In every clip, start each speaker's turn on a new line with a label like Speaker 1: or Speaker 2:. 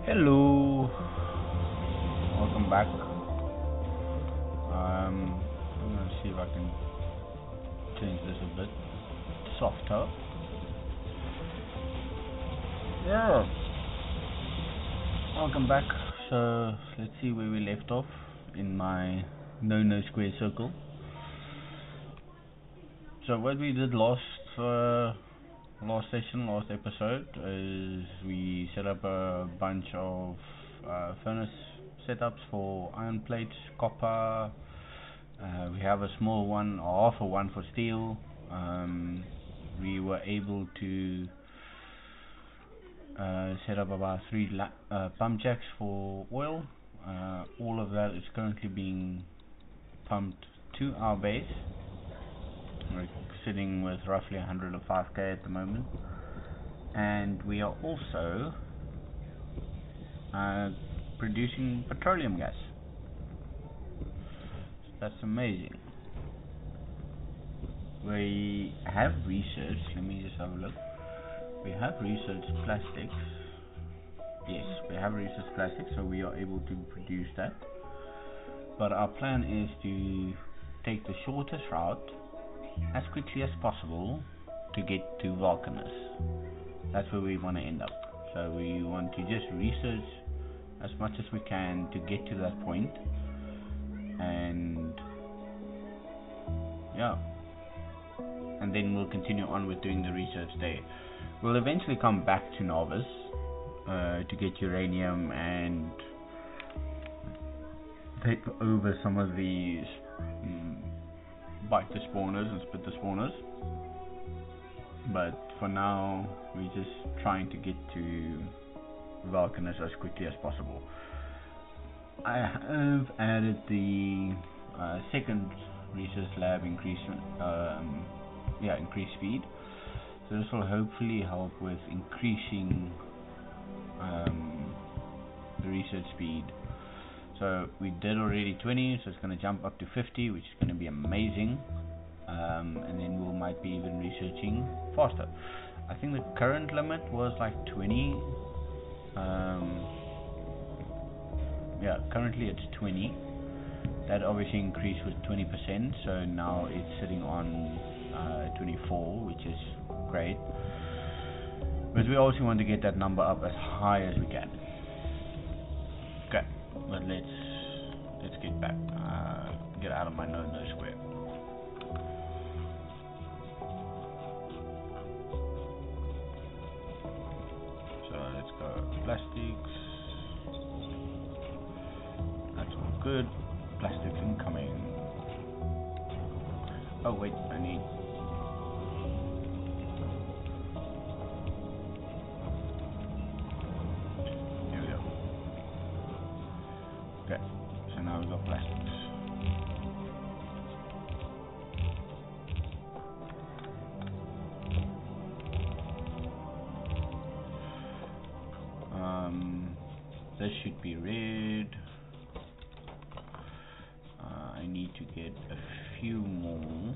Speaker 1: Hello, welcome back. I'm gonna see if I can change this a bit softer. Yeah, welcome back. So let's see where we left off in my no square circle. So what we did last episode is we set up a bunch of furnace setups for iron plates, copper. We have a small one, or half a one for steel. We were able to set up about 3 pump jacks for oil. All of that is currently being pumped to our base. We're sitting with roughly 105k at the moment, and we are also producing petroleum gas. So that's amazing. We have researched, let me just have a look. We have researched plastics. Yes, we have researched plastics, so we are able to produce that. But our plan is to take the shortest route as quickly as possible to get to Vulcanus. That's where we want to end up. So we want to just research as much as we can to get to that point, and yeah, and then we'll continue on with doing the research there. We'll eventually come back to Novus to get uranium and take over some of these bite the spawners and split the spawners, but for now we're just trying to get to Vulcanus as quickly as possible. I have added the second research lab increased speed, so this will hopefully help with increasing the research speed. So we did already 20, so it's going to jump up to 50, which is going to be amazing. And then we might be even researching faster. I think the current limit was like 20. Yeah, currently it's 20. That obviously increased with 20%, so now it's sitting on 24, which is great. But we also want to get that number up as high as we can. Okay, but let's get back, get out of my no square. So let's go plastics. That's all good. Plastics incoming. Oh wait, I need. Here we go. Okay, so now we've got plastics. This should be red. I need to get a few more.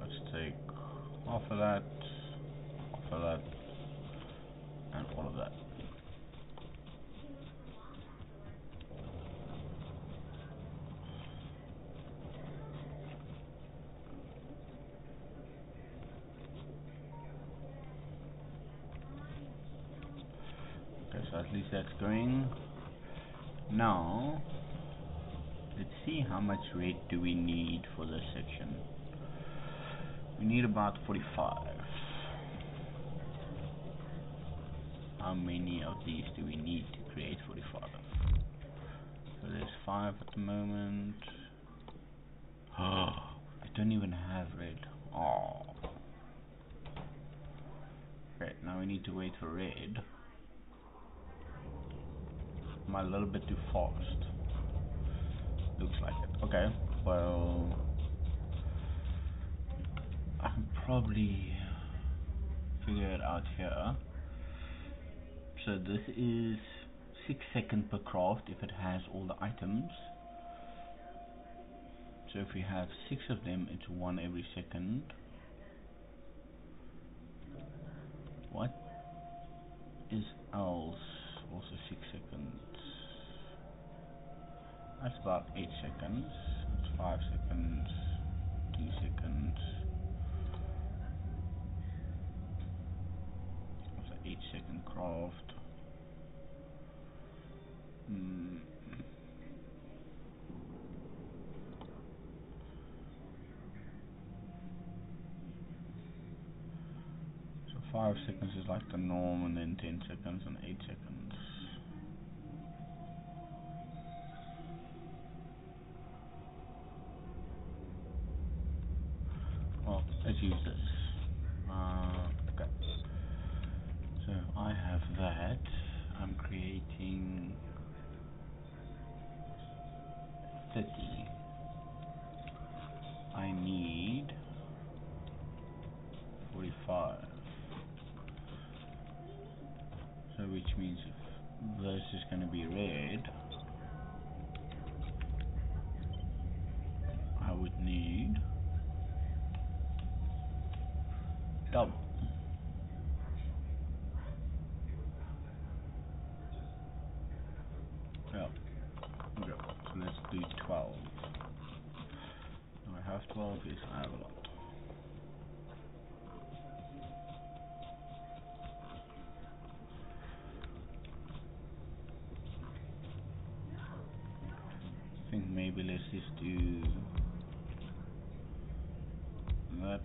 Speaker 1: Let's take half of that, and all of that. Okay, so at least that's going. Now, let's see how much red do we need for this section. We need about 45. How many of these do we need to create 45? So there's 5 at the moment. I don't even have red. Oh. Okay, now we need to wait for red. Am I a little bit too fast? Looks like it. Okay, well, I can probably figure it out here. So this is 6 seconds per craft if it has all the items. So if we have 6 of them, it's 1 every second. is else also 6 seconds. That's about 8 seconds. That's 5 seconds. 2 seconds. That's an 8-second craft. So 5 seconds is like the norm, and then 10 seconds and 8 seconds. Well, let's use this. Okay. So I have that. I'm creating 30. I need 45. So which means if this is going to be red, I would need double. Yeah. Okay. So let's do 12. Do I have 12? Yes, I have a lot. I think maybe let's just do that.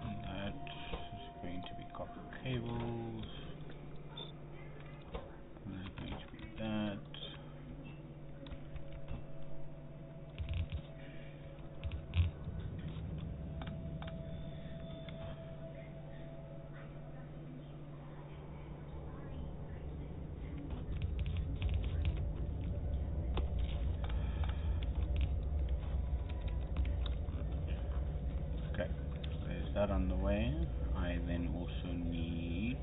Speaker 1: And that is going to be copper cables. And that's going to be that. Okay, there's that on the way. I then also need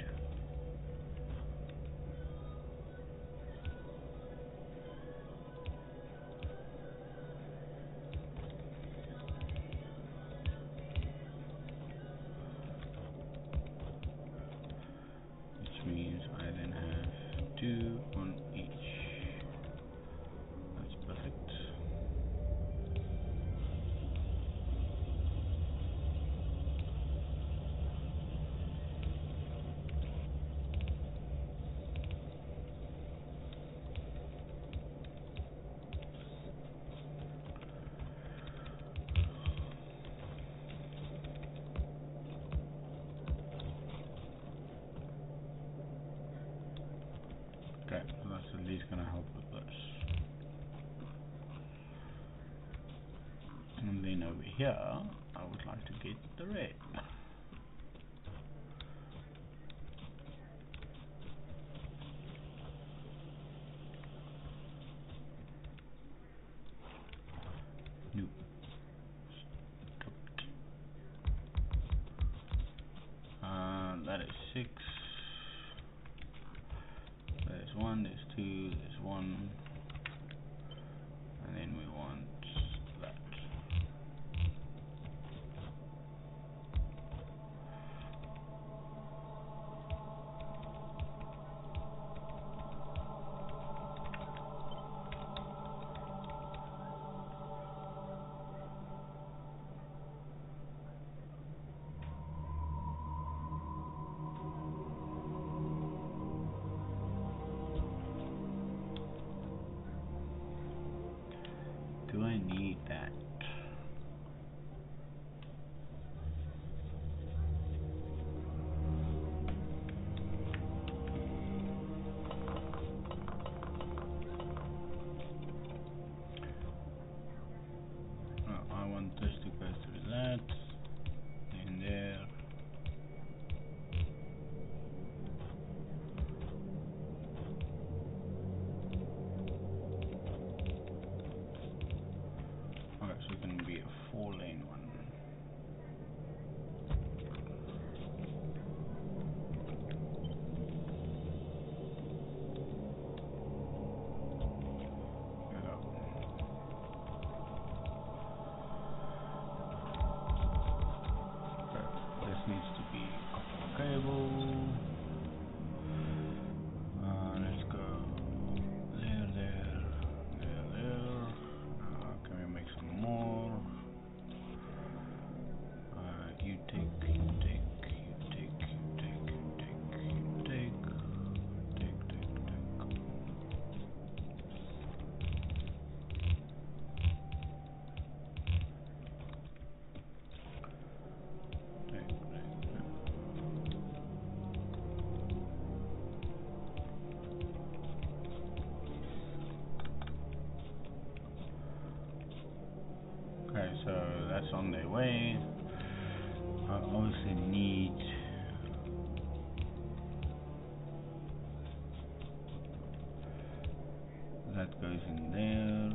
Speaker 1: which means I then have 2 on each. That's perfect. Okay, so that's at least going to help with this. And then over here, I would like to get the red. Nope. That is 6. There's 1, there's 2, there's 1. And then we want that. Do I need that? Oh, I want this to go through that. In there. Okay, so it can be a 4-lane one. Okay, so that's on their way. I obviously need that goes in there.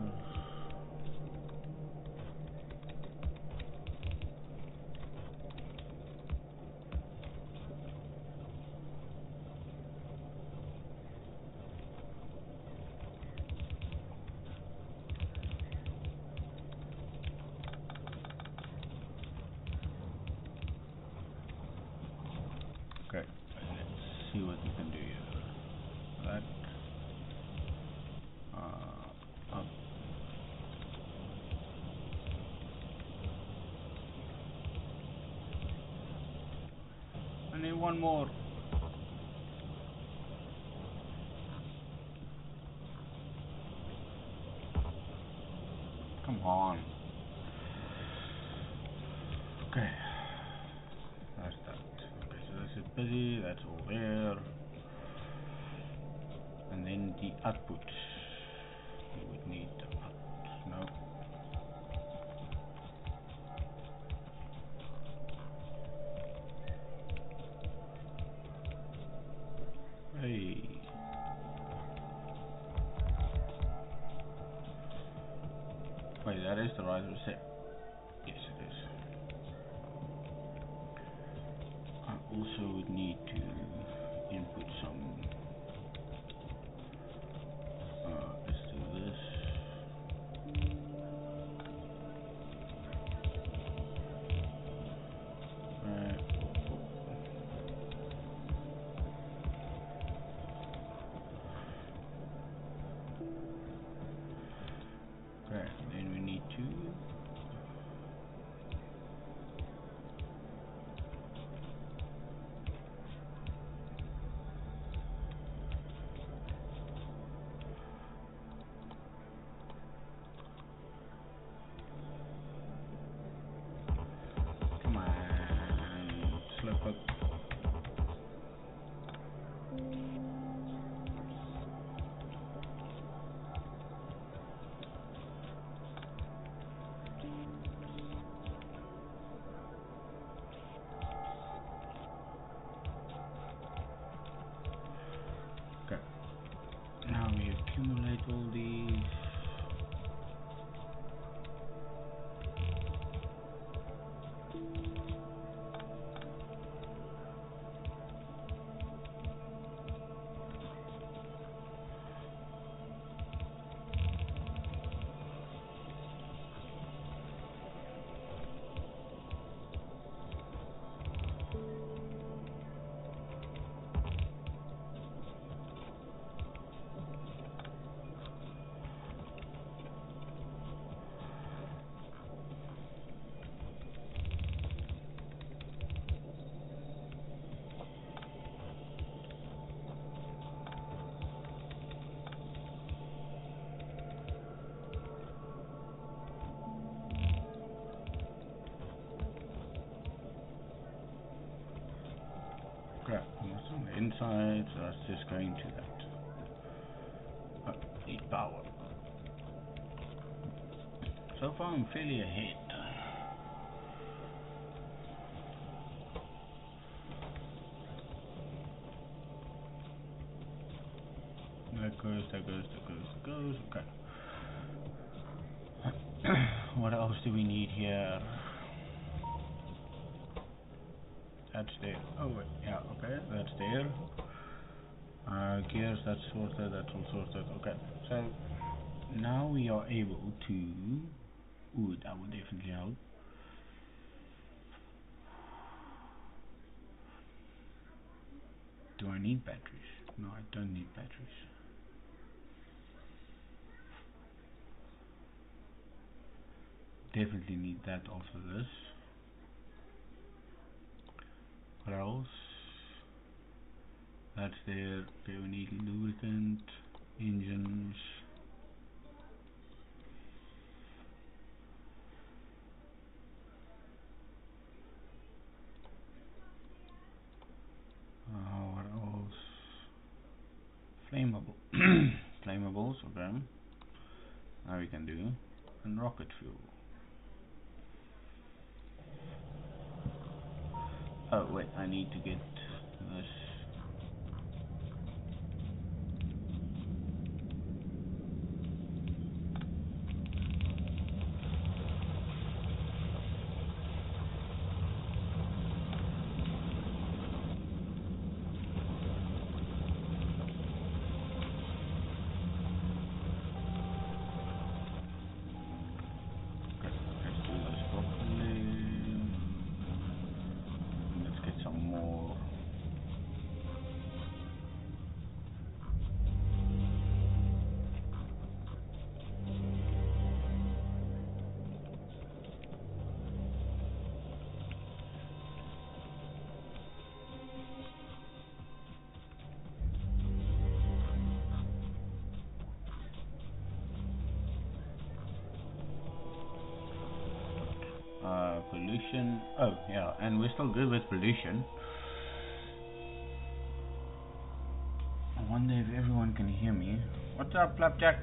Speaker 1: Okay, let's see what we can do here. That up. I need one more. Come on. Okay. That's that. Okay, so this is busy, that's all there. And then the output. We would need the output. No. Hey. Wait, that is the right reset. Yes, it is. I also would need to input some. Let's do this. Okay, then we need to come on, slip up. Okay. Now we accumulate all these. Crap, what's on the inside? So that's just going to that. Need power. So far I'm fairly ahead. That goes, that goes, that goes, that goes. Okay. What else do we need here? That's there. Oh wait, yeah, okay, that's there. Gears, that's sorted, that's all sorted. Okay, so now we are able to. Ooh, that would definitely help. Do I need batteries? No, I don't need batteries. Definitely need that after this. What else? That's there. Okay, we need lubricant, engines. What else? Flammable. Flammables, okay. Now we can do. And rocket fuel. Oh wait, I need to get this. Pollution. Oh yeah, and we're still good with pollution. I wonder if everyone can hear me. What's up, Flapjack?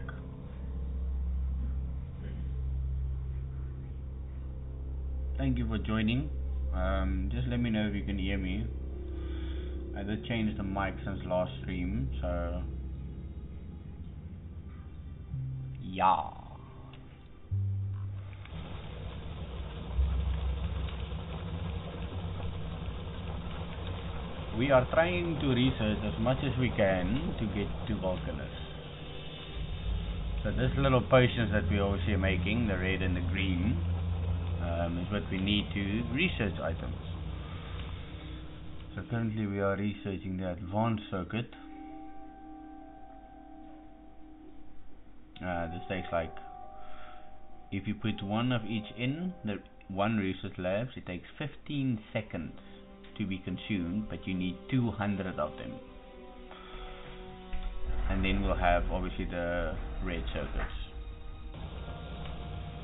Speaker 1: Thank you for joining. Just let me know if you can hear me. I did change the mic since last stream, so yeah. We are trying to research as much as we can to get to Vulcanus. So this little potions that we're obviously making, the red and the green, is what we need to research items. So currently we are researching the advanced circuit. This takes like, if you put one of each in the one research labs, it takes 15 seconds to be consumed, but you need 200 of them. And then we'll have obviously the red circuits.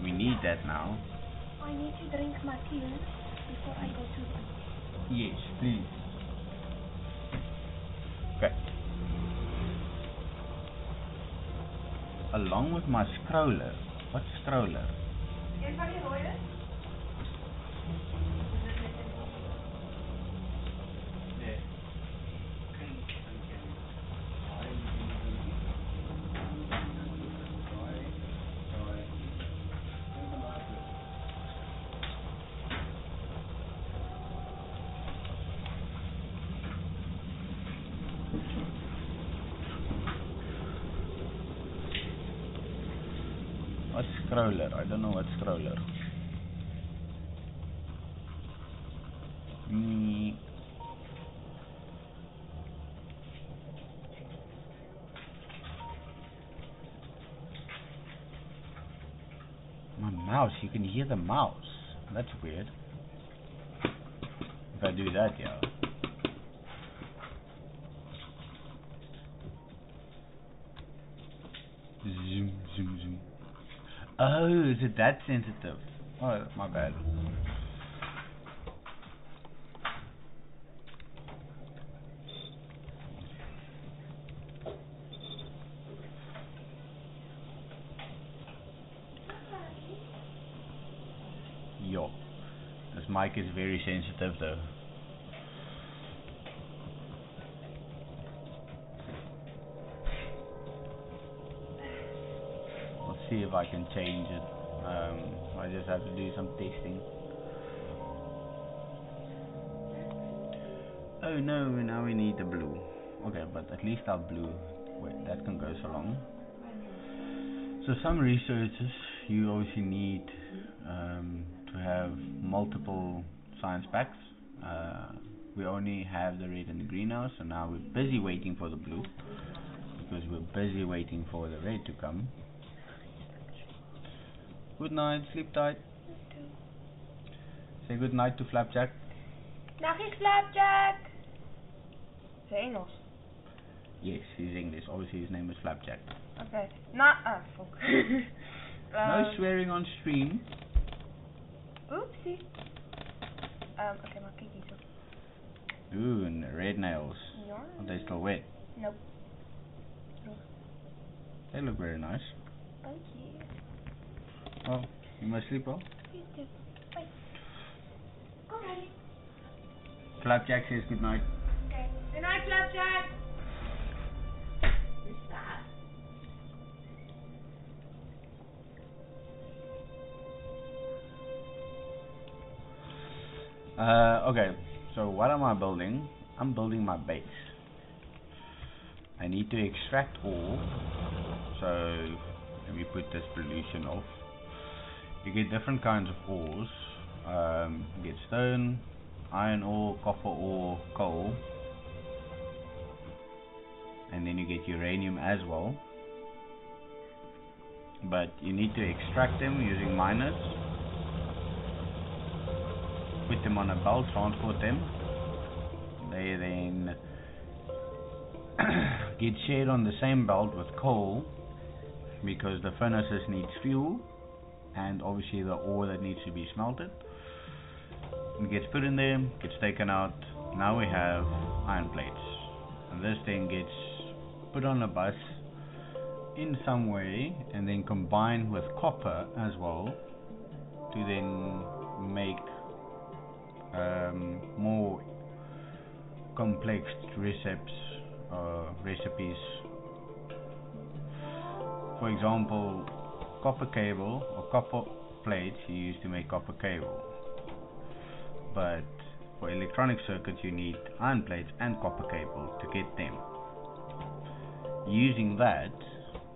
Speaker 1: We need that now.
Speaker 2: I need to drink my pills before I go to bed.
Speaker 1: Yes, please. Okay. Along with my scroller. What's scroller? What's scroller? I don't know what's scroller. My mouse, you can hear the mouse. That's weird. If I do that, yeah. Zoom, zoom, zoom. Oh, is it that sensitive? Oh, my bad. Yo, this mic is very sensitive though. Let's see if I can change it. I just have to do some testing. Oh no, now we need the blue. Okay, but at least our blue, wait, that can go so long. So some researchers, you obviously need to have multiple science packs. We only have the red and the green now, so now we're busy waiting for the blue, because we're busy waiting for the red to come. Good night, sleep tight. Say good night to Flapjack.
Speaker 2: Nachtje, Flapjack. Is Engels?
Speaker 1: Yes, he's English. Obviously his name is Flapjack.
Speaker 2: Okay. Fuck.
Speaker 1: No swearing on stream.
Speaker 2: Oopsie. Okay, maar kijk hier zo.
Speaker 1: Ooh, and the red nails.
Speaker 2: Ja.
Speaker 1: Are they still wet?
Speaker 2: Nope.
Speaker 1: They look very nice.
Speaker 2: Thank you.
Speaker 1: Well, you must sleep well.
Speaker 2: You too. Bye. Alright.
Speaker 1: Flapjack says good night.
Speaker 2: Okay. Good night, Flapjack. Who's that?
Speaker 1: Okay, so what am I building? I'm building my base. I need to extract ore, so let me put this pollution off. You get different kinds of ores. You get stone, iron ore, copper ore, coal, and then you get uranium as well. But you need to extract them using miners, put them on a belt, transport them. They then get shared on the same belt with coal, because the furnaces need fuel and obviously the ore that needs to be smelted. It gets put in there, gets taken out. Now we have iron plates, and this thing gets put on a bus in some way and then combined with copper as well to then make more complex recipes. For example, copper cable or copper plates you use to make copper cable, but for electronic circuits you need iron plates and copper cable to get them. Using that,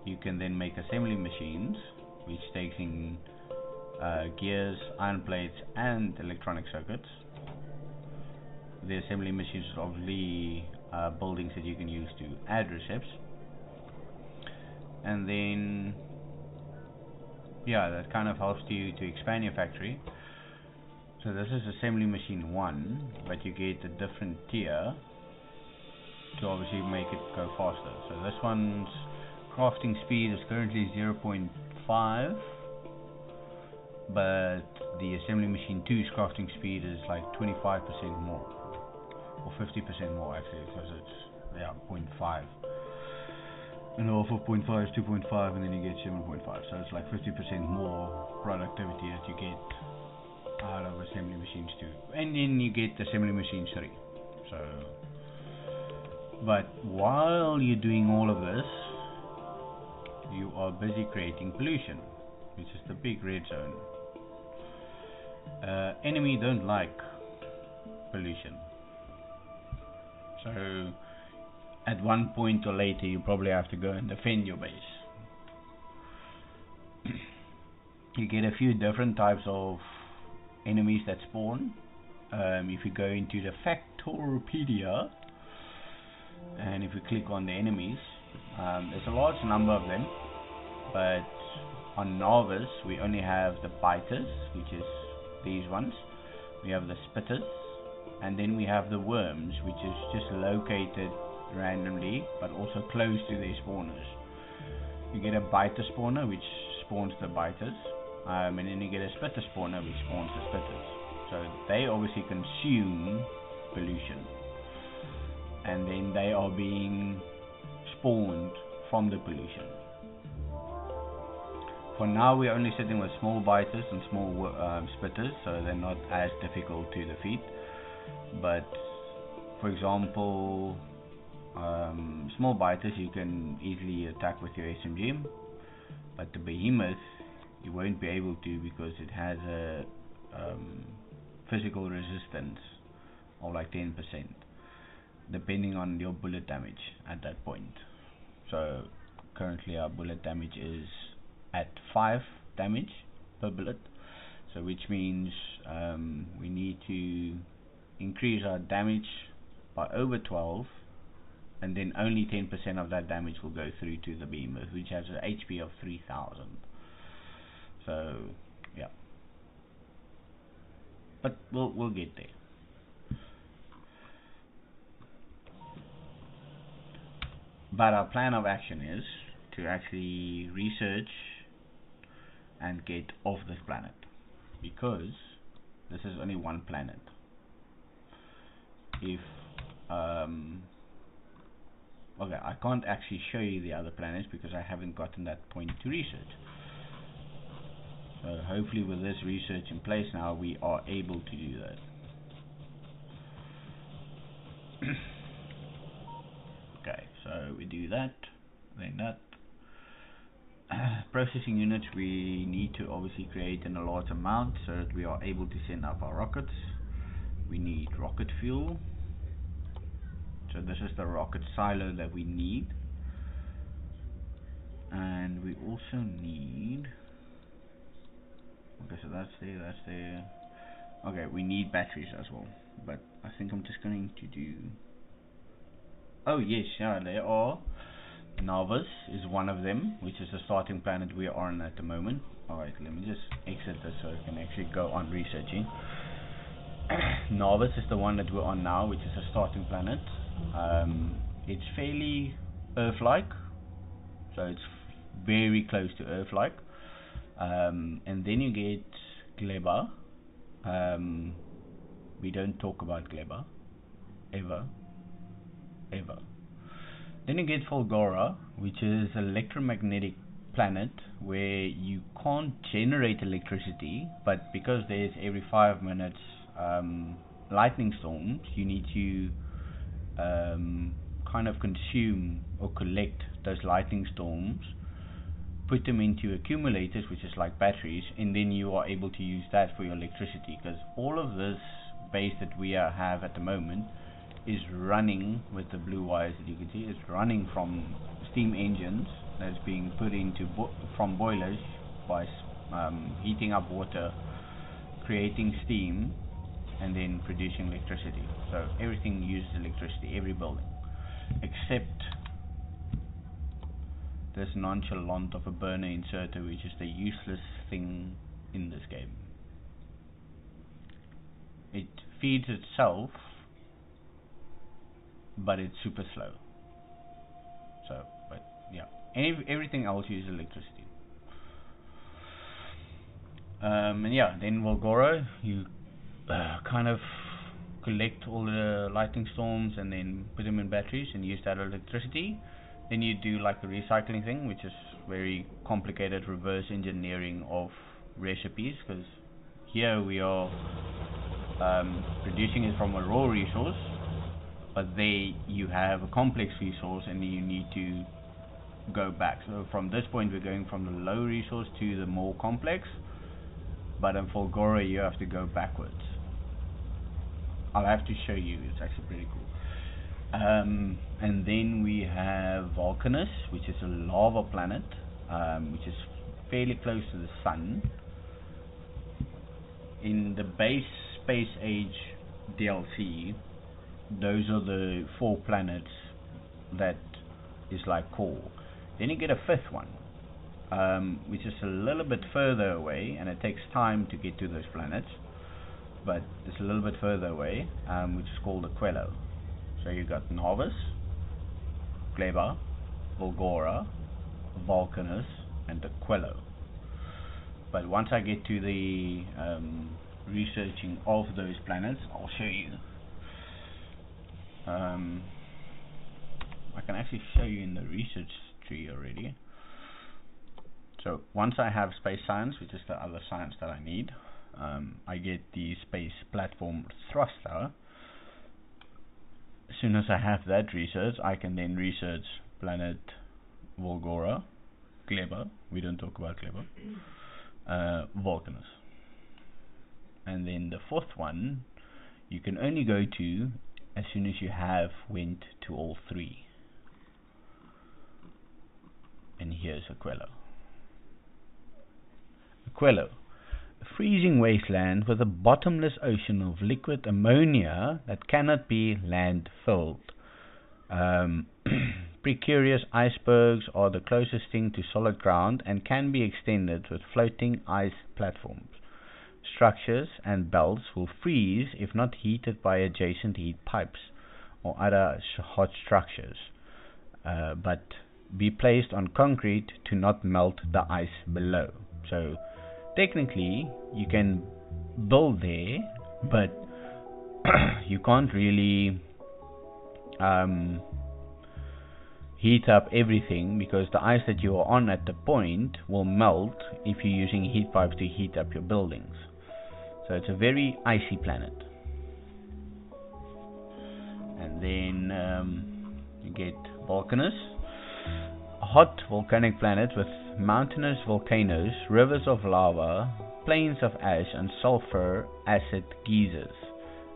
Speaker 1: you can then make assembly machines which takes in gears, iron plates and electronic circuits. The assembly machines are obviously buildings that you can use to add receipts, and then that kind of helps you to expand your factory. So this is assembly machine 1, but you get a different tier to obviously make it go faster. So this one's crafting speed is currently 0.5, but the assembly machine 2's crafting speed is like 25% more, or 50% more actually, because it's 0.5. And half of 0.5 is 2.5, and then you get 7.5. So it's like 50% more productivity that you get out of assembly machines 2. And then you get assembly machines 3. So, but while you're doing all of this, you are busy creating pollution, which is the big red zone. Enemy don't like pollution. So at one point or later you probably have to go and defend your base. You get a few different types of enemies that spawn. If you go into the Factorio, and if you click on the enemies, there's a large number of them, but on Novice we only have the biters, which is these ones. We have the spitters, and then we have the worms, which is just located randomly but also close to their spawners. You get a biter spawner which spawns the biters, and then you get a spitter spawner which spawns the spitters. So they obviously consume pollution, and then they are being spawned from the pollution. For now we're only sitting with small biters and small spitters, so they're not as difficult to defeat. But for example, small biters you can easily attack with your SMG, but the behemoth you won't be able to, because it has a physical resistance of like 10%, depending on your bullet damage at that point. So currently our bullet damage is at 5 damage per bullet, so which means we need to increase our damage by over 12, and then only 10% of that damage will go through to the behemoth, which has an HP of 3000. So yeah, but we'll get there. But our plan of action is to actually research and get off this planet, because this is only one planet. If okay, I can't actually show you the other planets because I haven't gotten that point to research. So hopefully with this research in place now we are able to do that. that, then that. Processing units, we need to obviously create in a large amount so that we are able to send up our rockets. We need rocket fuel, so this is the rocket silo that we need, and we also need, okay, so that's there. Okay, we need batteries as well, but I think I'm just going to do, oh yes, yeah, there are. Novus is one of them, which is the starting planet we are on at the moment. Alright, let me just exit this so I can actually go on researching. Novus is the one that we're on now, which is a starting planet. It's fairly Earth-like, so it's very close to Earth-like. And then you get Gleba. We don't talk about Gleba ever. Then you get Fulgora, which is an electromagnetic planet where you can't generate electricity, but because there's every 5 minutes lightning storms, you need to kind of consume or collect those lightning storms, put them into accumulators, which is like batteries, and then you are able to use that for your electricity, because all of this base that we have at the moment is running with the blue wires that you can see. It's running from steam engines that's being put into from boilers by heating up water, creating steam, and then producing electricity. So everything uses electricity, every building, except this nonchalant of a burner inserter, which is the useless thing in this game. It feeds itself, but it's super slow. So, but yeah, everything else uses electricity. And yeah, then Volgora, you kind of collect all the lightning storms and then put them in batteries and use that electricity. Then you do like a recycling thing, which is very complicated reverse engineering of recipes, because here we are producing it from a raw resource, but there you have a complex resource and you need to go back. So from this point we're going from the low resource to the more complex, but in Fulgora you have to go backwards. I'll have to show you, it's actually pretty cool. And then we have Vulcanus, which is a lava planet, which is fairly close to the sun. In the base Space Age DLC, those are the 4 planets that is like core. Then you get a 5th one, which is a little bit further away, and it takes time to get to those planets, but it's a little bit further away, which is called Aquilo. So you got Novus, Gleba, Volgora, Vulcanus, and Aquilo. But once I get to the researching of those planets, I'll show you. I can actually show you in the research tree already. So once I have space science, which is the other science that I need, I get the space platform thruster. As soon as I have that research, I can then research planet Volgora, Gleba, we don't talk about Gleba, Vulcanus. And then the 4th one you can only go to as soon as you have went to all 3. And here's Aquilo. Aquilo, a freezing wasteland with a bottomless ocean of liquid ammonia that cannot be land-filled. Precarious icebergs are the closest thing to solid ground and can be extended with floating ice platforms. Structures and belts will freeze if not heated by adjacent heat pipes or other hot structures, but be placed on concrete to not melt the ice below. So technically you can build there, but you can't really heat up everything, because the ice that you are on at the point will melt if you're using heat pipes to heat up your buildings. So it's a very icy planet. And then you get Vulcanus, hot volcanic planet with mountainous volcanoes, rivers of lava, plains of ash, and sulfur acid geysers.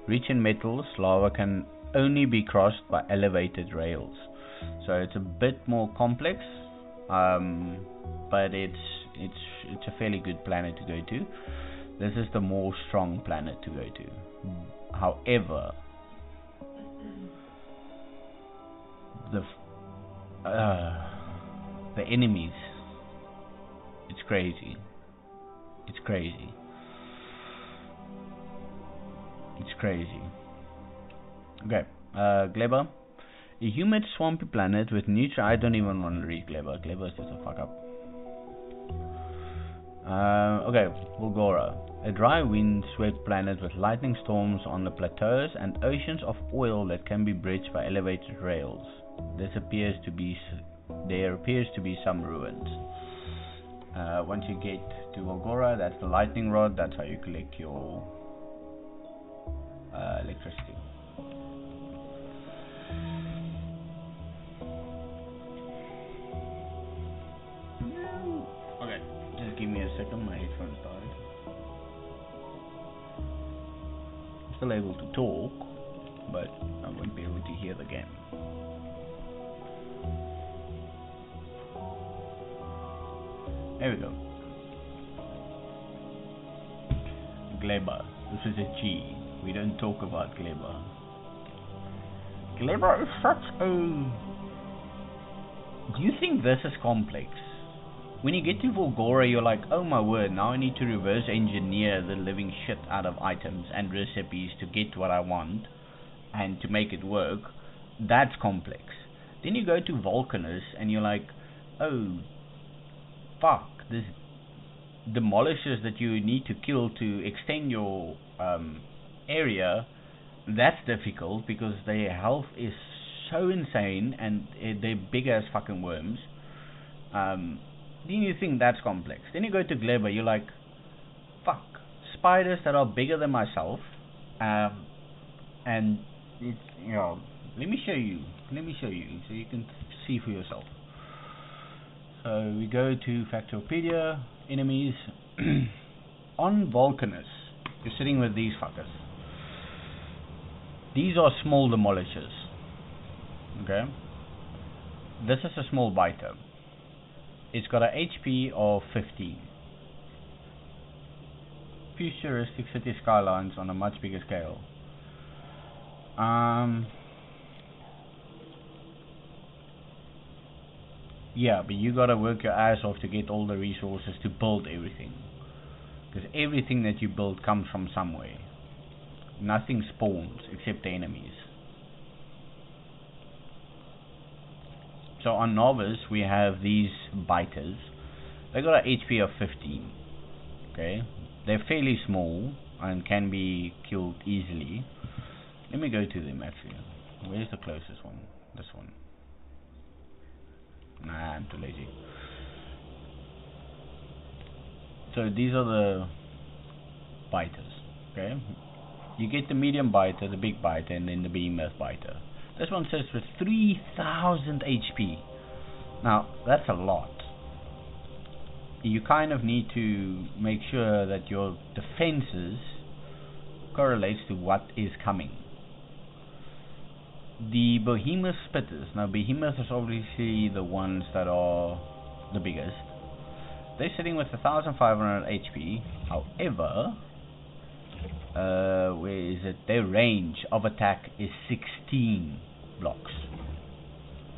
Speaker 1: Rich in metals, lava can only be crossed by elevated rails. So it's a bit more complex, but it's a fairly good planet to go to. This is the more strong planet to go to. However, the enemies, it's crazy. It's crazy. It's crazy. Okay, Gleba. A humid, swampy planet with neutral. I don't even want to read Gleba. Gleba is just a fuck up. Okay, Bulgora. A dry, wind-swept planet with lightning storms on the plateaus and oceans of oil that can be bridged by elevated rails. There appears to be some ruins. Once you get to Bulgora, that's the lightning rod. That's how you collect your electricity. Okay, just give me a second. My headphones died. I'm still able to talk, but I won't be able to hear the game. There we go. Gleba. This is a G. We don't talk about Gleba. Gleba is such a... Do you think this is complex? When you get to Volgora, you're like, oh my word, now I need to reverse engineer the living shit out of items and recipes to get what I want and to make it work. That's complex. Then you go to Vulcanus and you're like, oh fuck, this demolishers that you need to kill to extend your area, that's difficult because their health is so insane and they're big as fucking worms. Then you think that's complex. Then you go to Gleba, you're like, fuck, spiders that are bigger than myself, and it's, you know, let me show you so you can see for yourself. So we go to Factorio, enemies. On Vulcanus, you're sitting with these fuckers. These are small demolishers. Okay? This is a small biter. It's got a HP of 15. Futuristic city skylines on a much bigger scale. Yeah, but you gotta work your ass off to get all the resources to build everything. Because everything that you build comes from somewhere. Nothing spawns except the enemies. So on Novice we have these biters. They got an HP of 15. Okay, they're fairly small and can be killed easily. Let me go to them actually. Where's the closest one? This one. Nah, I'm too lazy. So these are the biters. Okay, you get the medium biter, the big biter, and then the behemoth biter. This one says with 3000 HP. Now, that's a lot. You kind of need to make sure that your defenses correlates to what is coming. The behemoth spitters. Now, behemoth is obviously the ones that are the biggest. They're sitting with 1500 HP. However, where is it? Their range of attack is 16 blocks.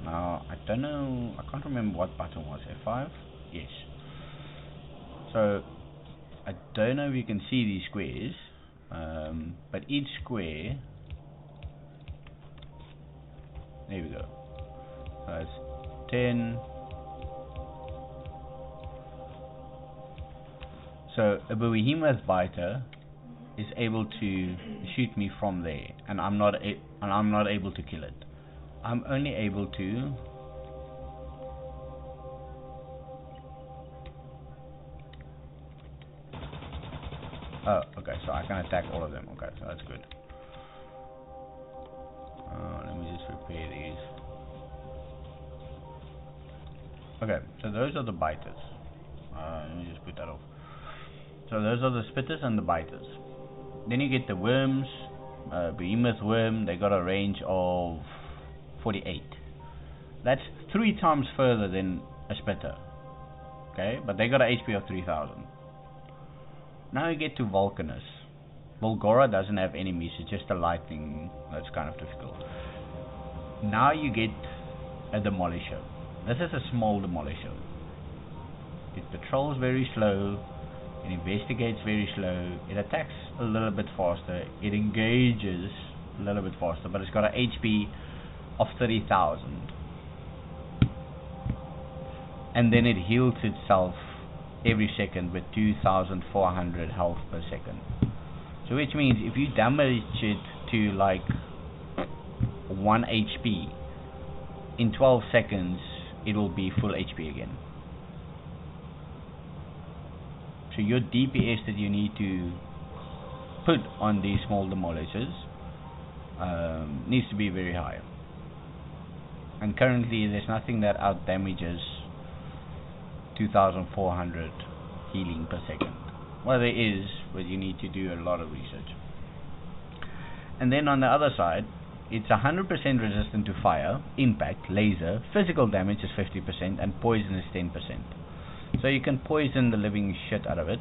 Speaker 1: Now, I don't know, I can't remember what button was it, 5? Yes. So, I don't know if you can see these squares, but each square, there we go. That's 10. So, a behemoth biter is able to shoot me from there, and I'm not able to kill it. I'm only able to oh, okay, so I can attack all of them. Okay, so that's good. Let me just repair these. Okay, so those are the biters. Let me just put that off. So those are the spitters and the biters. Then you get the worms. Behemoth worm, they got a range of 48. That's 3 times further than a spitter. Okay, but they got a HP of 3000. Now you get to Vulcanus. Volgora doesn't have enemies, it's just a lightning that's kind of difficult. Now you get a Demolisher. This is a small Demolisher. It patrols very slow, it investigates very slow, it attacks a little bit faster, it engages a little bit faster, but it's got a HP of 30,000. And then it heals itself every second with 2,400 health per second. So which means if you damage it to like 1 HP, in 12 seconds it will be full HP again. So your DPS that you need to put on these small demolishers needs to be very high. And currently there's nothing that out damages 2,400 healing per second. Well, there is, but you need to do a lot of research. And then on the other side, it's 100% resistant to fire, impact, laser, physical damage is 50%, and poison is 10%. So you can poison the living shit out of it,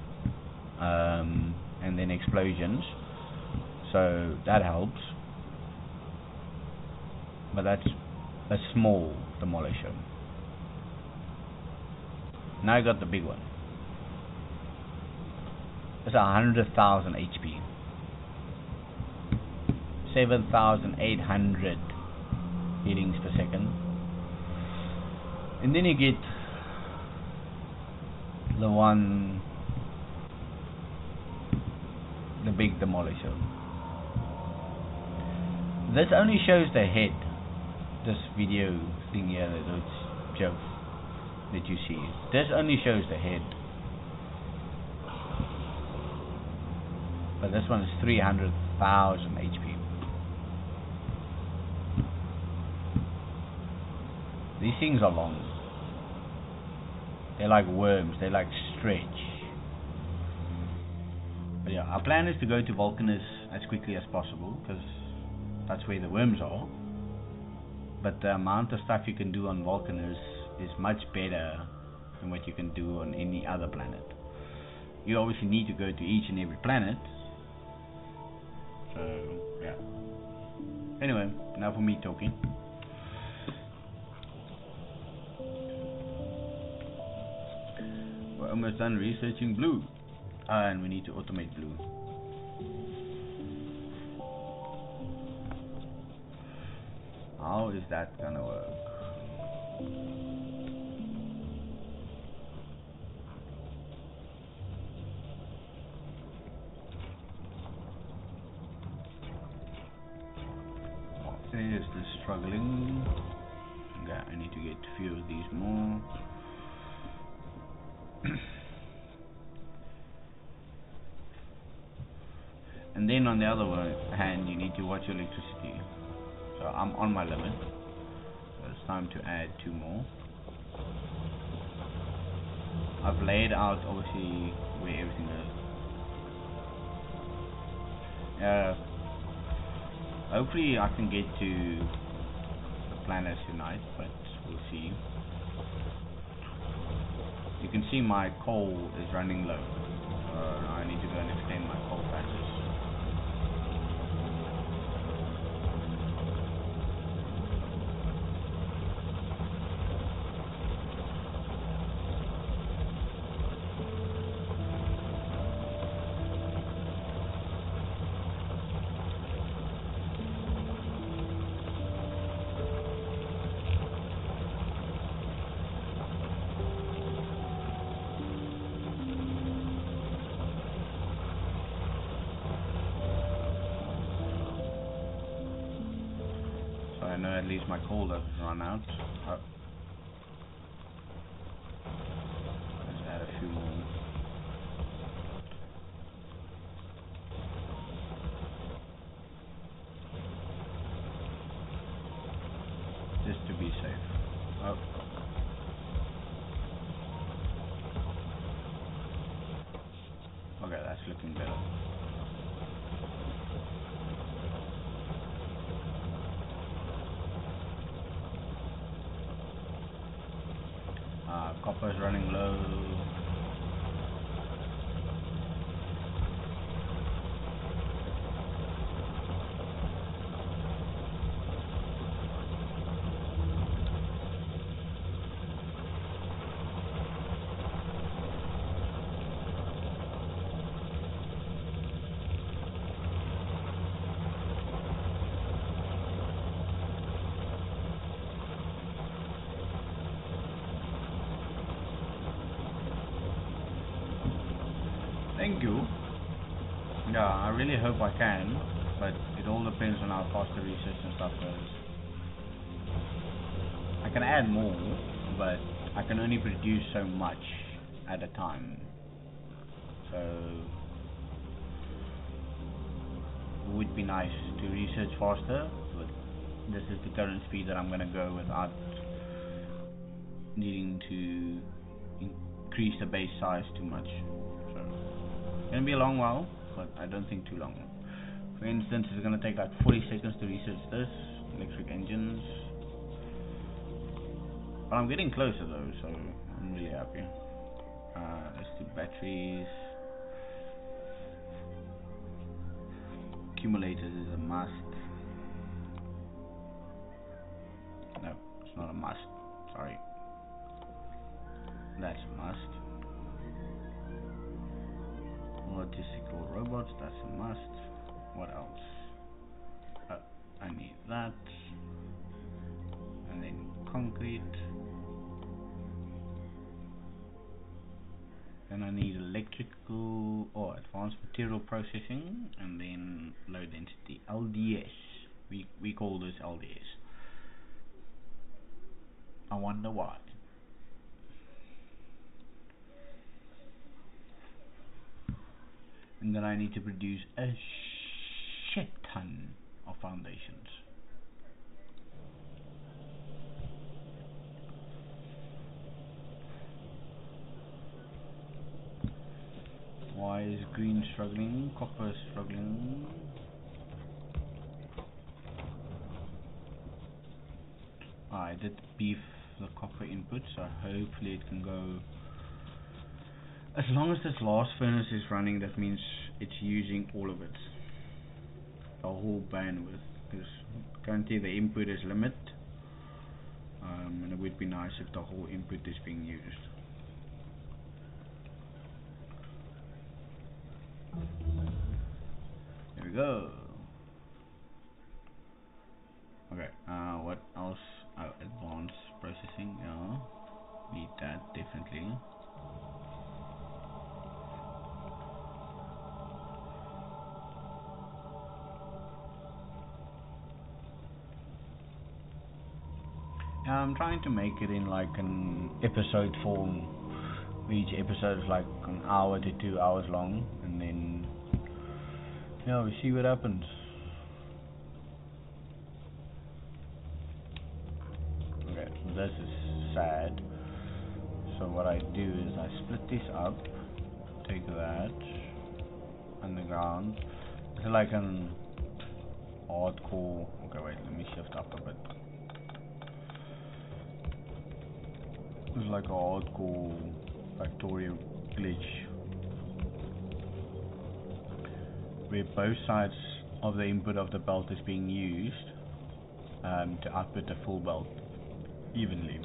Speaker 1: and then explosions. So that helps. But that's a small demolisher. Now I got the big one. It's 100,000 HP. 7,800 healings per second. And then you get the big demolisher. This only shows the head. This video thing here, this joke that you see. This only shows the head. But this one is 300,000 HP. These things are long. They're like worms, they like stretch. But yeah, our plan is to go to Vulcanus as quickly as possible, because that's where the worms are. But the amount of stuff you can do on Vulcanus is much better than what you can do on any other planet. You obviously need to go to each and every planet. So, yeah. Anyway, now for me talking. We're almost done researching blue. And we need to automate blue. How is that gonna work? Okay, is this struggling? Yeah, I need to get a few of these more. And then on the other hand, you need to watch your electricity. So I'm on my limit. So it's time to add 2 more. I've laid out obviously where everything is. Hopefully I can get to the planets tonight, but we'll see. You can see my coal is running low. I need to go and extend my coal patches. I know at least my coal doesn't run out. Oh. Let's add a few more. Just to be safe. Oh. Okay, that's looking better. Copper's running low. Thank you. Yeah, I really hope I can, but it all depends on how fast the research and stuff goes. I can add more, but I can only produce so much at a time. So it would be nice to research faster, but this is the current speed that I'm gonna go without needing to increase the base size too much. So it's gonna be a long while, but I don't think too long. For instance, it's gonna take like 40 seconds to research this electric engines, but I'm getting closer though, so I'm really happy. Let's do batteries. Accumulators is a must. No, it's not a must. Sorry. That's a must. Logistical robots, that's a must. What else? I need that. And then concrete. Then I need electrical or advanced material processing, and then low density LDS. We call this LDS. I wonder why. And then I need to produce a shit ton of foundations. Why is green struggling? Copper is struggling. I did beef the copper input, so hopefully it can go. As long as this last furnace is running, that means it's using all of it, the whole bandwidth, because currently the input is limited, and it would be nice if the whole input is being used. There we go. Okay, what else? Oh, advanced processing, yeah, need that definitely. I'm trying to make it in like an episode form. Each episode is like an hour to 2 hours long, and then we see what happens. Okay, this is sad. So what I do is I split this up, take that underground. It's like an hardcore. Okay, wait, let me shift up a bit. It's like a hardcore Factorio glitch where both sides of the input of the belt is being used to output the full belt evenly.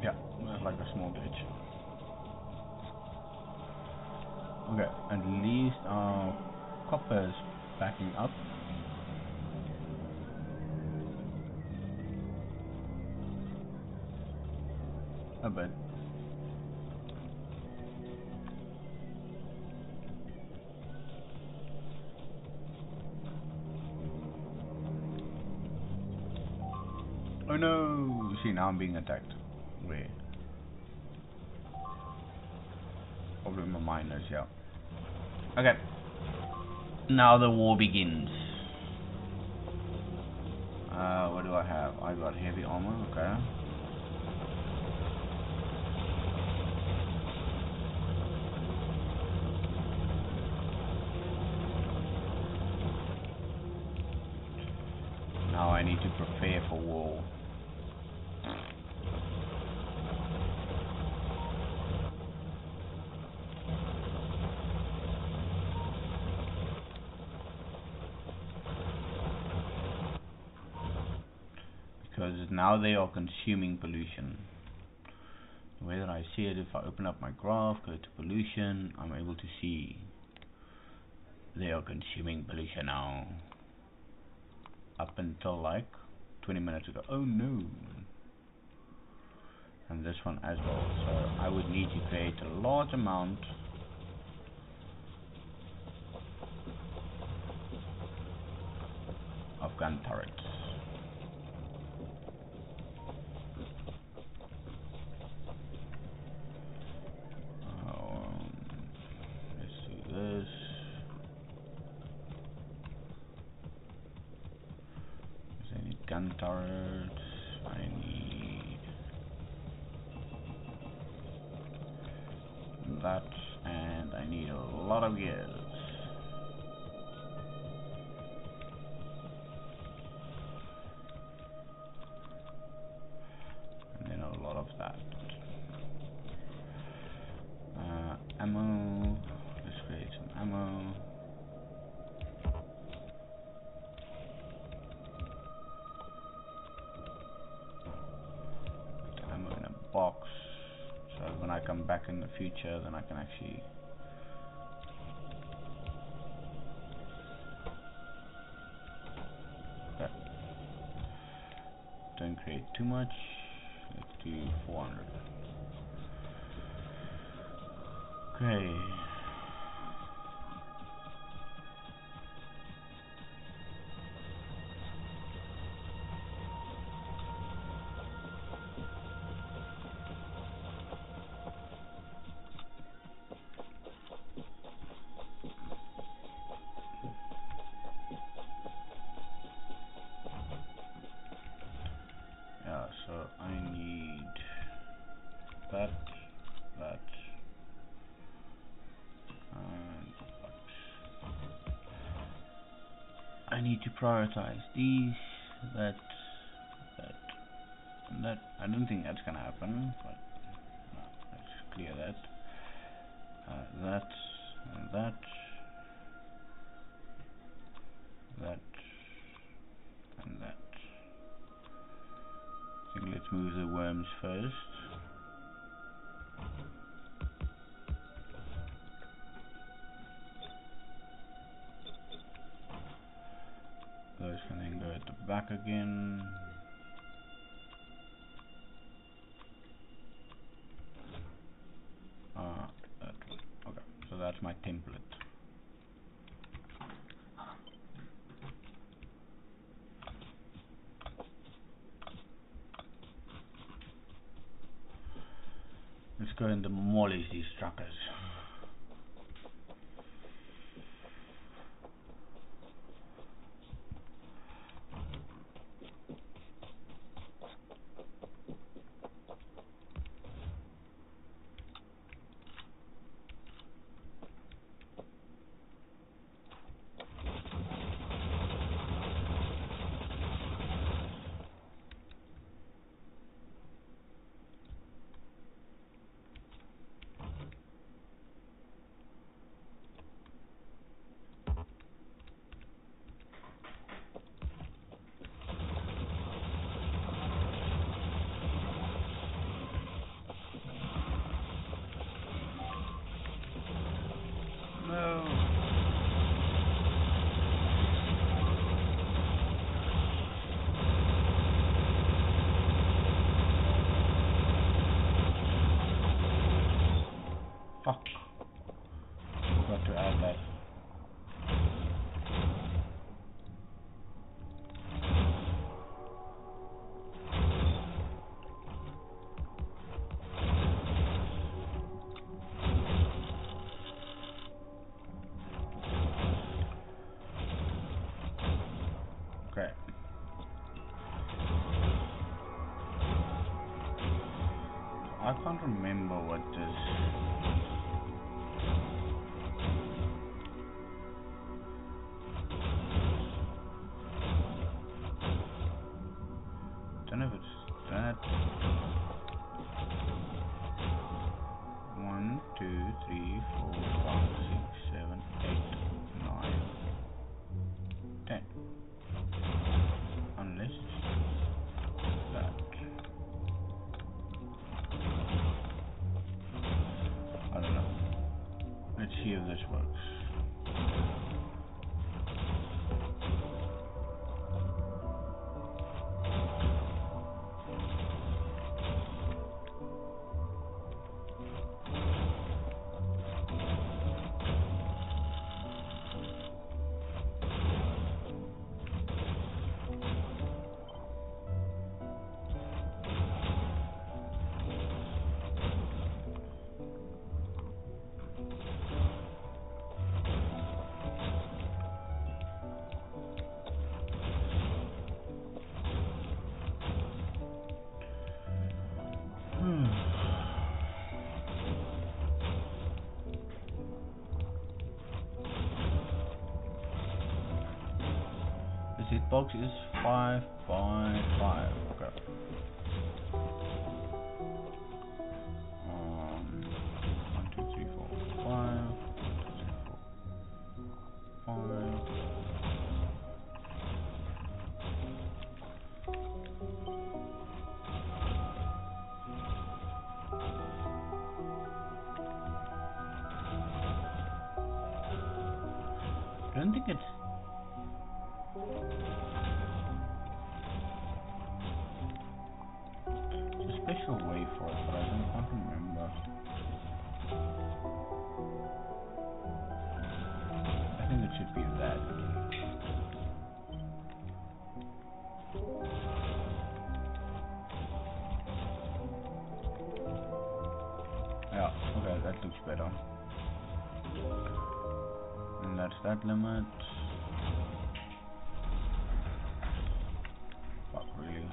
Speaker 1: Yeah, that's like a small glitch. Okay, at least our copper is backing up. A bit. Oh no! See, now I'm being attacked. Where? Probably my miners, yeah. Okay. Now the war begins. What do I have? I got heavy armor, okay. prepare for war. Because now they are consuming pollution. Whether I see it, if I open up my graph, go to pollution, I'm able to see they are consuming pollution now. Up until like 20 minutes ago. Oh no! And this one as well. So I would need to create a large amount of gun turrets. Let's do this. Is there any gun turrets? I need that, and I need a lot of gears. And then a lot of that. Ammo. Let's create some ammo. Put ammo in a box. So when I come back in the future, then I can actually don't create too much. Let's do 400. Okay. Yeah, so I need that, and I need to prioritize these, that, and that. I don't think that's gonna happen, but let's clear that. That, and that, that, and that. I think let's move the worms first. Those can then go at the back again. Okay, so that's my template. Let's go and demolish these truckers. Fuck. Forgot to add that. Okay. I can't remember what this. that. 1, 2, 3, 4, 5, 6, 7, 8, 9, 10. Unless that. I don't know. Let's see if this works. Hitbox is 5 by 5. Okay. 1, 2, 3, 4, 5. 1, 2, 3, 4, 5. I don't think it's special way for it, but I can't remember. I think it should be that. Yeah, okay, that looks better. And that's that limit. Fuck, really?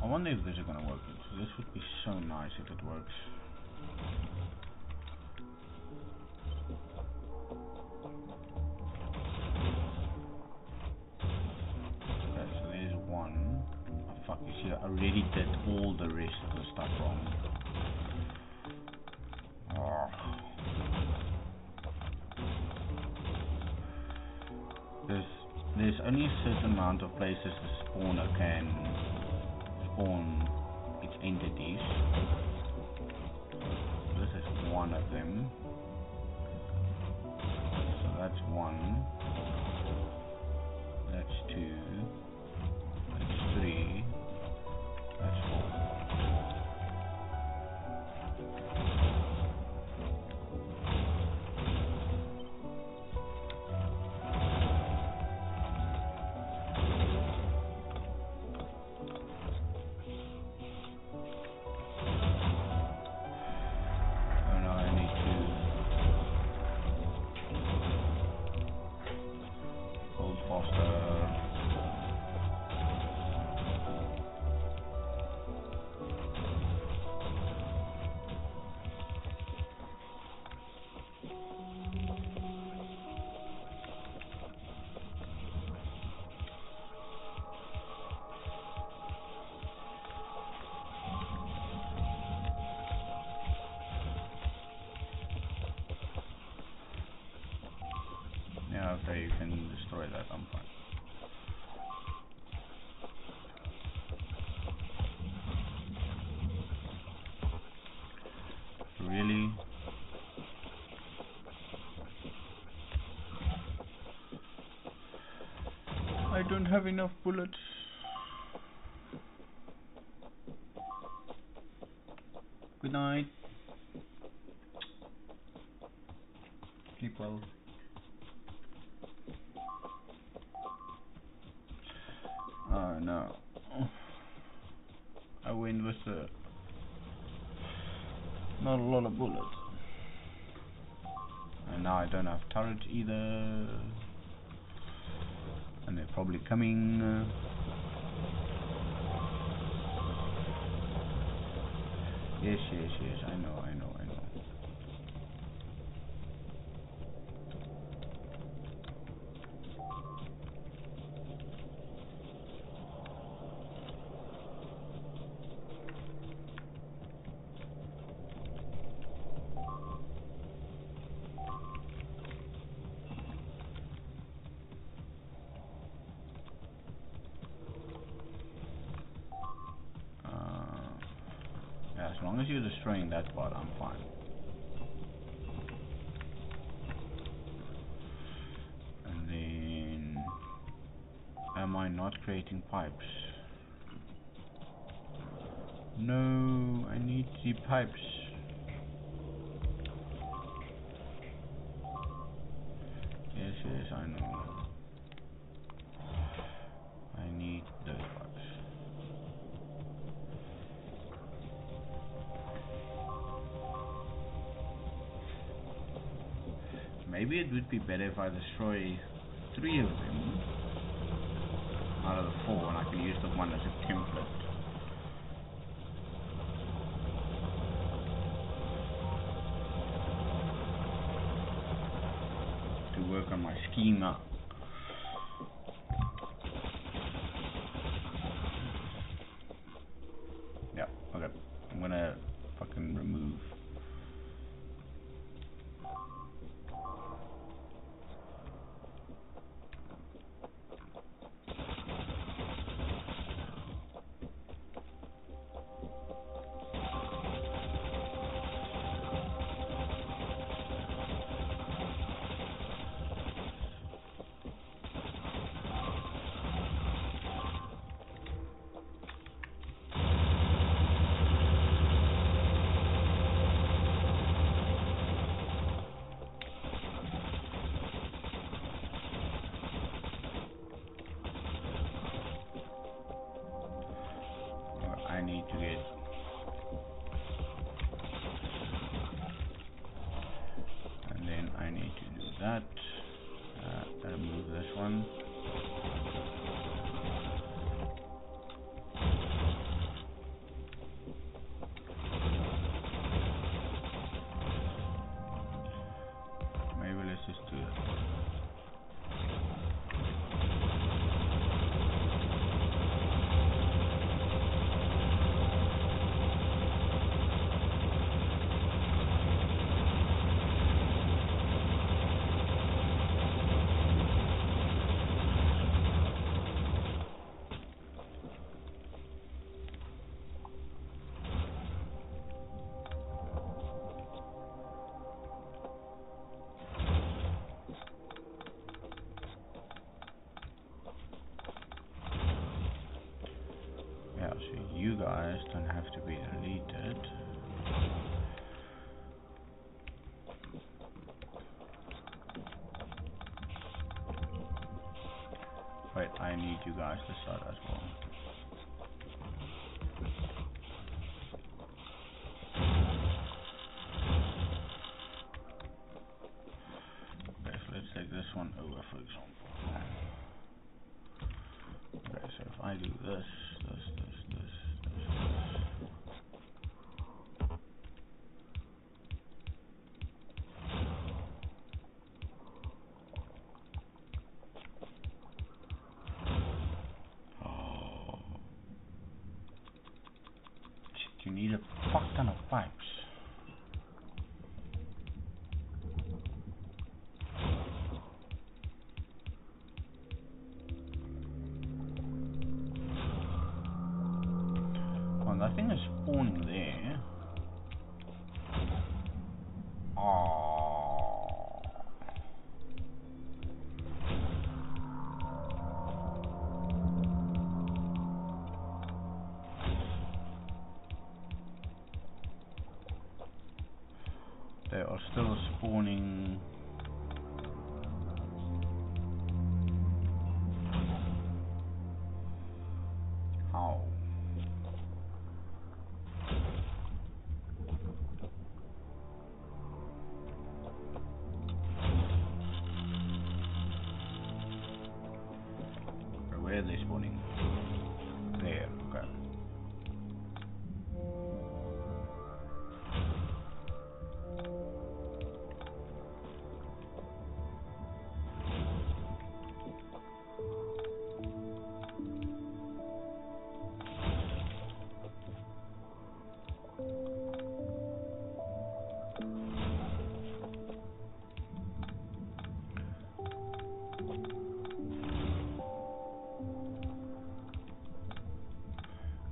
Speaker 1: I wonder if this is gonna work. This would be so nice if it works. Okay, so there's one. Oh, fuck, you see, I already did all the rest of the stuff wrong. Oh. There's only a certain amount of places the spawner can spawn its entities. This is one of them. So that's one. That's two. That's three. That's four. Yeah, okay, you can destroy that, I'm fine. Really? I don't have enough bullets. Good night. Sleep well. Oh no. I win with not a lot of bullets. And now I don't have turrets either. And they're probably coming. Yes, I know. Yeah, as long as you're destroying that part, I'm fine. And then, am I not creating pipes? No, I need the pipes. Yes, I know. I need those pipes. Maybe it would be better if I destroy 3 of them out of the 4, and I can use the one as a template. To work on my schema. Yeah, okay. I'm gonna fucking remove. I need to get and then I need to do that. Remove this one. Maybe let's just do that. Yeah, so you guys don't have to be deleted. Wait, I need you guys to start as well. Okay, so let's take this one over, for example. Okay, so if I do this. Oh, shit, you need a fuck ton of pipes. Well, nothing is spawning there. Oh. They are still spawning. How? spawning? There, okay.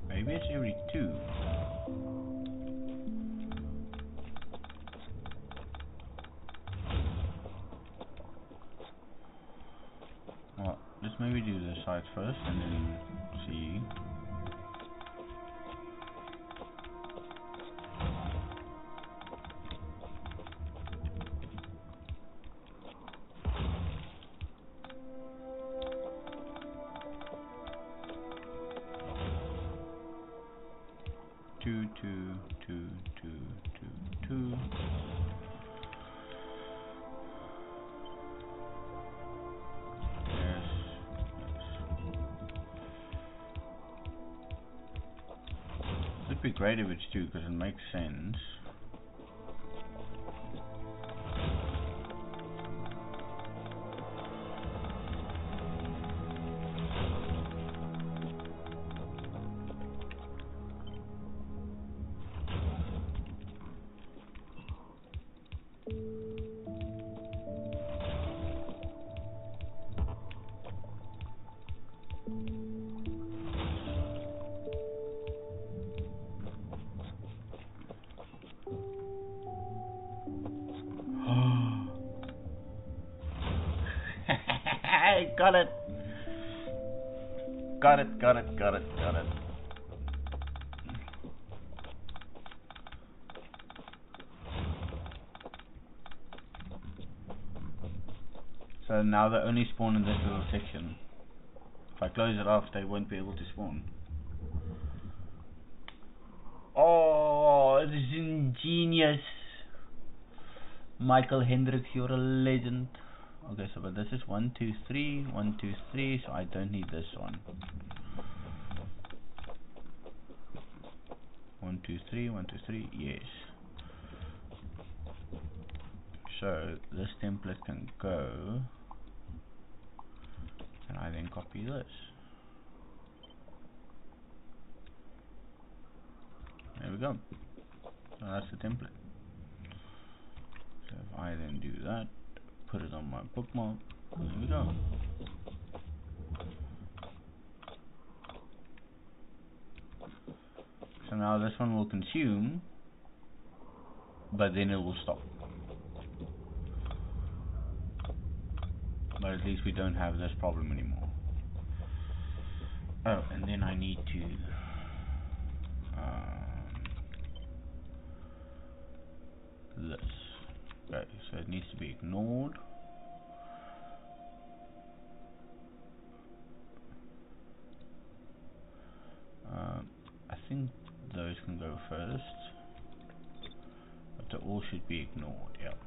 Speaker 1: Maybe it's every 2. Well, let's maybe do the side first and then see. Two. Yes. It'd be great if it's 2 because it makes sense. Got it. So now they only spawn in this little section. If I close it off, they won't be able to spawn. Oh, it is ingenious. Michael Hendricks, you're a legend. Okay, so but this is 1, 2, 3, 1, 2, 3, so I don't need this one. 1, 2, 3, 1, 2, 3, yes. So this template can go, and I then copy this. There we go. So that's the template. So if I then do that, put it on my bookmark, there we go. So now this one will consume, but then it will stop. But at least we don't have this problem anymore. Oh, and then I need to this. Okay, so it needs to be ignored. I think those can go first, but they all should be ignored. Yep.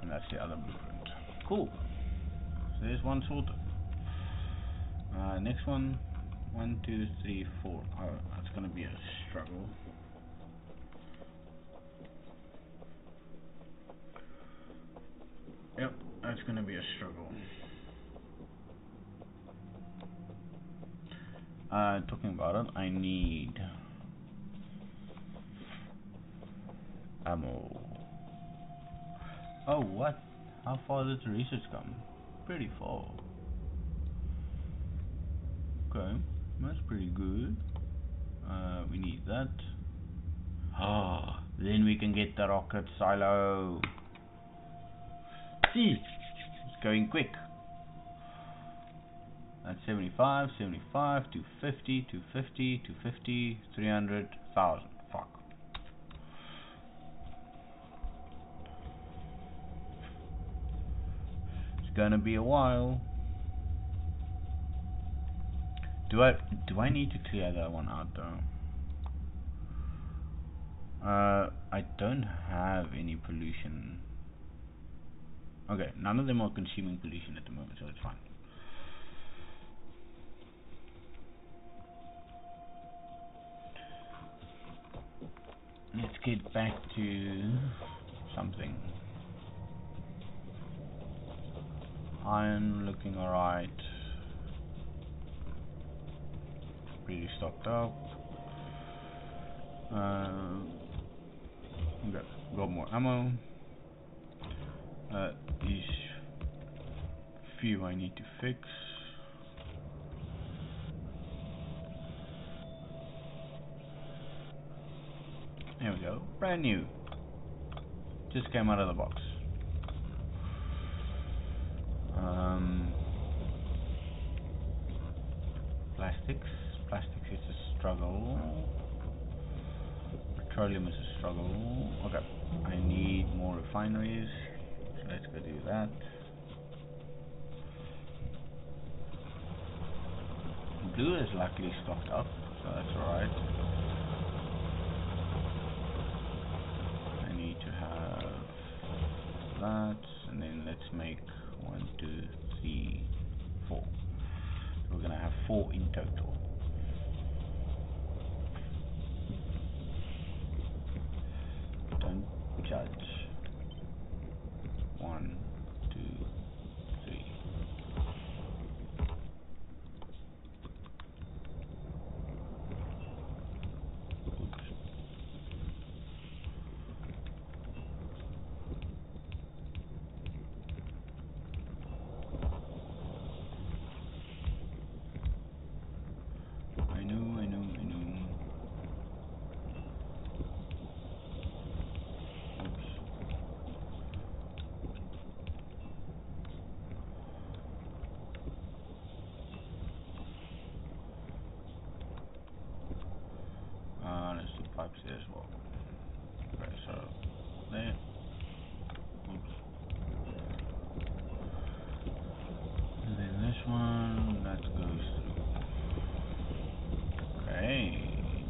Speaker 1: And that's the other blueprint. Cool. So there's one sorted. Next one. 1, 2, 3, 4. Oh, that's gonna be a struggle. Yep, that's gonna be a struggle. Talking about it, I need ammo. Oh, what? How far did the research come? Pretty far. Okay, that's pretty good. We need that. Ah, then we can get the rocket silo. See, it's going quick. That's 75, 75, 250, 250, 250, 300,000. Fuck. It's gonna be a while. Do I need to clear that one out though? I don't have any pollution. Okay, none of them are consuming pollution at the moment, so it's fine. get back to something. Iron looking alright. Pretty stocked up. Got more ammo. These few I need to fix. There we go. Brand new. Just came out of the box. Plastics. Plastics is a struggle. Petroleum is a struggle. Okay. I need more refineries. So let's go do that. Blue is luckily stocked up, so that's alright. I need to have that, and then let's make 1, 2, 3, 4. So we're gonna have 4 in total. Don't judge. 1, 2, 3. Let's do pipes here as well. Okay, so there. Oops. And then this one that goes through. Okay,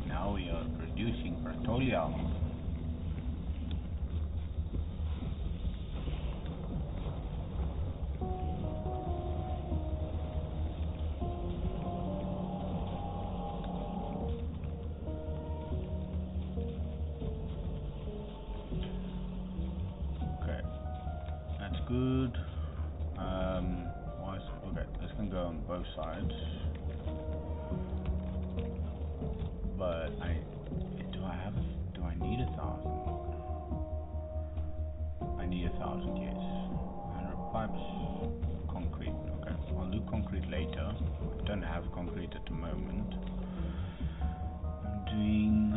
Speaker 1: now we are producing petroleum. Good. Okay, this can go on both sides. But do I need 1,000? I need 1,000, yes. 100 pipes, concrete. Okay, I'll do concrete later. I don't have concrete at the moment. I'm doing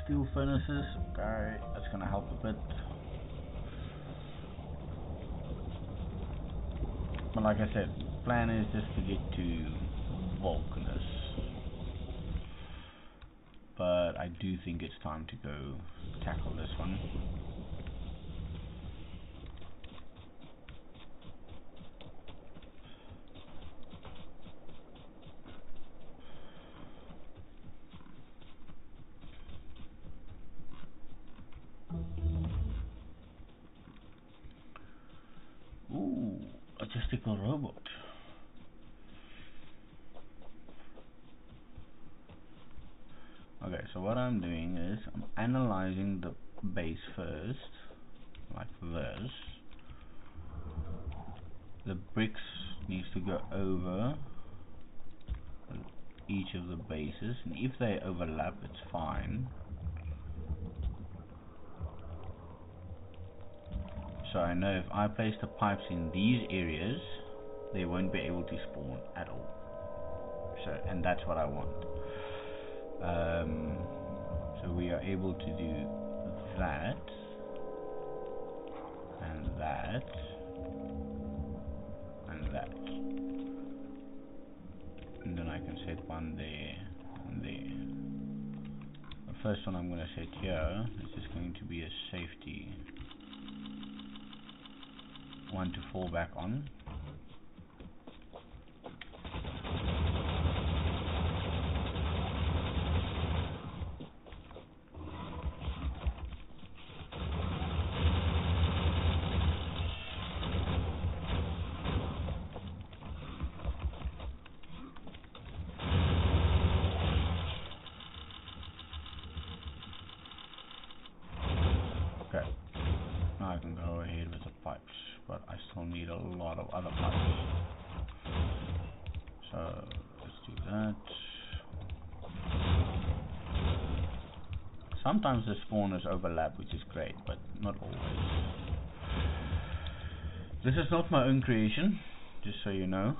Speaker 1: steel furnaces. Okay, that's gonna help a bit. But like I said, plan is just to get to Vulcanus. But I do think it's time to go tackle this one. Ooh, logistical robot. Okay, so what I'm doing is I'm analyzing the base first, like this. The bricks needs to go over each of the bases, and if they overlap, it's fine. So I know if I place the pipes in these areas, they won't be able to spawn at all. So, and that's what I want. So we are able to do that, and that, and that. And then I can set one there, and there. The first one I'm going to set here is just going to be a safety one to fall back on. but I still need a lot of other pipes. So let's do that. Sometimes the spawners overlap, which is great, but not always. This is not my own creation, just so you know.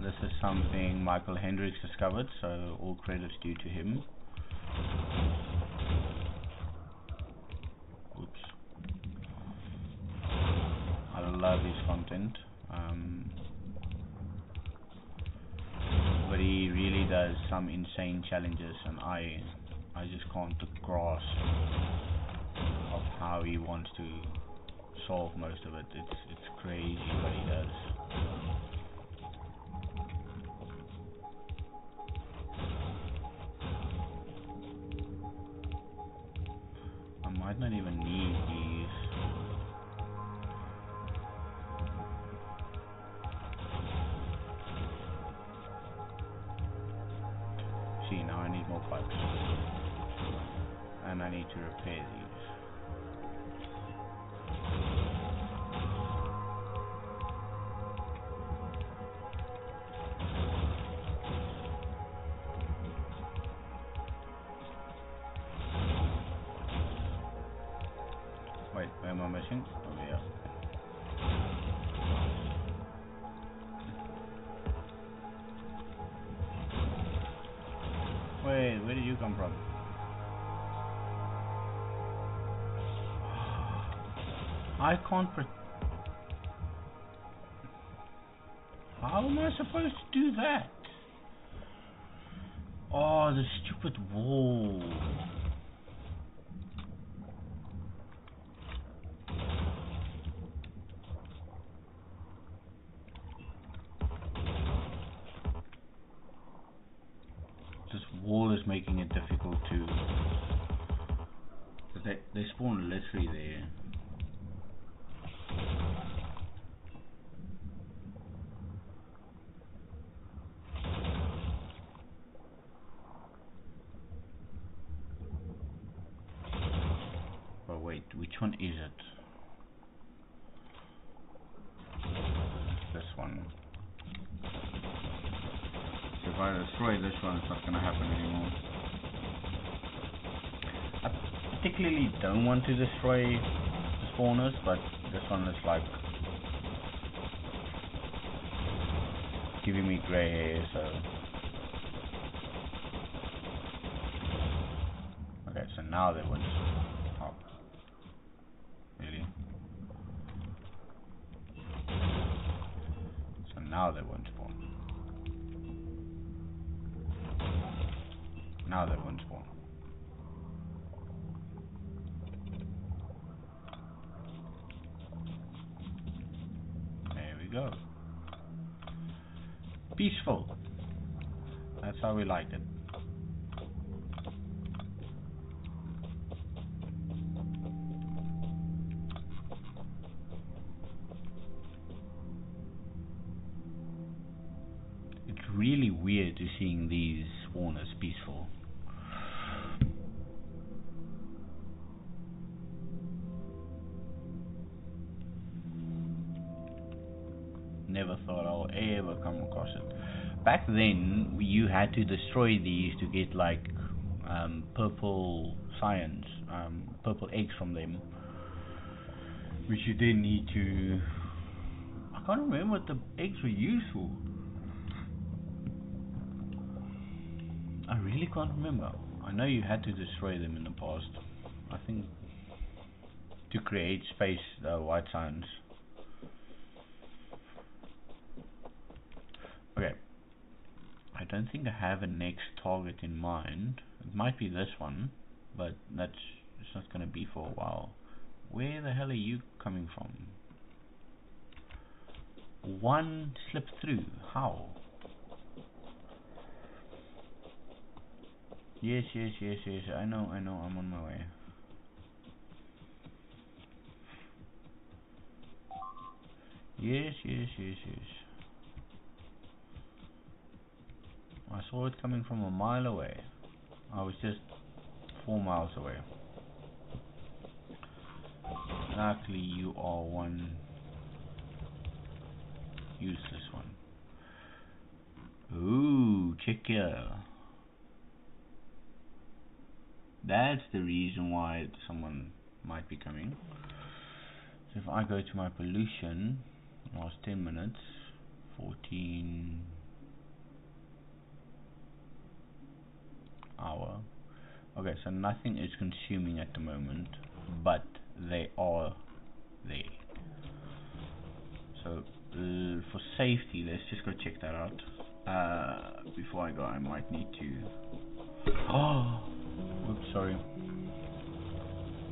Speaker 1: This is something Michael Hendricks discovered, so all credits due to him. Oops. I love his content. But he really does some insane challenges, and I just can't grasp of how he wants to solve most of it. It's crazy what he does. I might not even need these. See, now I need more pipes. And I need to repair these. Wait, where am I missing? Over here. Wait, where did you come from? I can't How am I supposed to do that? Oh, the stupid wall. This wall is making it difficult to... They spawn literally there. But wait, which one is it? This one. So if I destroy this one, it's not going to happen anymore. I particularly don't want to destroy the spawners, but this one is like giving me grey hair, so... Okay, so now they won't spawn. Oh. Really? So now they won't spawn. Now they won't spawn. There we go. Peaceful. That's how we liked it. It's really weird to seeing these spawners peaceful. Never thought I'll ever come across it. Back then, you had to destroy these to get like purple science, purple eggs from them, which you then need to... I can't remember what the eggs were used for. I really can't remember. I know you had to destroy them in the past. I think to create space, white science. Okay. I don't think I have a next target in mind. It might be this one, but it's not going to be for a while. Where the hell are you coming from? One slip through. How? Yes. I know. I'm on my way. Yes. I saw it coming from a mile away. I was just 4 miles away. Luckily, you are one use this one. Ooh, check here. That's the reason why someone might be coming. So if I go to my pollution, last 10 minutes, 14 hour. Okay, so nothing is consuming at the moment, but they are there. So for safety, let's just go check that out. Before I go, I might need to. Oh, oops, sorry.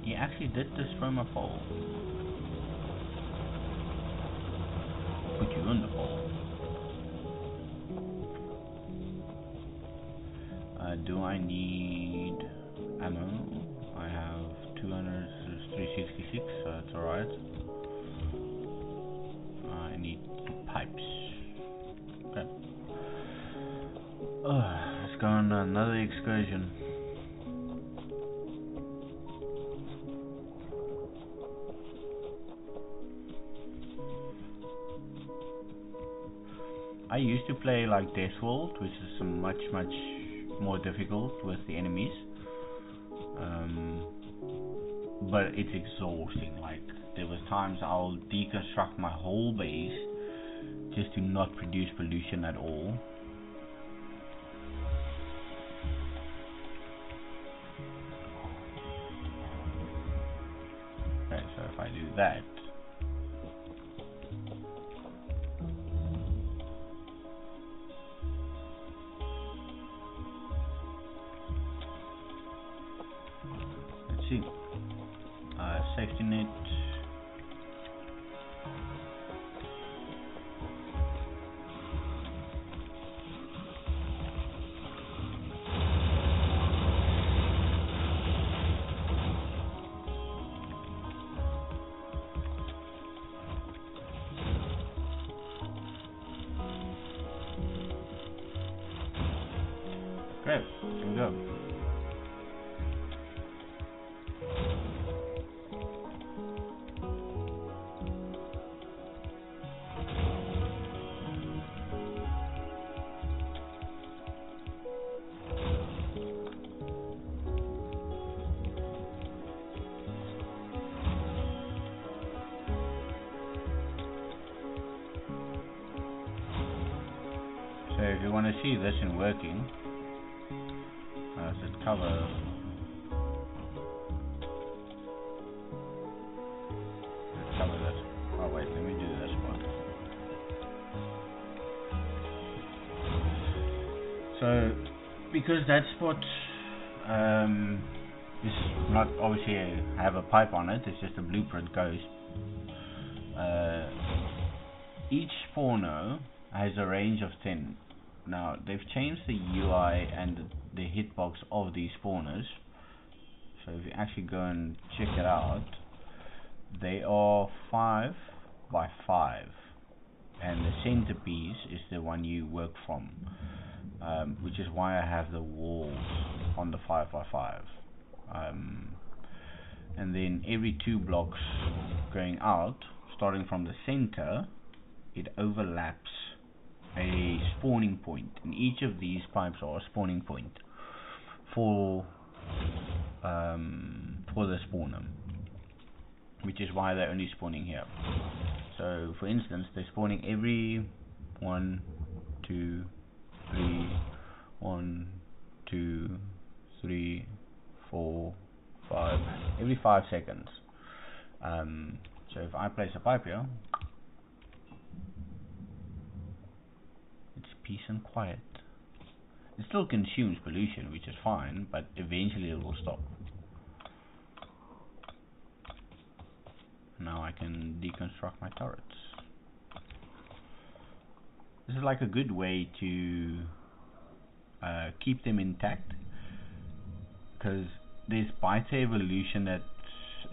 Speaker 1: He actually did destroy my pole. Put you on the pole. Do I need ammo? I have 200, 366, so that's alright. I need pipes. Okay. Let's go on another excursion. I used to play like Death World, which is much more difficult with the enemies. But it's exhausting. Like, there was times I'll deconstruct my whole base just to not produce pollution at all. Okay, so if I do that, let's see. Safety net. Great, here we go. So if you want to see this in working, just cover. Let's cover this. Oh wait, let me do this one. So because that spot is not obviously have a pipe on it, it's just a blueprint ghost. Each spawner has a range of 10. Now they've changed the UI and the hitbox of these spawners. So if you actually go and check it out, they are 5 by 5, and the centerpiece is the one you work from, which is why I have the walls on the 5 by 5. And then every 2 blocks going out, starting from the center, it overlaps a spawning point, and each of these pipes are a spawning point for the spawner, which is why they're only spawning here. So for instance, they're spawning every 1, 2, 3, 1, 2, 3, 4, 5, every 5 seconds. So if I place a pipe here, it's peace and quiet. It still consumes pollution, which is fine, but eventually it will stop. Now I can deconstruct my turrets. This is like a good way to keep them intact, because there's biter evolution that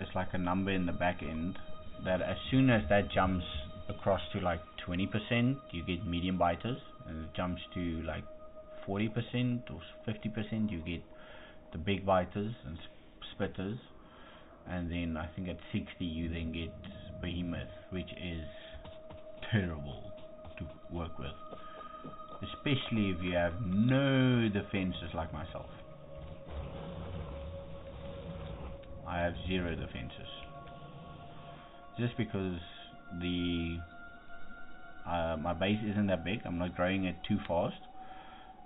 Speaker 1: is like a number in the back end, that as soon as that jumps across to like 20%, you get medium biters, and it jumps to like 40% or 50%, you get the big biters and spitters, and then I think at 60 you then get behemoth, which is terrible. to work with, especially if you have no defenses like myself. I have 0 defenses, just because the my base isn't that big. I'm not growing it too fast,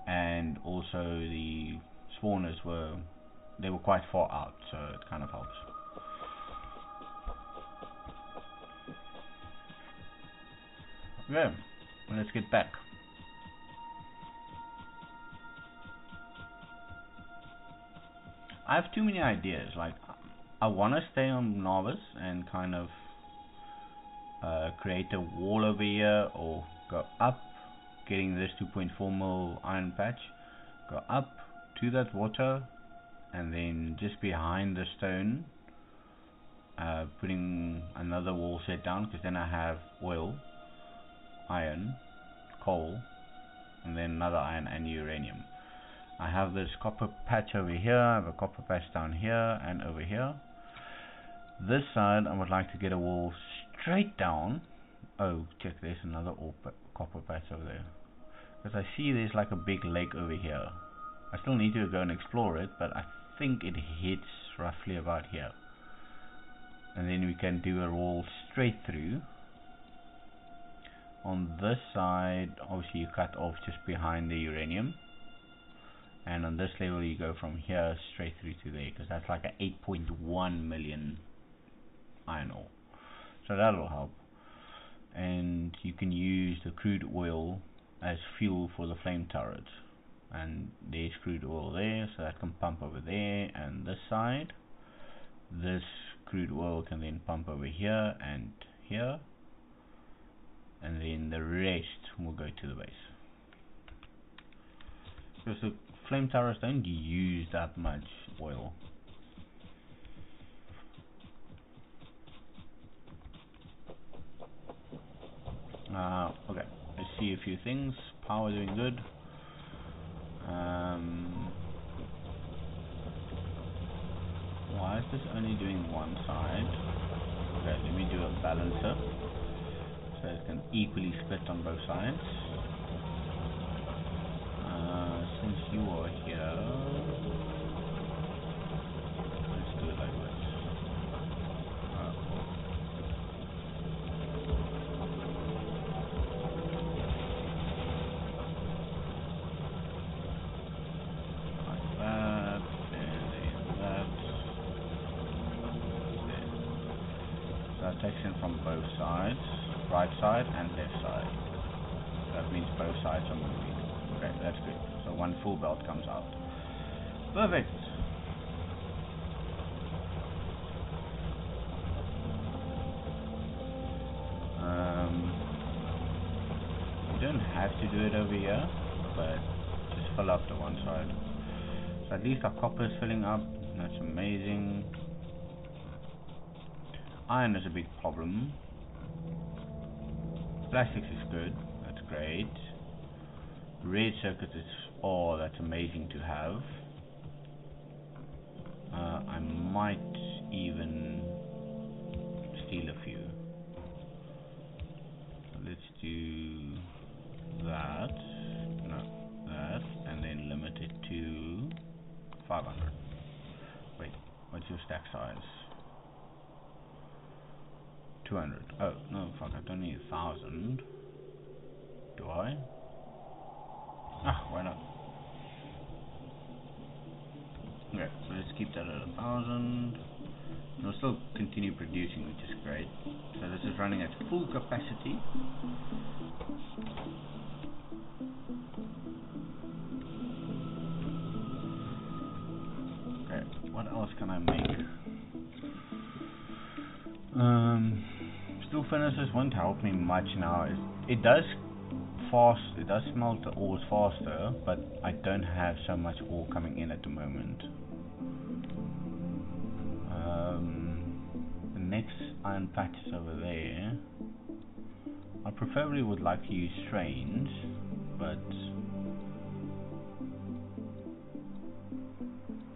Speaker 1: and also the spawners were quite far out, so it kind of helps. Okay, let's get back. I have too many ideas. Like, I want to stay on novice and kind of create a wall over here, or go up, getting this 2.4 mil iron patch, go up to that water, and then just behind the stone putting another wall set down, because then I have oil, iron, coal, and then another iron and uranium. I have this copper patch over here, I have a copper patch down here and over here. This side I would like to get a wall straight down. Oh, check, there's another copper patch over there, because I see there's like a big lake over here. I still need to go and explore it, but I think it hits roughly about here. And then we can do a wall straight through. On this side, obviously you cut off just behind the uranium, and on this level you go from here straight through to there, because that's like a 8.1 million iron ore, so that'll help. And you can use the crude oil as fuel for the flame turrets, and there's crude oil there, so that can pump over there. And this side, this crude oil can then pump over here and here, and then the rest will go to the base, because the flame turrets don't use that much oil. Okay, let's see a few things. Power doing good. Why is this only doing one side? Okay, let me do a balancer, so it can equally split on both sides. Since you are here, let's do it like this. Like that, and then that. There. So that takes in from both sides, right side and left side. That means both sides are moving. Okay, that's good. So one full belt comes out. Perfect. You don't have to do it over here, but just fill up the one side. So at least our copper is filling up. That's amazing. Iron is a big problem. Plastics is good. That's great. Red circuit is, oh, that's amazing to have. I might even steal a few. Let's do that, no, that, and then limit it to 500. Wait, what's your stack size? 200. Oh, no, fuck, I don't need 1,000. Do I? Ah, why not? Okay, so let's keep that at 1,000. We'll still continue producing, which is great. So this is running at full capacity. Okay, what else can I make? Steel furnaces won't help me much now. It does smelt the ores faster, but I don't have so much ore coming in at the moment. The next iron patch is over there. I preferably would like to use strains, but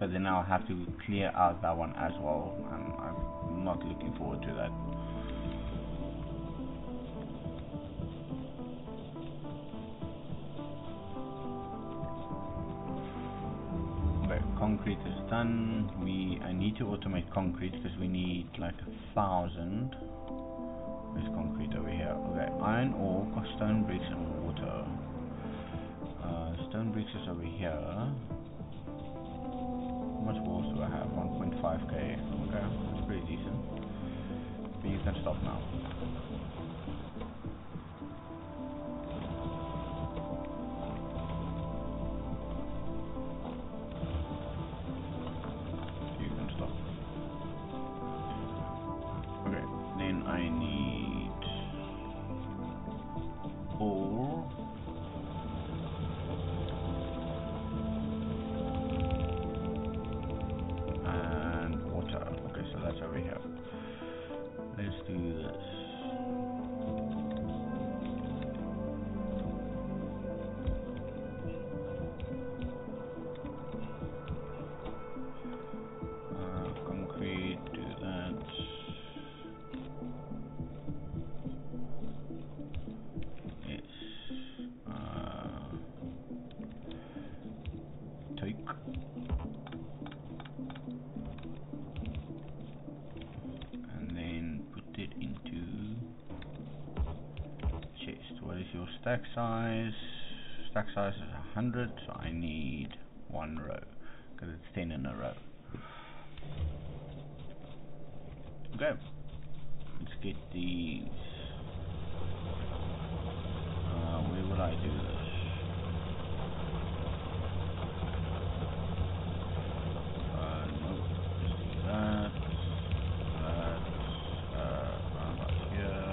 Speaker 1: then I'll have to clear out that one as well, and I'm not looking forward to that. concrete is done. I need to automate concrete because we need like 1,000. There's concrete over here. Okay, iron ore, stone bricks, and water. Stone bricks is over here. How much walls do I have? 1.5k. Okay, that's pretty decent. But you can stop now. You can stop. Okay, then I need ore. And water. Okay, so that's over here. Let's do this. Concrete, do that. Yes. Take. And then put it into chest. What is your stack size? Stack size is 100, so I need 1 row because it's 10 in a row. Okay, let's get these. Where will I do this? No, let's do that. About here.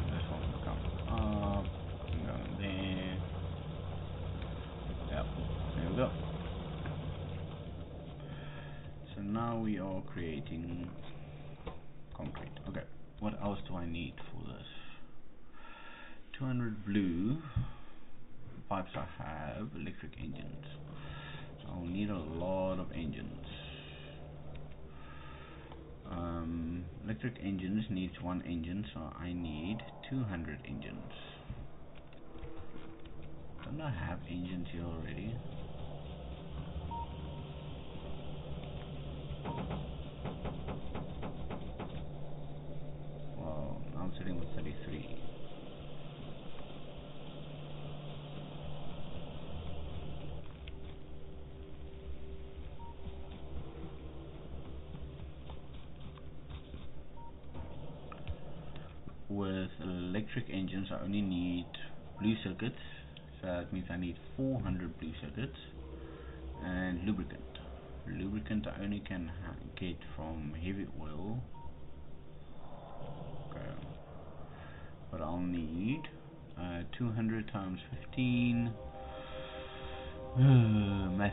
Speaker 1: This one will come up, and go there. Yep, there we go. So now we are creating concrete. Okay, what else do I need for this? 200 blue pipes I have, electric engines. So I'll need a lot of engines. Electric engines needs 1 engine, so I need 200 engines. Don't I have engines here already? Wow, now I'm sitting with 33. With electric engines I only need blue circuits, so that means I need 400 blue circuits, and lubricant. Lubricant I only can get from heavy oil. Okay, but I'll need 200 times 15.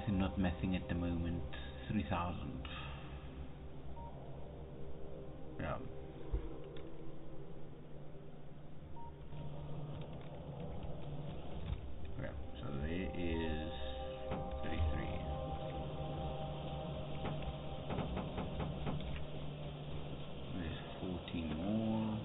Speaker 1: Not mathing at the moment. 3,000. Yeah. Okay, so there is 33. There's 14 more.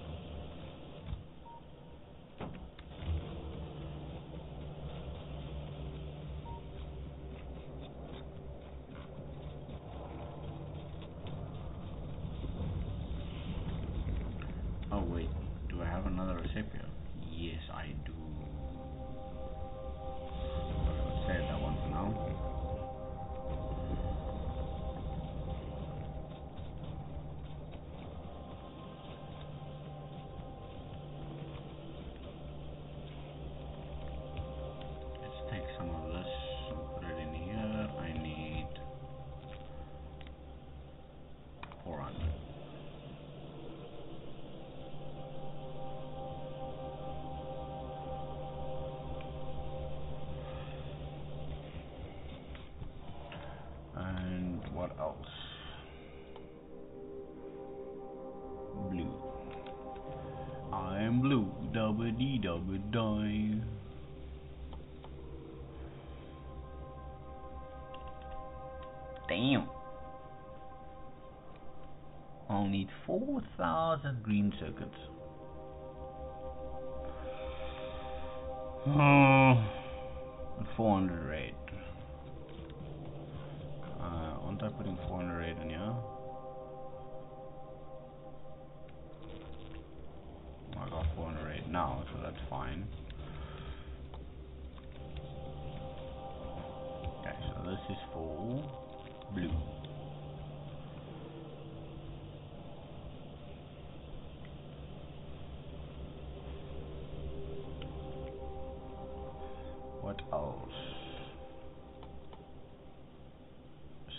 Speaker 1: Oh wait, do I have another recipe? Yes, I do. But I'll save that one for now. Let's take some of this and put it in here. I need 400. And what else? Blue. I am blue. Dabba dee dabba die. Damn. I'll need 4,000 green circuits. 400 rate. Aren't I putting 400 rate in here? I got 400 rate now, so that's fine. Okay, so this is for blue. What else?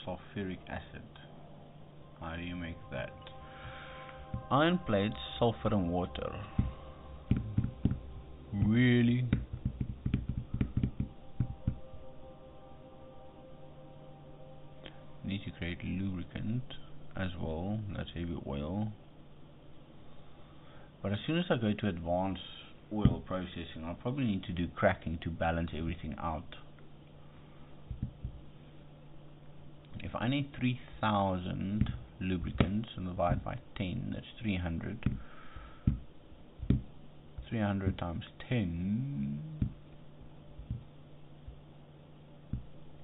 Speaker 1: Sulfuric acid. How do you make that? Iron plates, sulfur and water. Really? Need to create lubricant as well. That's heavy oil. But as soon as I go to advanced oil processing, I'll probably need to do cracking to balance everything out. If I need 3,000 lubricants and divide by 10, that's 300. 300 times 10.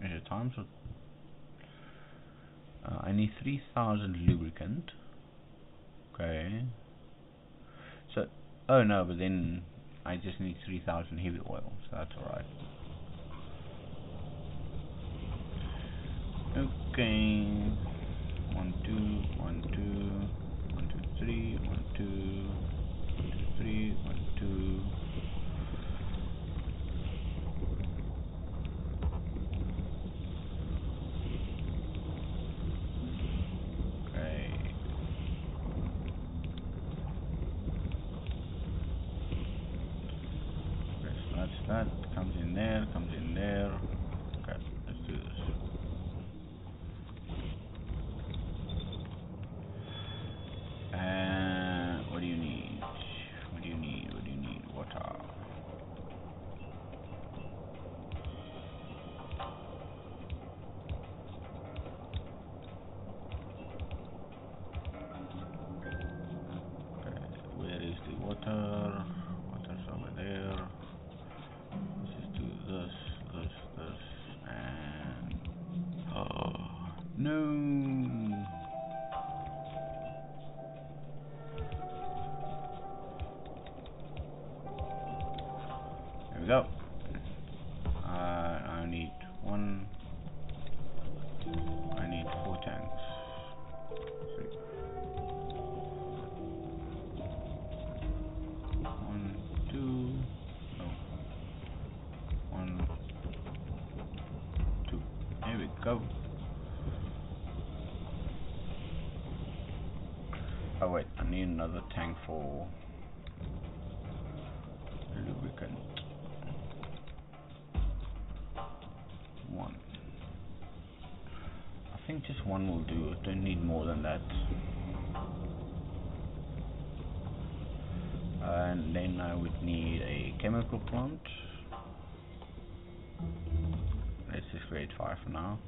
Speaker 1: Is it times or? I need 3,000 lubricant. Okay. So, oh no, but then I just need 3,000 heavy oil, so that's alright. Okay. 1, 2, 1, 2, 1, 2, 3, 1, 2, 1, 2, 3, 1, 2. That comes in there, comes in there. Okay, let's do this. What do you need? What do you need? What do you need? Water. Okay, where is the water? Water's over there. And no. There we go. I need one. I need 4 tanks. 3. 1, 2. No. 1, 2. There we go. Oh wait, I need another tank for lubricant. 1. I think just 1 will do. I don't need more than that. And then I would need a chemical plant. Let's just create 5 for now.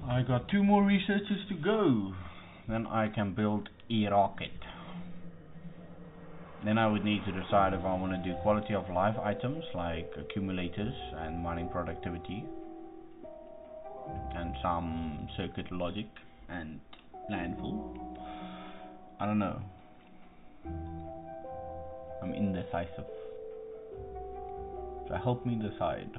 Speaker 1: I got 2 more researchers to go. Then I can build a rocket. Then I would need to decide if I want to do quality of life items like accumulators and mining productivity, and some circuit logic and landfill. I don't know. I'm indecisive. So help me decide.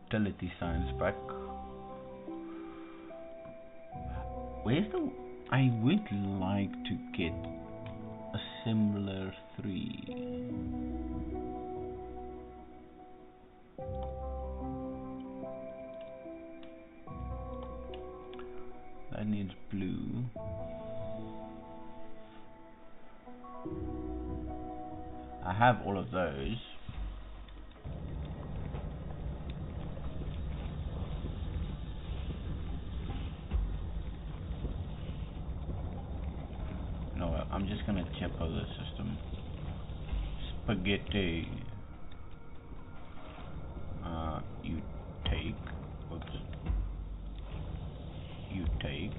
Speaker 1: Utility science pack. Where's the... I would like to get assembler 3. That needs blue. I have all of those. No, I'm just gonna chepo the system. Spaghetti. take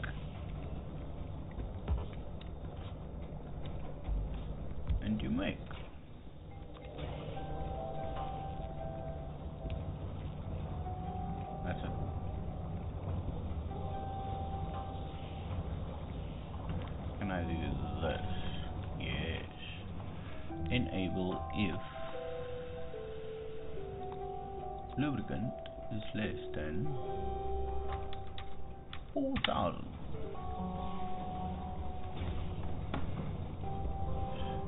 Speaker 1: and you make. That's it. Can I do this? Yes. Enable if lubricant is less than 4,000.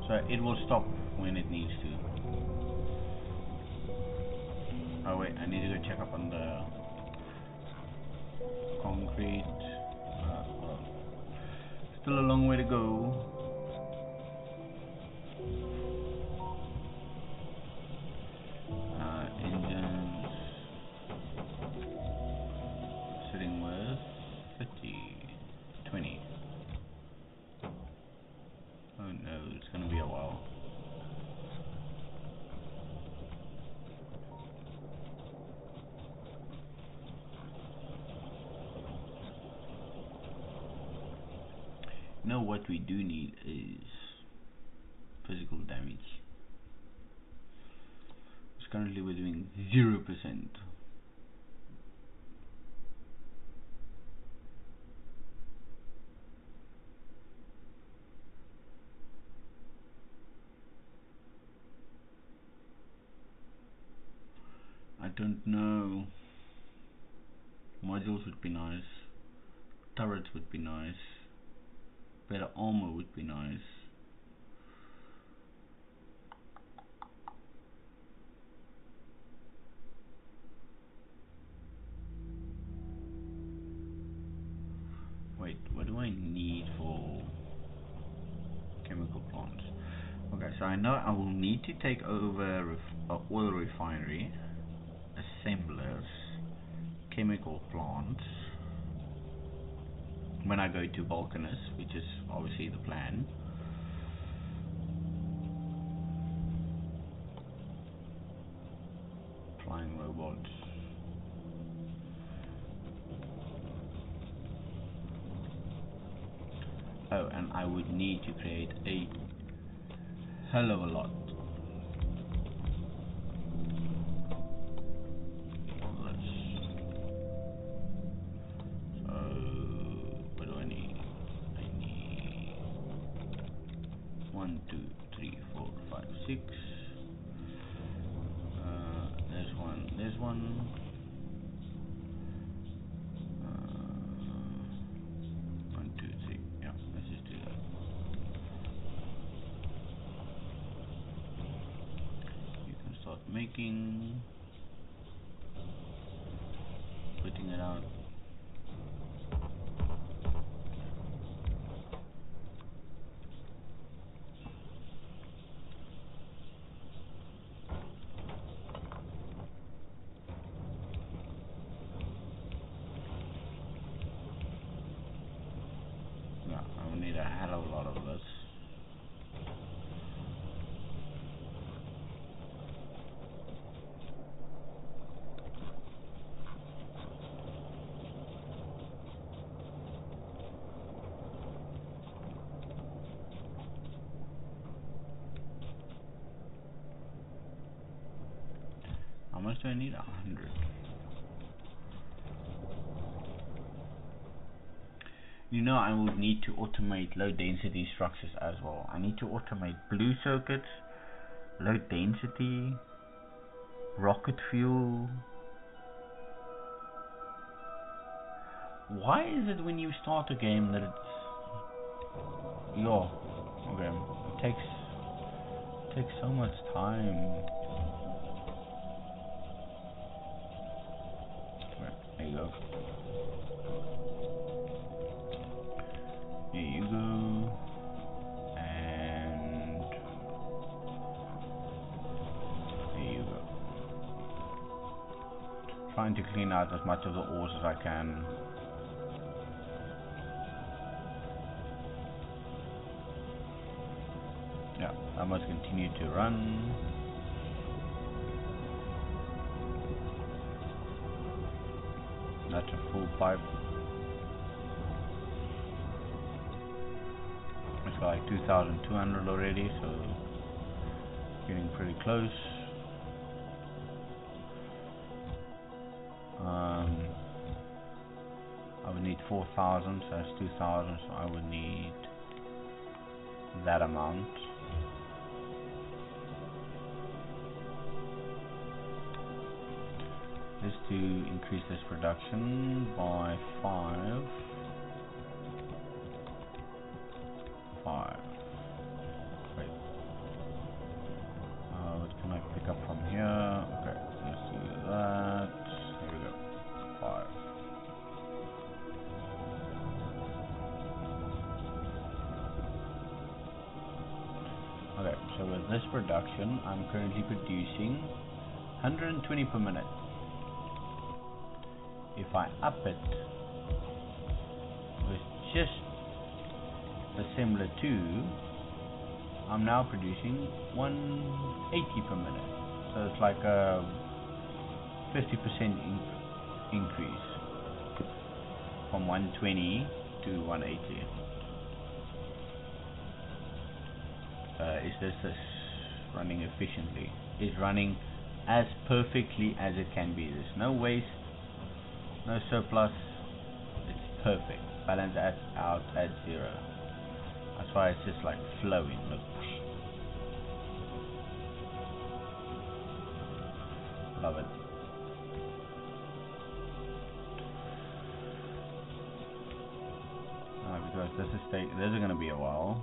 Speaker 1: So it will stop when it needs to. Oh wait, I need to go check up on the concrete. Well, still a long way to go. Engines sitting with 30, 20. Oh no, it's gonna be a while. Now what we do need is physical damage. Because currently we're doing 0%. I don't know. Modules would be nice. Turrets would be nice. Better armor would be nice. Wait, what do I need for chemical plants? Okay, so I know I will need to take over a oil refinery, assemblers, chemical plants when I go to Vulcanus, which is obviously the plan. Flying robots. Oh, and I would need to create a hell of a lot. What do I need? I need 1, 2, 3, 4, 5, 6. There's one. There's one. 1, 2, 3. Yeah, let's just do that. You can start making, putting it out. Yeah, I will need a hell of a lot of this. How much do I need? 100. You know, I would need to automate low density structures as well. I need to automate blue circuits, low density, rocket fuel. Why is it when you start a game that it's okay, it takes so much time. There you go. There you go. And there you go. Trying to clean out as much of the ores as I can. Yeah, I must continue to run. That's a full pipe. like 2,200 already, so getting pretty close. I would need 4,000, so that's 2,000, so I would need that amount. Just to increase this production by 5. Wait. What can I pick up from here? Okay, let's do that. Here we go. 5. Okay, so with this production, I'm currently producing 120 per minute. If I up it with just assembler 2, I'm now producing 180 per minute. So it's like a 50% increase from 120 to 180. Is this running efficiently? Is running as perfectly as it can be. There's no waste, no surplus. It's perfect. Balance out at 0. That's why it's just like flowing. Look. Love it. Because this is gonna be a while.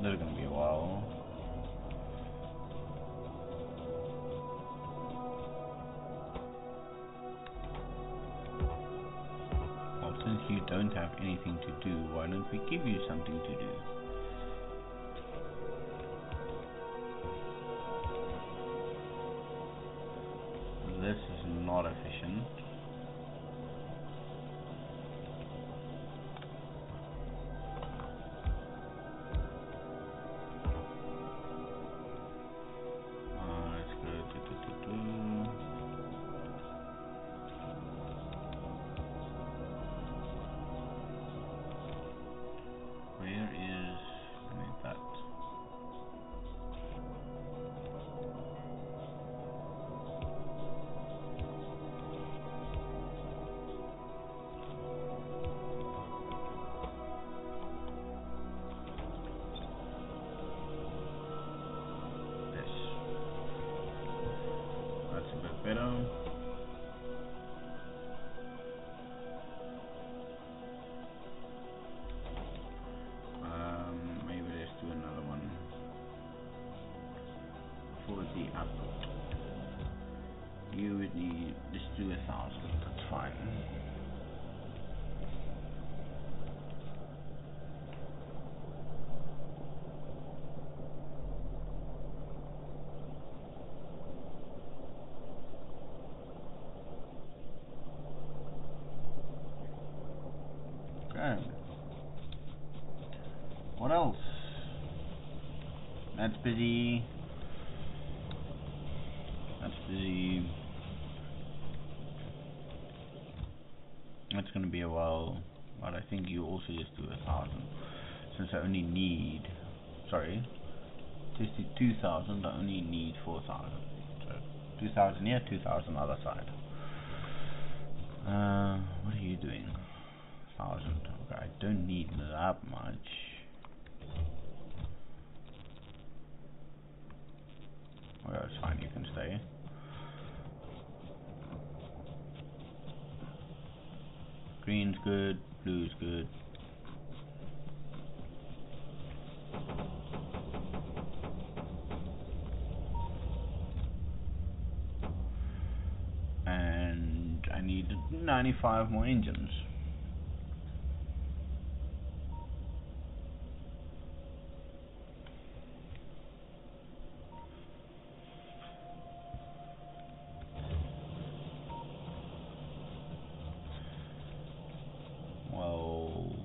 Speaker 1: This is gonna be a while. Well, since you don't have anything to do, why don't we give you something to do? This is not efficient. Let's go Where is that? That's a bit better. Maybe let's do another one for the output. You would need, let's do 1,000. That's fine. Okay. What else? That's busy. That's busy. That's gonna be a while, but I think you also just do 1,000. Since I only need, sorry, just do 2,000. I only need 4,000. So 2,000 here, 2,000 other side. What are you doing? 1,000. Okay, I don't need that much. Well, it's fine. You can stay. Green's good. Blue's good. And I need 95 more engines. Well,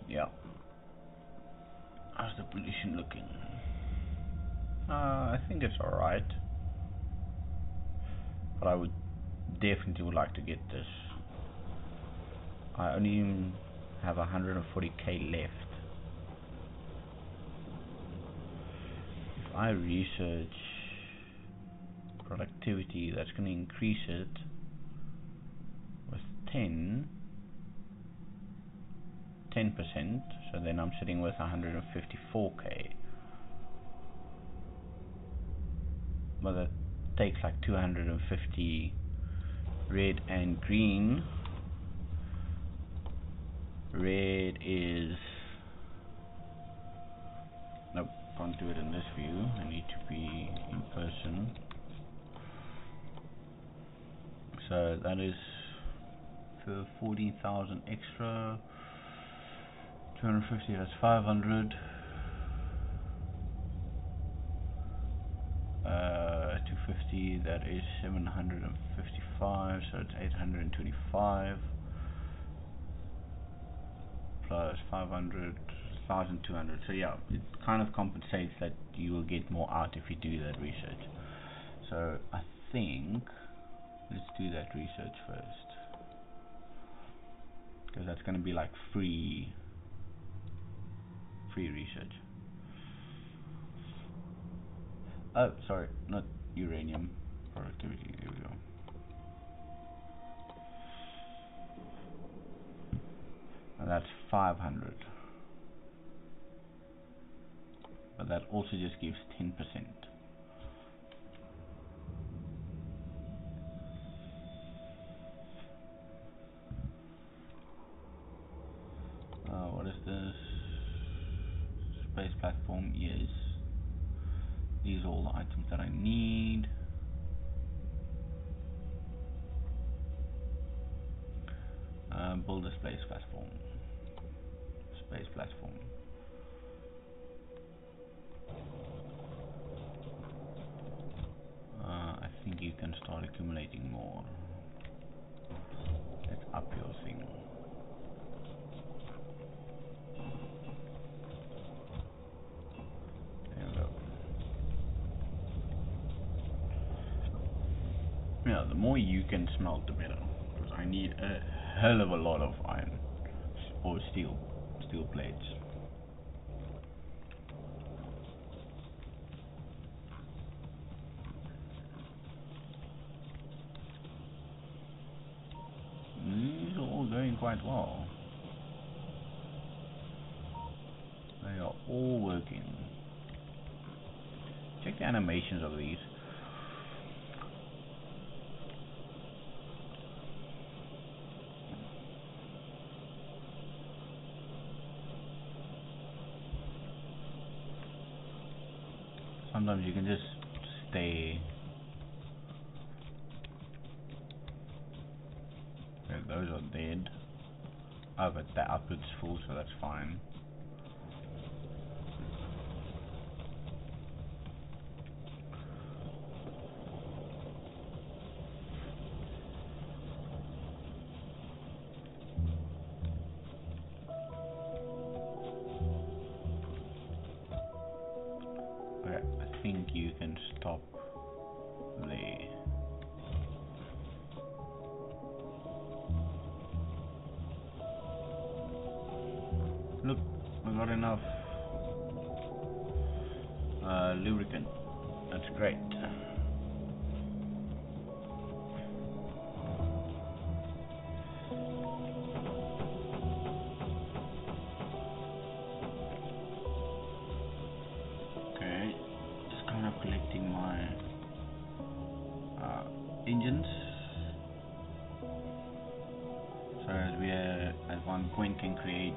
Speaker 1: yeah. How's the pollution looking? I think it's alright. but I would definitely would like to get this. I only have 140k left. If I research productivity, that's going to increase it with 10%, so then I'm sitting with 154k. But that takes like 250 red and green. Red is, nope, can't do it in this view. I need to be in person. So that is for 14,000 extra. 250, that's 500. 250, that is 755, so it's 825 plus 500, 1,200. So yeah, it kind of compensates that you will get more out if you do that research. So I think let's do that research first, because that's going to be like free research. Oh, sorry, not uranium productivity. There we go. And that's 500. But that also just gives 10%. What is this? Space platform, yes. These are all the items that I need. Build a space platform. Space platform. I think you can start accumulating more. Let's up your thing. There we go. Yeah, the more you can smelt, the better. Because I need a hell of a lot of iron or steel plates. These are all going quite well. They are all working. Check the animations of these. Sometimes you can just stay. Okay, those are dead. Oh, but the output's full, so that's fine. Okay, I think you can stop there. Look, I got enough lubricant. That's great. Okay, just kind of collecting my engines, so as we at one point can create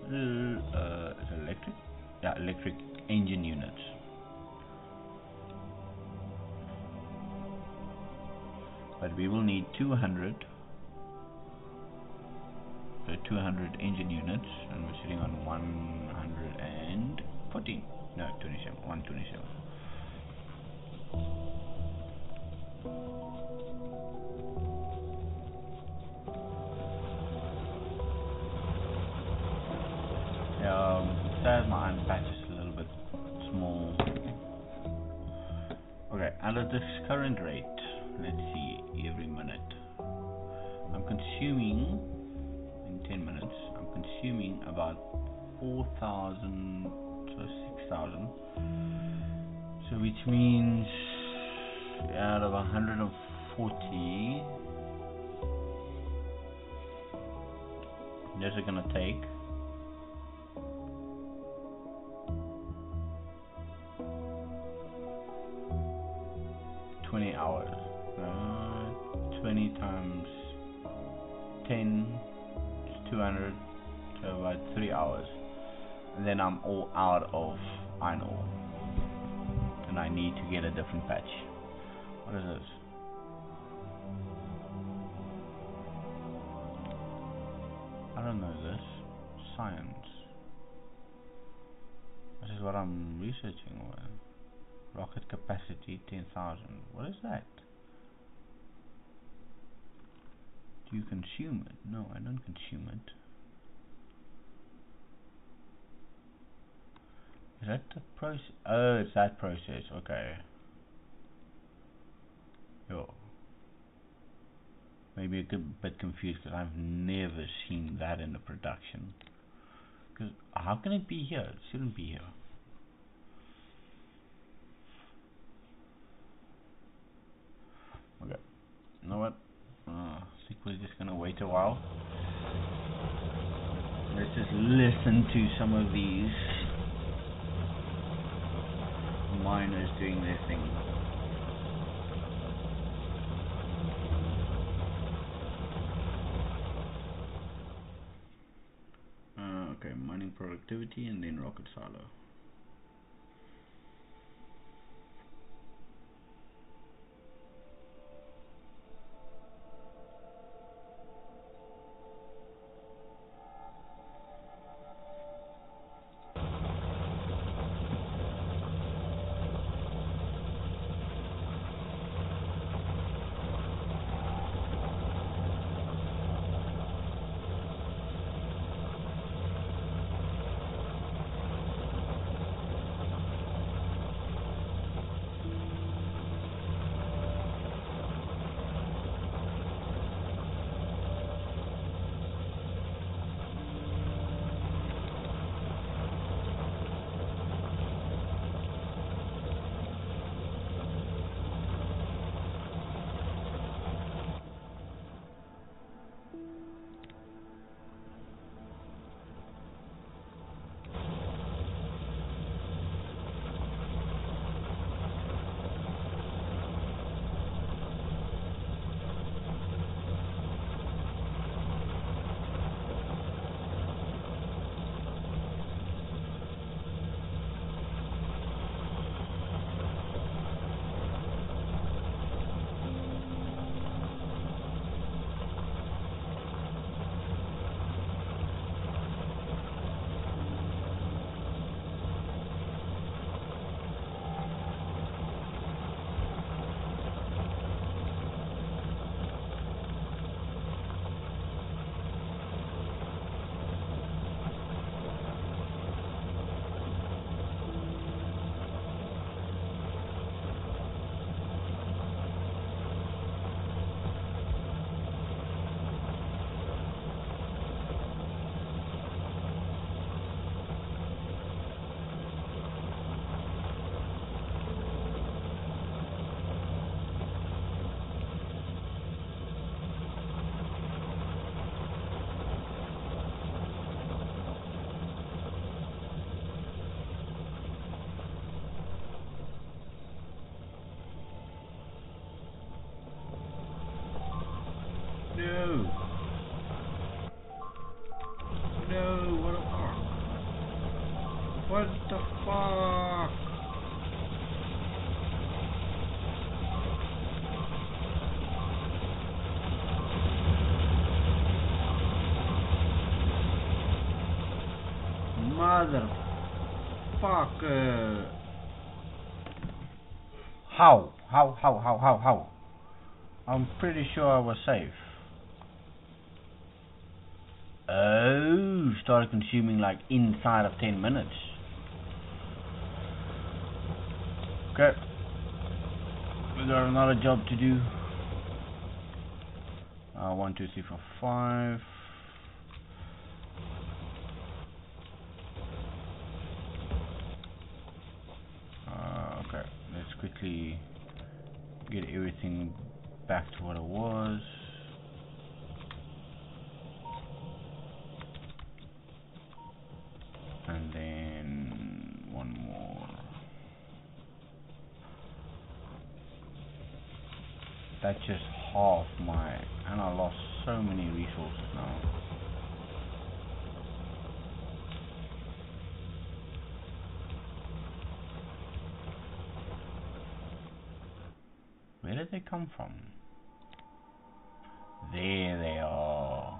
Speaker 1: is it electric? Yeah, electric engine units. But we will need 200. So 200 engine units, and we're sitting on 114. No, 27. 127. Yeah, says my iron patch is a little bit small. at this current rate, let's see, every minute, I'm consuming, in 10 minutes, I'm consuming about 4,000 to 6,000. So which means out of 140, this is gonna take 20 hours. 20 times 10 is 200, so about 3 hours. And then I'm all out of iron ore. And I need to get a different patch. What is this? I don't know this. Science. This is what I'm researching on. Rocket capacity 10,000. What is that? Do you consume it? No, I don't consume it. Is that the process? Oh, it's that process. Okay. Yo. Maybe a bit confused because I've never seen that in the production. Because how can it be here? It shouldn't be here. Okay. You know what? I think we're just gonna wait a while. Let's just listen to some of these miners doing their thing. Okay, mining productivity and then rocket silo. No! No, what the fuck? What the fuck? Motherfucker! How? How? I'm pretty sure I was safe. Oh, started consuming like inside of 10 minutes. Okay. We got another job to do. 1, 2, 3, 4, 5. Okay, let's quickly get everything back to what it was. And then one more. That's just half my, and I lost so many resources now. Where did they come from? There they are.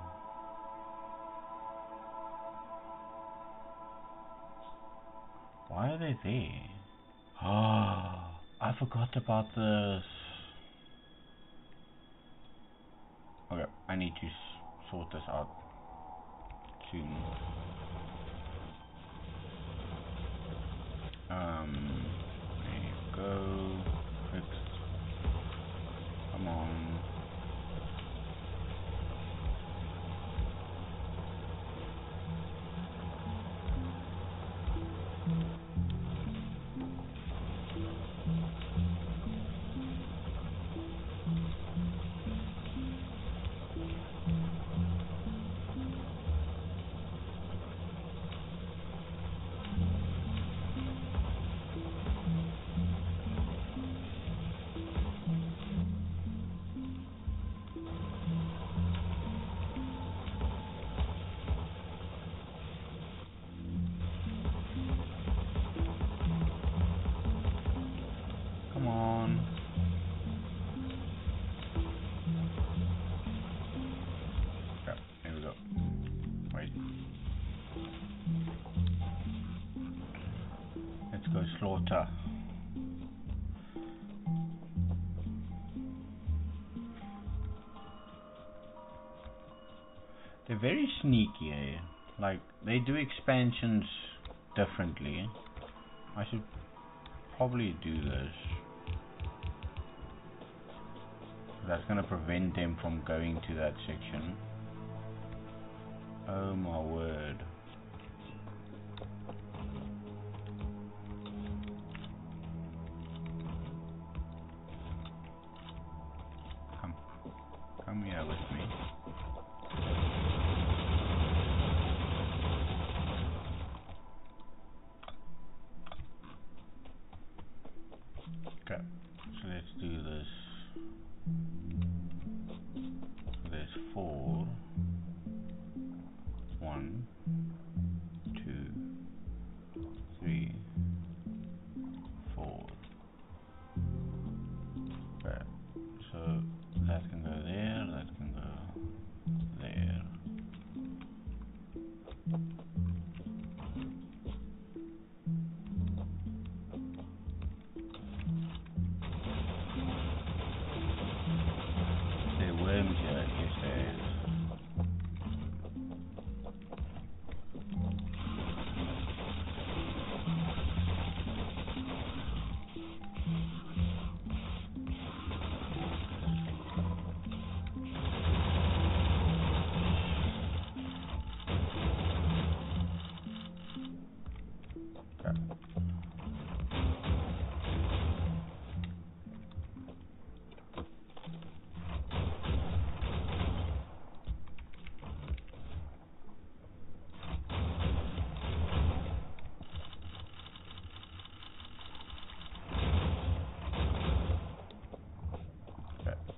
Speaker 1: Why are they there? Ah, I forgot about this. Okay, I need to sort this out soon. There you go. Fixed. Come on. Come on. Okay, here we go. Wait. Let's go slaughter. They're very sneaky, eh? Like, they do expansions differently. I should probably do this. That's gonna prevent them from going to that section. Oh my word. Come here with me. Okay, so let's do this. So there's 4. 1, 2, 3, 4. Okay, so that can go there, that can go there. There were worms here, yes there is.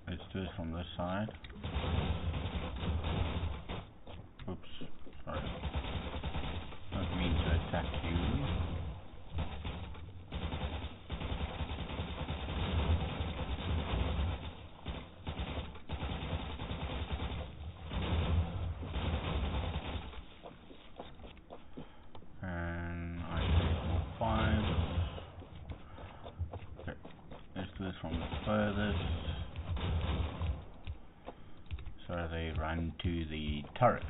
Speaker 1: Let's do it from this side. Oops, sorry. Don't mean to attack you. And I take more 5. Okay, let's do this from the furthest. So they run to the turrets.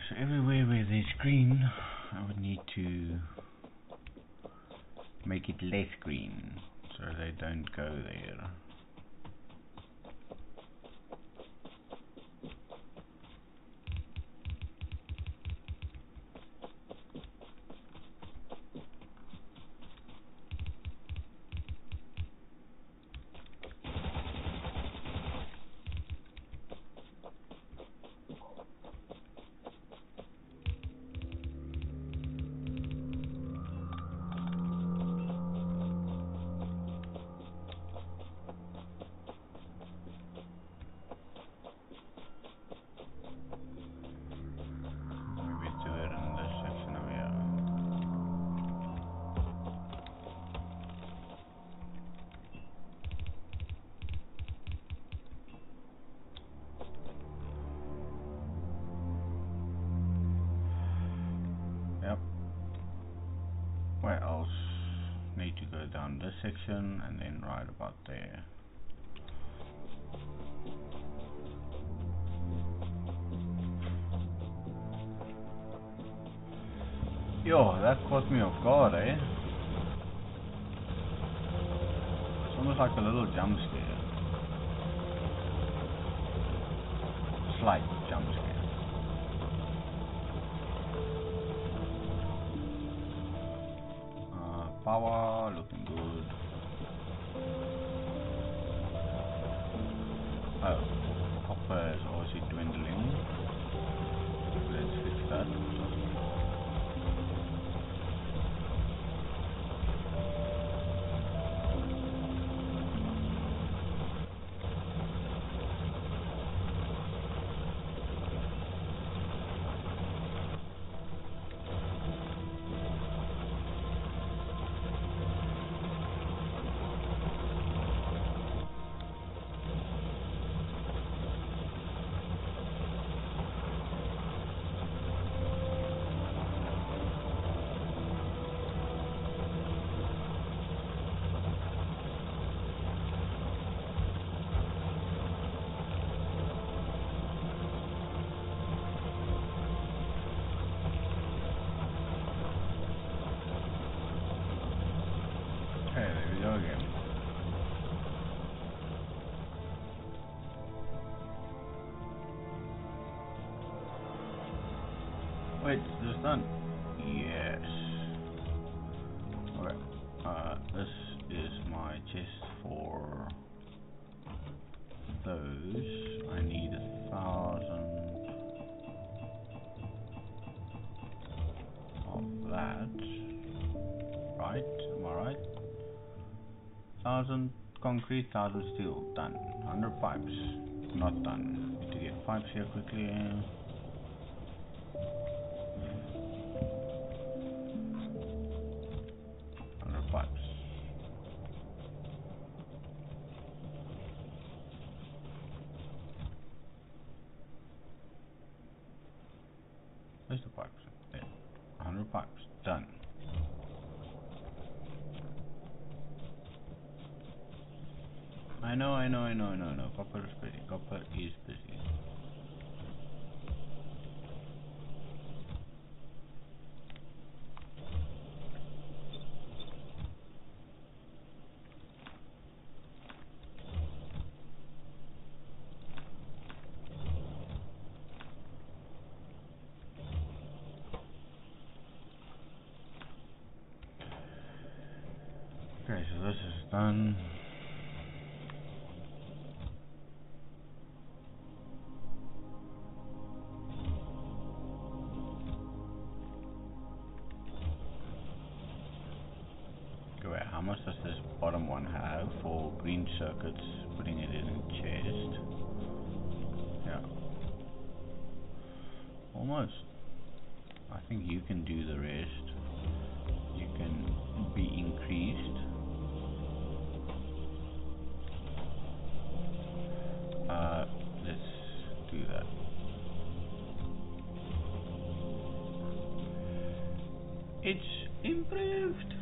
Speaker 1: so everywhere where there's green, I would need to make it less green so they don't go there. Yep. Where else? Need to go down this section and then right about there. Yo, that caught me off guard, eh? It's almost like a little jump scare. Slight jump scare. Power, looking good. Oh, copper is obviously dwindling. Let's fix that. Okay, there we go again. Wait, is this done? Yes. Okay. This is my chest for those. I need 1,000 of that. Right? Am I right? 1,000 concrete, 1,000 steel. Done. 100 pipes. Not done. Need to get pipes here quickly. 100 pipes. Where's the pipes? There. 100 pipes. Done. I know. Copper is busy. Copper is busy. Okay, so this is done. Okay, how much does this bottom one have for green circuits? Putting it in a chest. Yeah. Almost. I think you can do the rest. You can be increased. Let's do that. It's improved.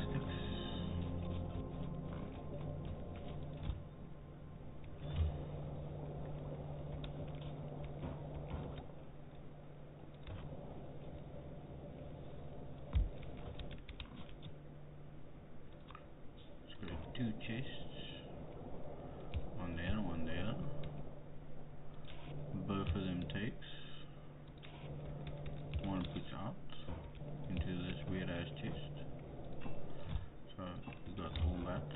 Speaker 1: plastics. Let's go 2 chests. One there. Both of them takes. One puts out into this weird ass chest. So we got all that.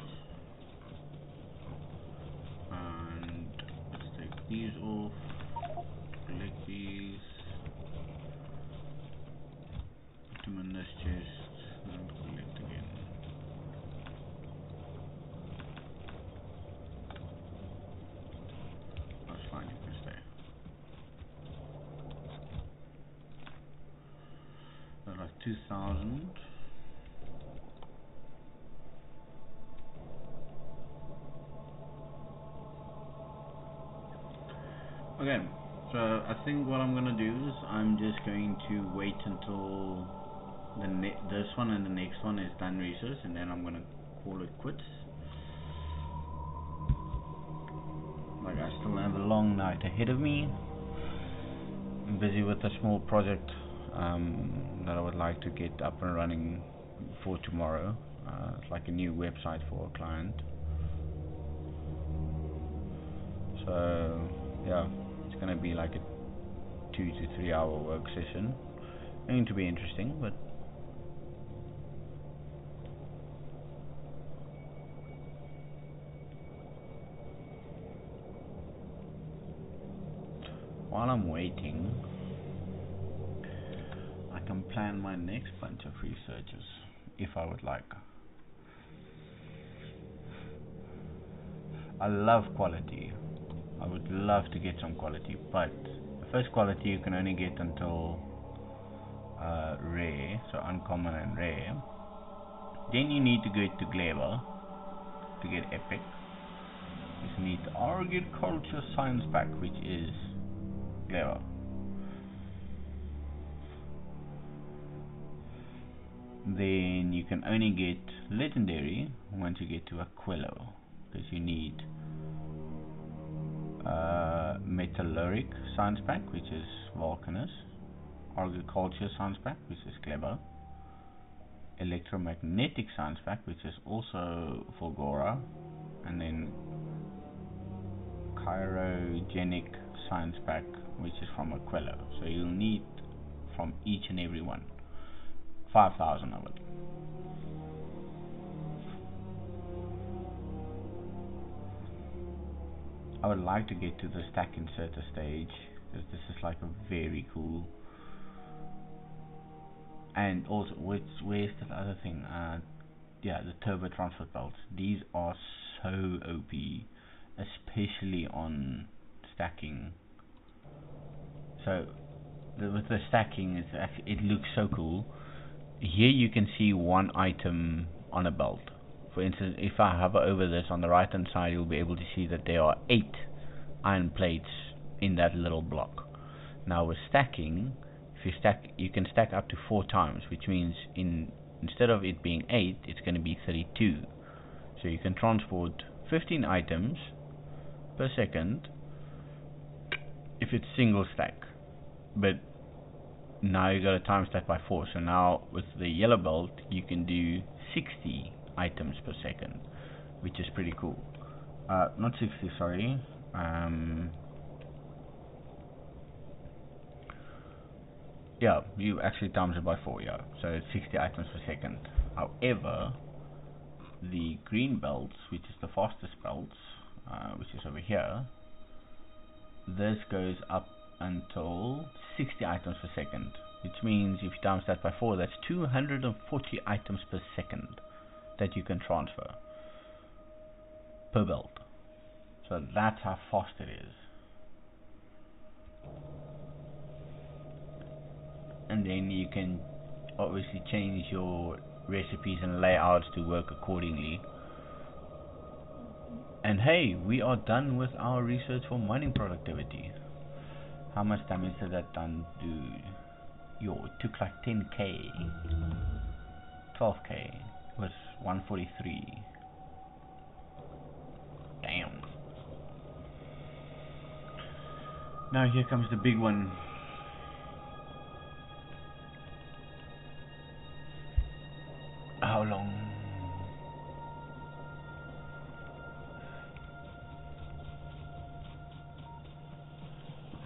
Speaker 1: And let's take these off. Collect these. Put them in this chest and collect again. That's fine, you can stay. They're like 2,000. Okay, so I think what I'm gonna do is I'm just going to wait until this one and the next one is done research, and then I'm gonna call it quits. Like, I still have a long night ahead of me. I'm busy with a small project that I would like to get up and running for tomorrow. It's like a new website for a client. So yeah, it's gonna be like a 2 to 3 hour work session. Going to be interesting, but while I'm waiting, I can plan my next bunch of researches if I would like. I love quality. I would love to get some quality, but the first quality you can only get until rare, so uncommon and rare. Then you need to go to Glaber to get epic. You need the agriculture science pack, which is Glaber. Then you can only get legendary once you get to Aquilo, because you need metallurgic science pack, which is Vulcanus, agriculture science pack, which is Clever, electromagnetic science pack, which is also Fulgora, and then chirogenic science pack, which is from Aquilo. So you'll need from each and every one 5,000 of it. I would like to get to the stack inserter stage, because this is like a very cool. And also, where's the other thing? Yeah, the turbo transfer belts. These are so OP, especially on stacking. So with the stacking, it looks so cool. Here you can see one item on a belt. For instance, if I hover over this on the right hand side, you'll be able to see that there are 8 iron plates in that little block. Now with stacking, if you stack, you can stack up to 4 times, which means instead of it being 8, it's going to be 32. So you can transport 15 items per second if it's single stack. But now you got a time stack by 4. So now with the yellow belt, you can do 60 items per second, which is pretty cool. Not 60, sorry. Yeah, you actually times it by 4, yeah. So it's 60 items per second. However, the green belts, which is the fastest belts, which is over here, this goes up until 60 items per second, which means if you times that by 4, that's 240 items per second that you can transfer per belt. So that's how fast it is. And then you can obviously change your recipes and layouts to work accordingly. And hey, we are done with our research for mining productivity. How much damage did that done do? Yo, it took like 10k, 12k. was 143. Damn. Now here comes the big one. How long?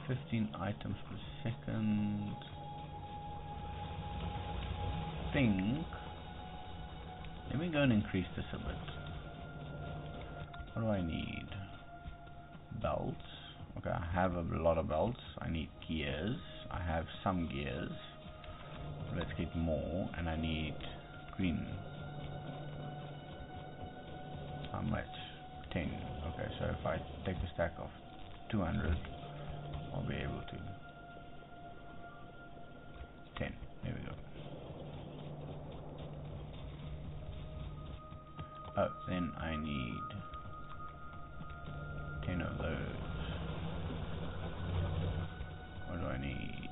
Speaker 1: 15 items per second. Think. Let me go and increase this a bit. What do I need? Belts. Okay, I have a lot of belts. I need gears. I have some gears. Let's get more, and I need green. How much? 10. Okay, so if I take a stack of 200, I'll be able to. 10. There we go. Oh, then I need 10 of those. What do I need?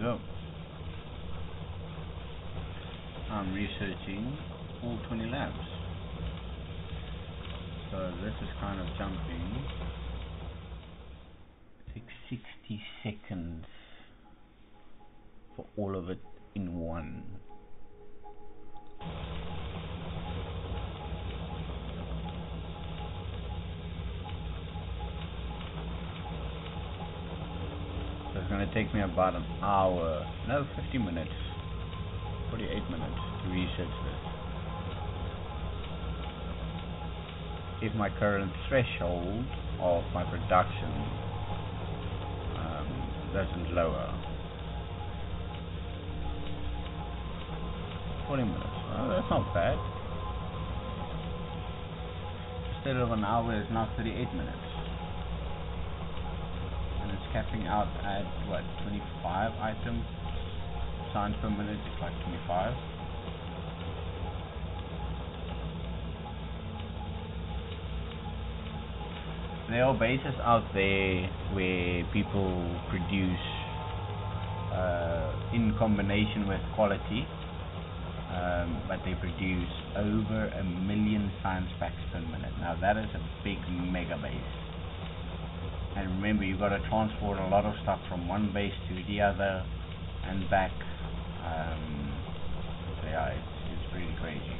Speaker 1: Go. I'm researching all 20 labs. So this is kind of jumping. It takes 60 seconds for all of it in one. So it's going to take me about an hour, no, 50 minutes, 48 minutes to research this. If my current threshold of my production doesn't lower. 40 minutes, well, that's not bad. Instead of an hour, it's now 38 minutes. Capping out at what, 25 items signs per minute. It's like 25. There are bases out there where people produce in combination with quality, but they produce over 1 million science packs per minute. Now that is a big mega base. And remember, you've got to transport a lot of stuff from one base to the other and back. So yeah, it's pretty crazy.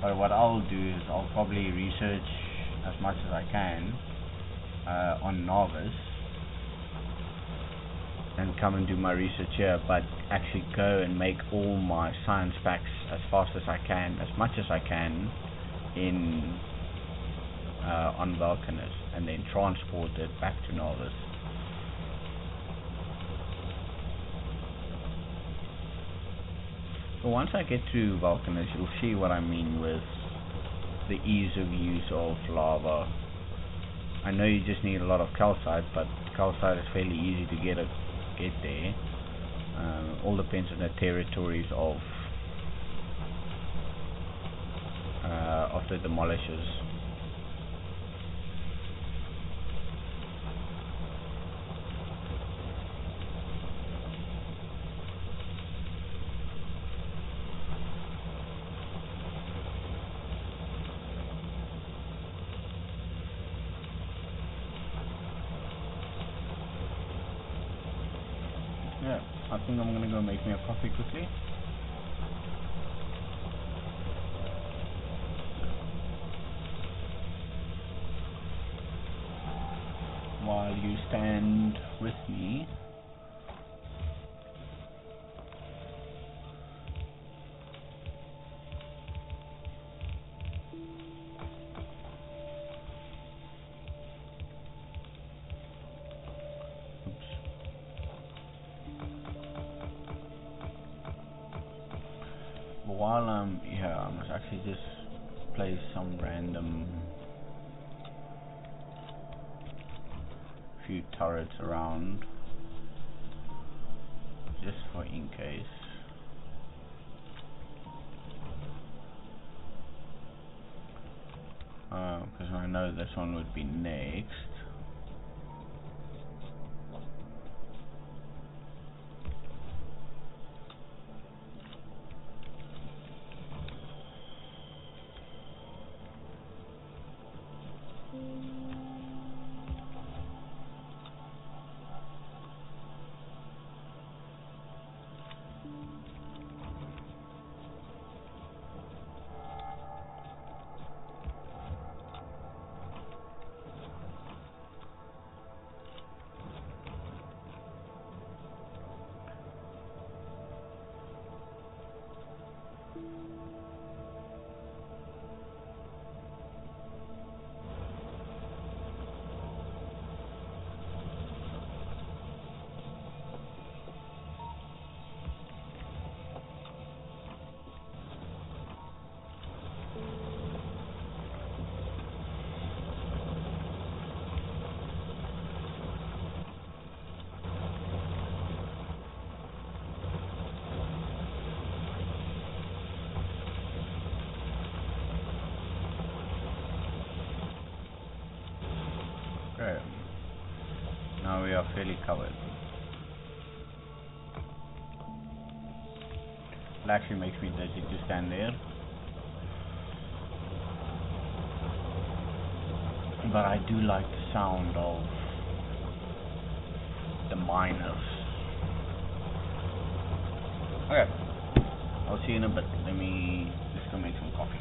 Speaker 1: But what I'll do is I'll probably research as much as I can on Novice and come and do my research here, but actually go and make all my science packs as fast as I can, as much as I can in on Vulcanus, and then transport it back to Novice. So once I get to Vulcanus, you'll see what I mean with the ease of use of lava. I know you just need a lot of calcite, but calcite is fairly easy to get there. All depends on the territories of the demolishers. Yeah, I think I'm gonna go make me a coffee quickly. While you stand with me while I'm here, I must actually just place some random few turrets around, just for in case. Because I know this one would be next. Okay, now we are fairly covered. It actually makes me dizzy to stand there, but I do like the sound of the miners. Okay, I'll see you in a bit. Let me just go make some coffee.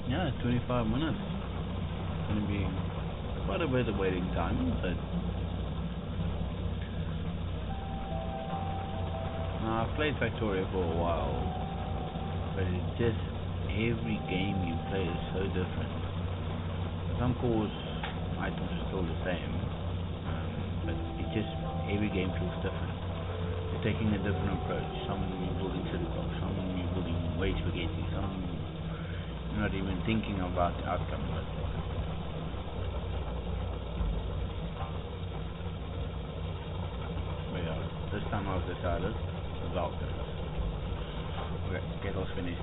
Speaker 1: Yeah, 25 minutes. It's going to be quite a bit of waiting time, but now I've played Factorio for a while, but it's just every game you play is so different. Some cores items are still the same, but it just every game feels different. You're taking a different approach. Some you're building city blocks, some you're building way spaghetti, some not even thinking about the outcome, but yeah, this time I've decided Valkyries. Okay, kettle's finished.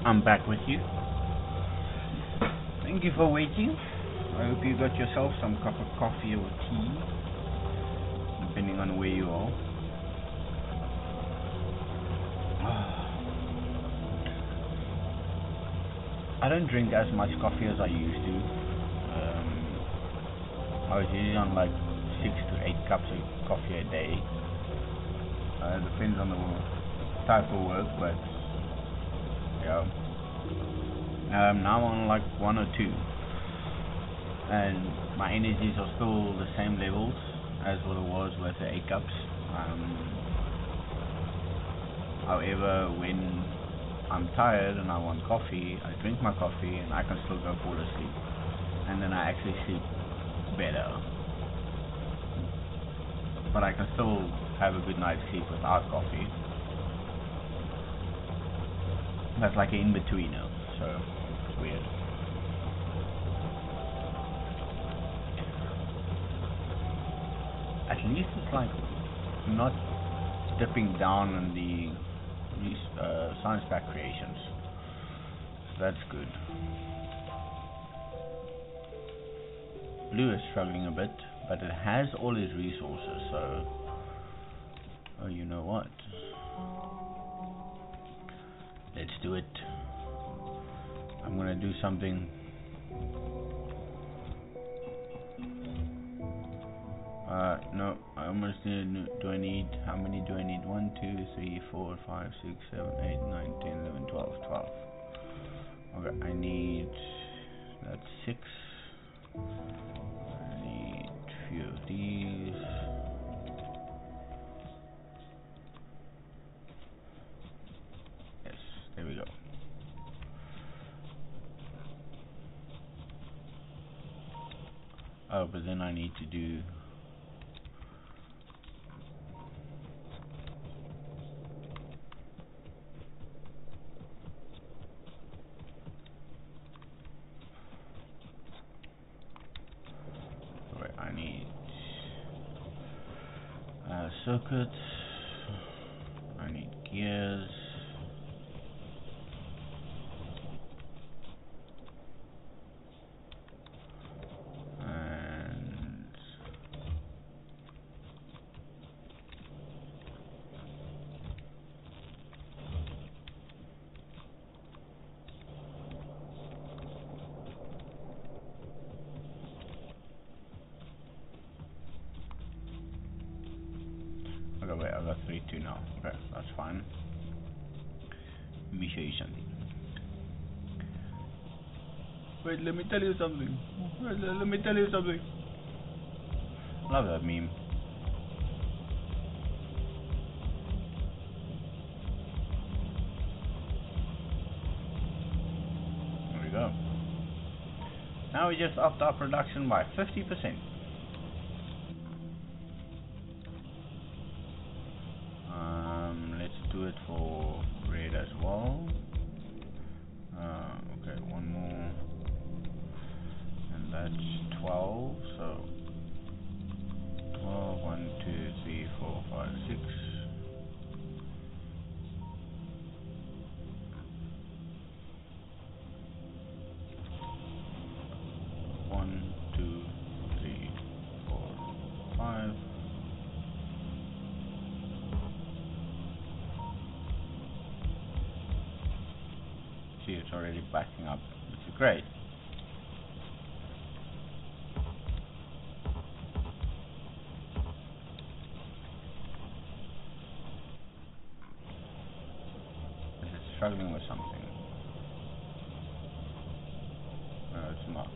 Speaker 1: I'm back with you. Thank you for waiting. I hope you got yourself some cup of coffee or tea, depending on where you are. I don't drink as much coffee as I used to. I was usually on like 6 to 8 cups of coffee a day. Depends on the type of work, but yeah. Now I'm on like 1 or 2, and my energies are still the same levels as what it was with the 8 cups. However, when I'm tired and I want coffee, I drink my coffee and I can still go fall asleep, and then I actually sleep better. But I can still have a good night's sleep without coffee. That's like an in-betweener, so it's weird. At least it's like not dipping down in the science pack creations. So that's good. Blue is struggling a bit, but it has all his resources, so you know what? Let's do it. I'm gonna do something. No, I almost need. Do I need? How many do I need? 1, 2, 3, 4, 5, 6, 7, 8, 9, 10, 11, 12, 12. Okay, I need. That's 6. I need a few of these. Yes, there we go. Oh, but then I need to do. Wait, I need circuits. I need gears. Okay, wait, I've got 3, 2 now. Okay, that's fine. Let me show you something. Wait, let me tell you something. Let me tell you something. Love that meme. There we go. Now we just upped our production by 50%. Let's do it for red as well. Okay, one more. And that's 12, so 12, 1, 2, 3, 4, 5, 6. One, 2, 3, 4, 5. See, it's already backing up, which is great. It's struggling with something. No, it's not.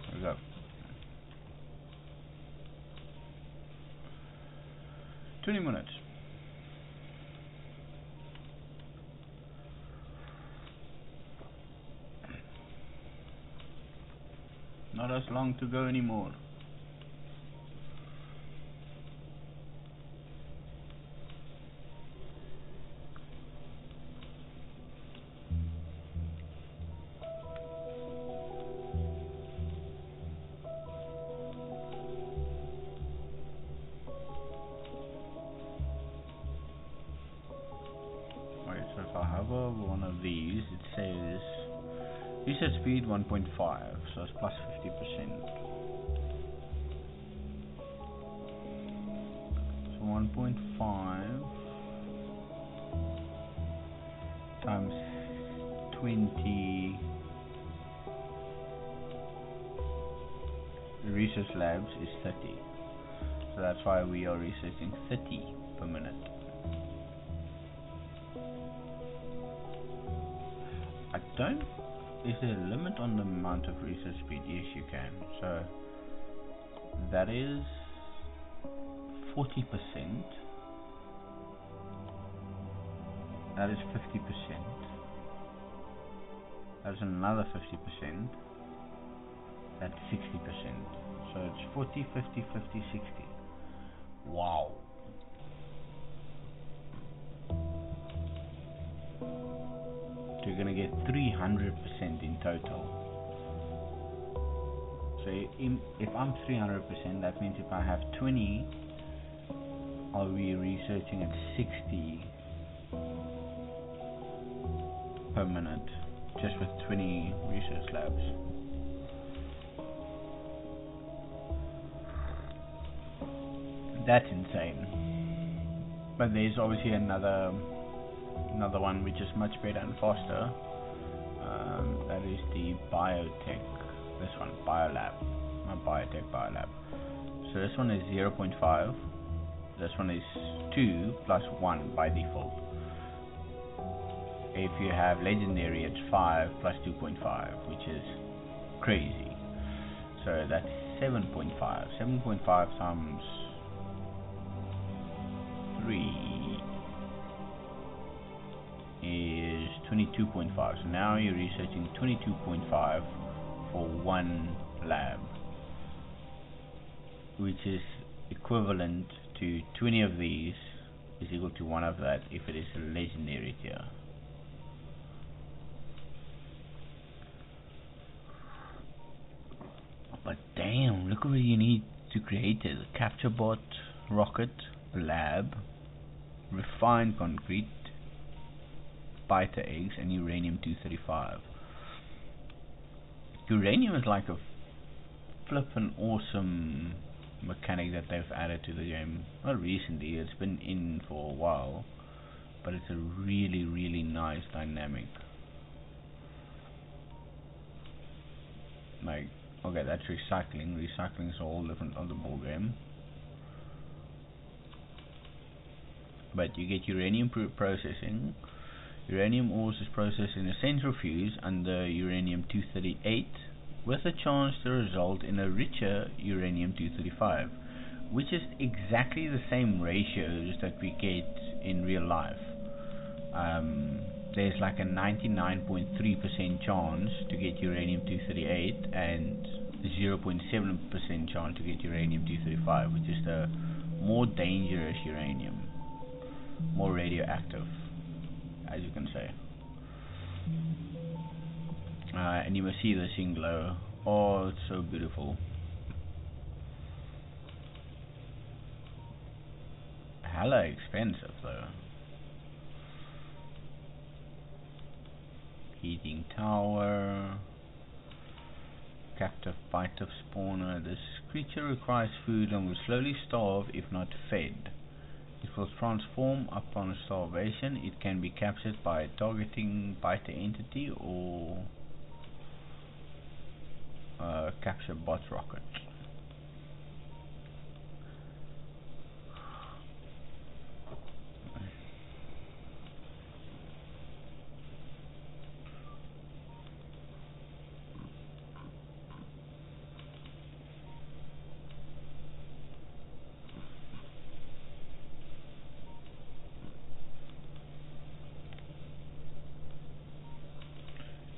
Speaker 1: There we go. 20 minutes. Not as long to go anymore. I have one of these, it says research speed 1.5, so it's plus 50%. So 1.5 times 20 research labs is 30. So that's why we are researching 30 per minute. I don't... Is there a limit on the amount of research speed? Yes, you can. So that is 40%. That is 50%. That's another 50%. That's 60%. So it's 40, 50, 50, 60. Wow. So you're gonna get 300% in total. So if I'm 300%, that means if I have 20, I'll be researching at 60 per minute, just with 20 research labs. That's insane. But there's obviously another one which is much better and faster. That is the biotech. This one, biolab, not biotech, biolab. So this one is 0.5. This one is 2 plus 1 by default. If you have legendary, it's 5 plus 2.5, which is crazy. So that's 7.5. 7.5 times 3 is 22.5. So now you're researching 22.5 for one lab, which is equivalent to 20 of these is equal to 1 of that if it is a legendary tier. But damn, look what you need to create it. A capture bot, rocket, lab, refined concrete, biter eggs, and uranium-235. Uranium is like a flippin' awesome mechanic that they've added to the game. Not recently, it's been in for a while, but it's a really, really nice dynamic. Like, okay, that's recycling. Recycling is a whole different other ball game. But you get uranium processing. Uranium ores is processed in a centrifuge under uranium-238 with a chance to result in a richer uranium-235, which is exactly the same ratios that we get in real life. There's like a 99.3% chance to get uranium-238 and 0.7% chance to get uranium-235, which is the more dangerous uranium, more radioactive, as you can say. And you must see this thing glow. Oh, it's so beautiful. Hella expensive though. Heating tower. Captive biter spawner. This creature requires food and will slowly starve if not fed. It will transform upon starvation. It can be captured by targeting biter entity or capture bot rocket.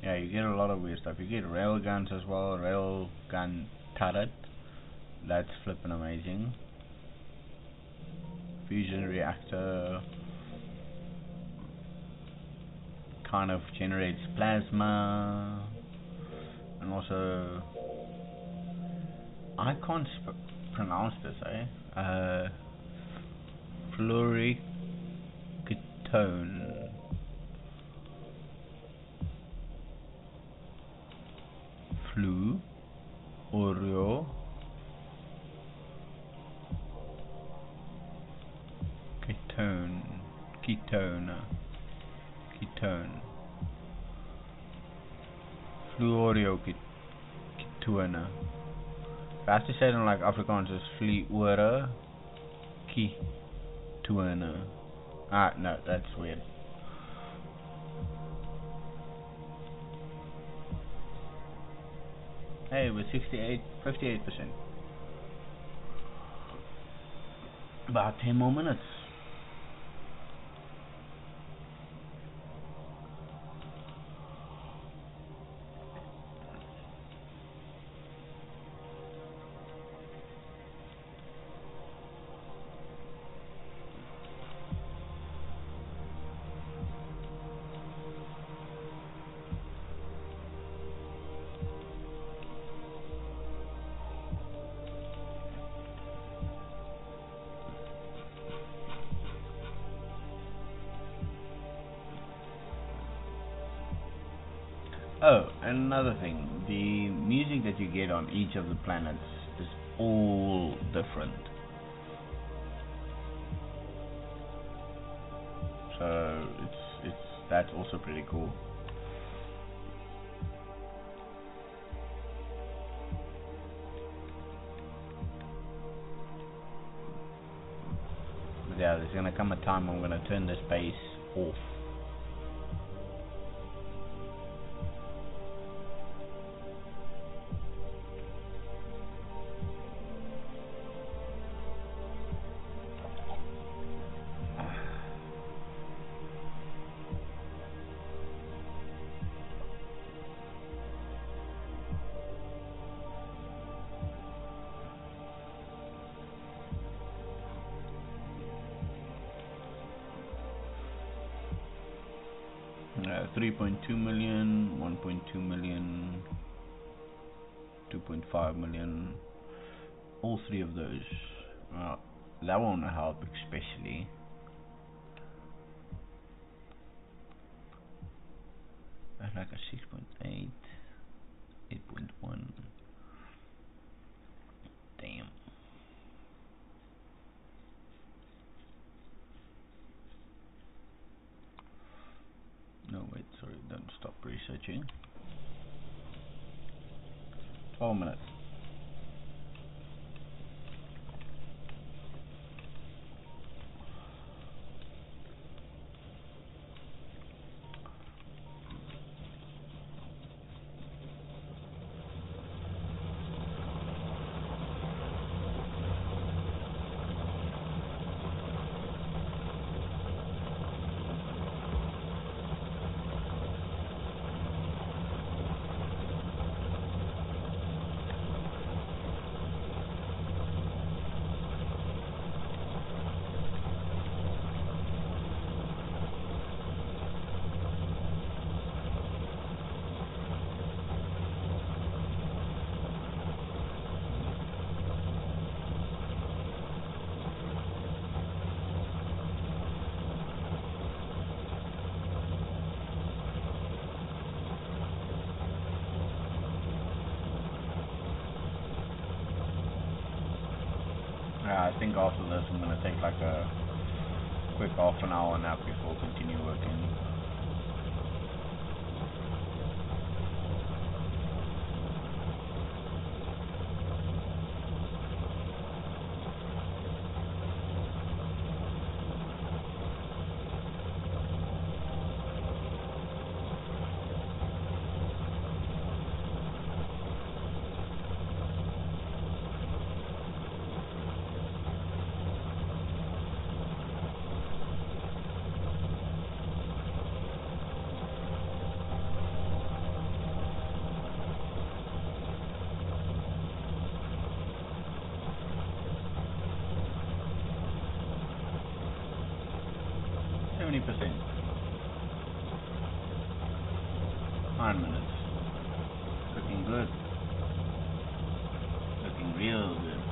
Speaker 1: Yeah, you get a lot of weird stuff. You get rail guns as well, rail gun turret. That's flippin' amazing. Fusion reactor kind of generates plasma, and also I can't pronounce this, fluoricatone. flu, oreo, ketone, fluoreo, ketone. If I have to say it in like Afrikaans, it's fluore, ketone. Ah, no, that's weird. Hey, we're 58%. About 10 more minutes. Oh, another thing, the music that you get on each of the planets is all different. So that's also pretty cool. But yeah, there's gonna come a time I'm gonna turn this base off. Uh, 3.2 million, 1.2 million, 2.5 million, all three of those. That won't help especially. That's like a 6.8, 8.1. Damn. No, wait, sorry, don't stop researching. 12 minutes. I think after this I'm going to take like a quick half an hour nap before continue working. %. 9 minutes. Looking good. Looking real good.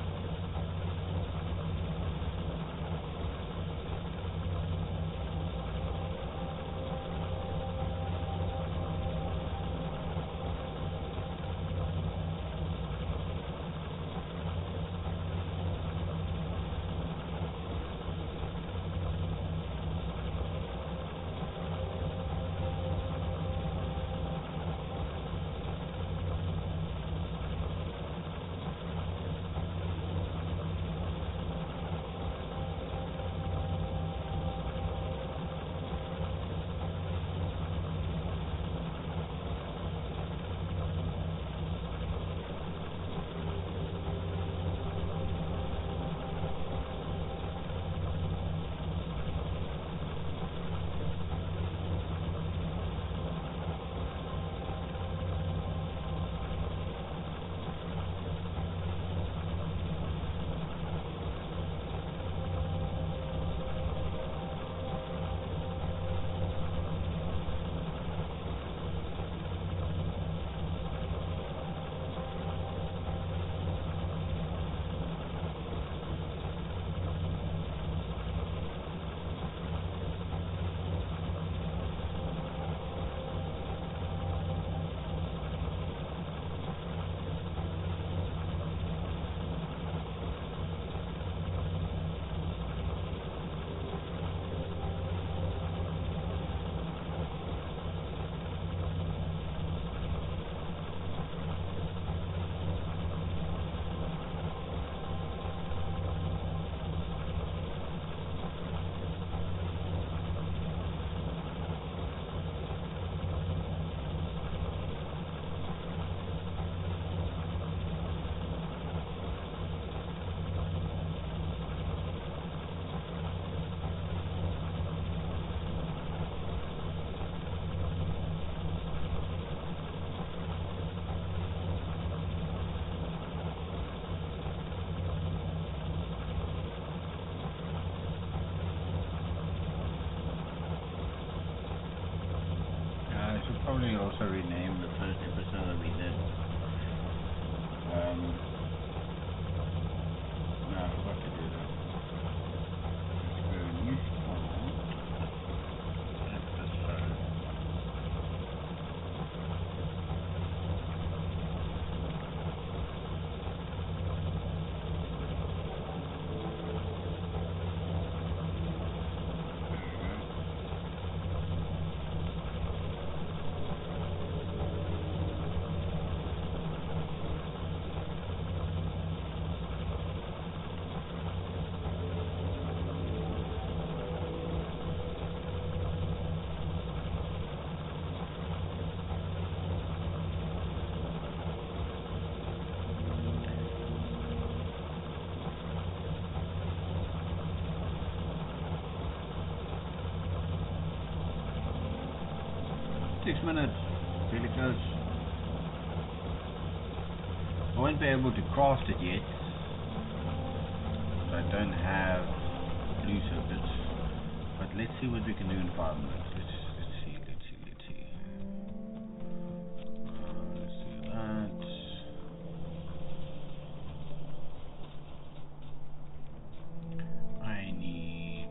Speaker 1: me also rename the first episode that we did. No, I forgot to do that. Let's go new start episode. Minutes, really close. I won't be able to craft it yet. I don't have blue circuits. But let's see what we can do in 5 minutes. Let's see. Let's do that. I need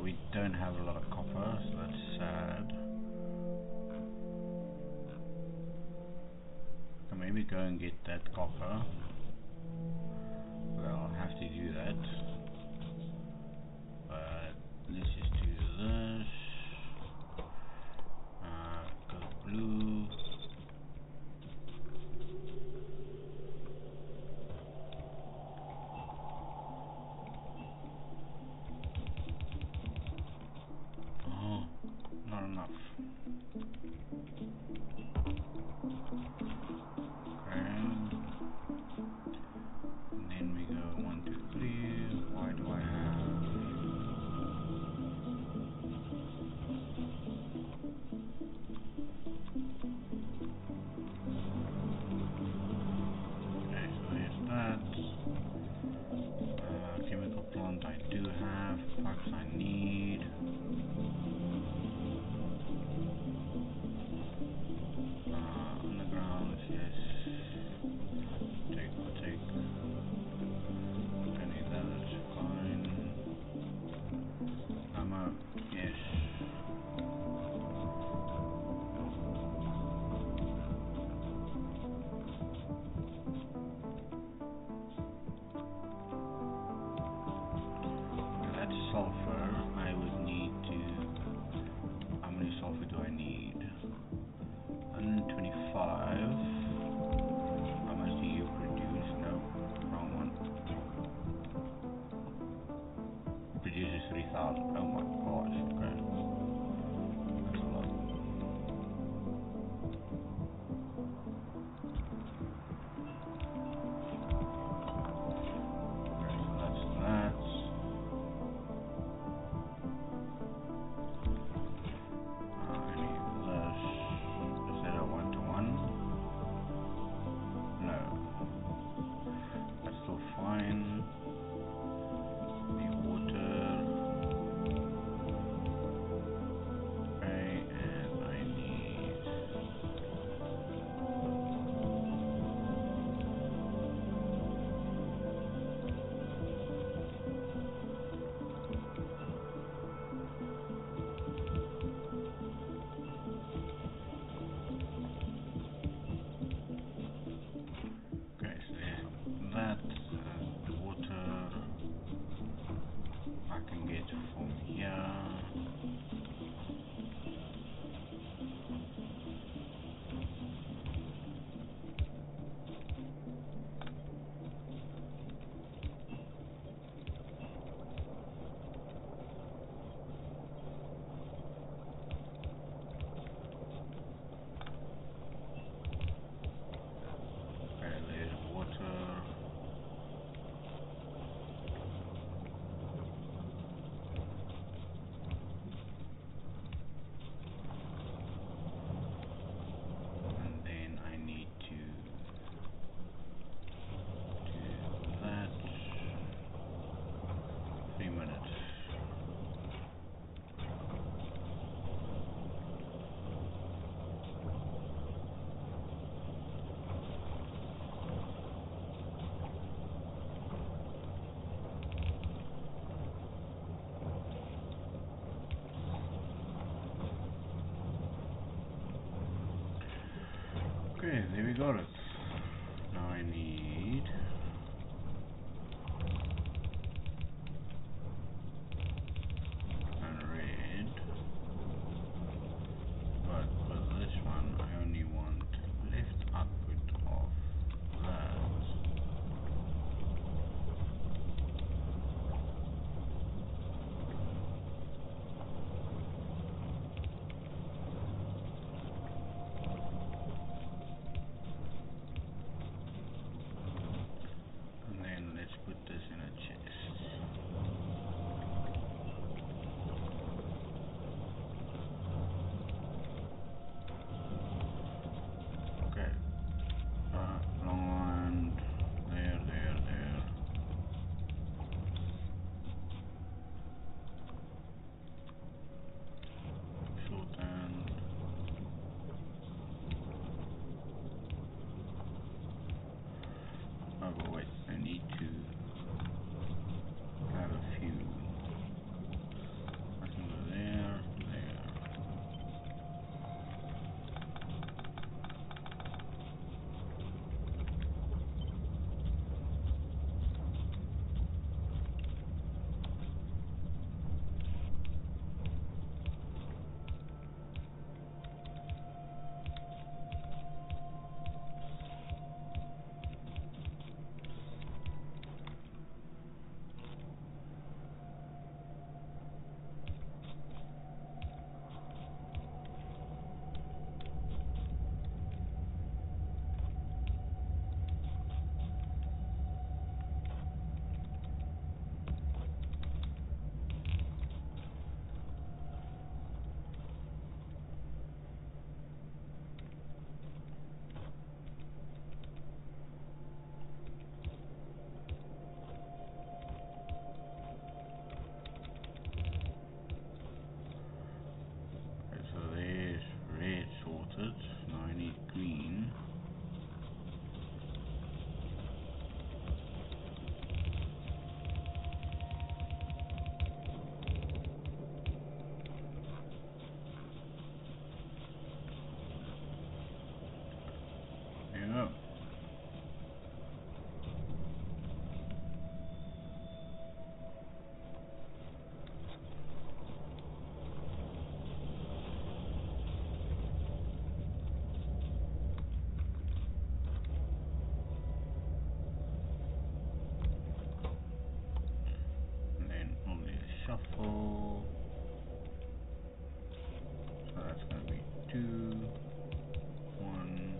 Speaker 1: we don't have a lot of copper, so that's sad. So maybe go and get that copper. Well, I'll have to do that. But let's just do this. Go blue. Oh, not enough. Chemical plant I do have, parts I need. Underground, yes. Take. Don't need that, that's fine. Ammo, yes. Sulfur, I would need to. How many sulfur do I need? 125. How much do you produce? No, wrong one. It produces 3,000. Oh my gosh, okay. That's a lot. Okay, so that's that. got it. Now I need and red, but with this one I only want left output of that. Put this in a chest. Okay. Long one. There. Short end. Oh, but wait. I need to have a few. I can go there. Now I need green. There you go. Shuffle. So that's going to be 2, 1.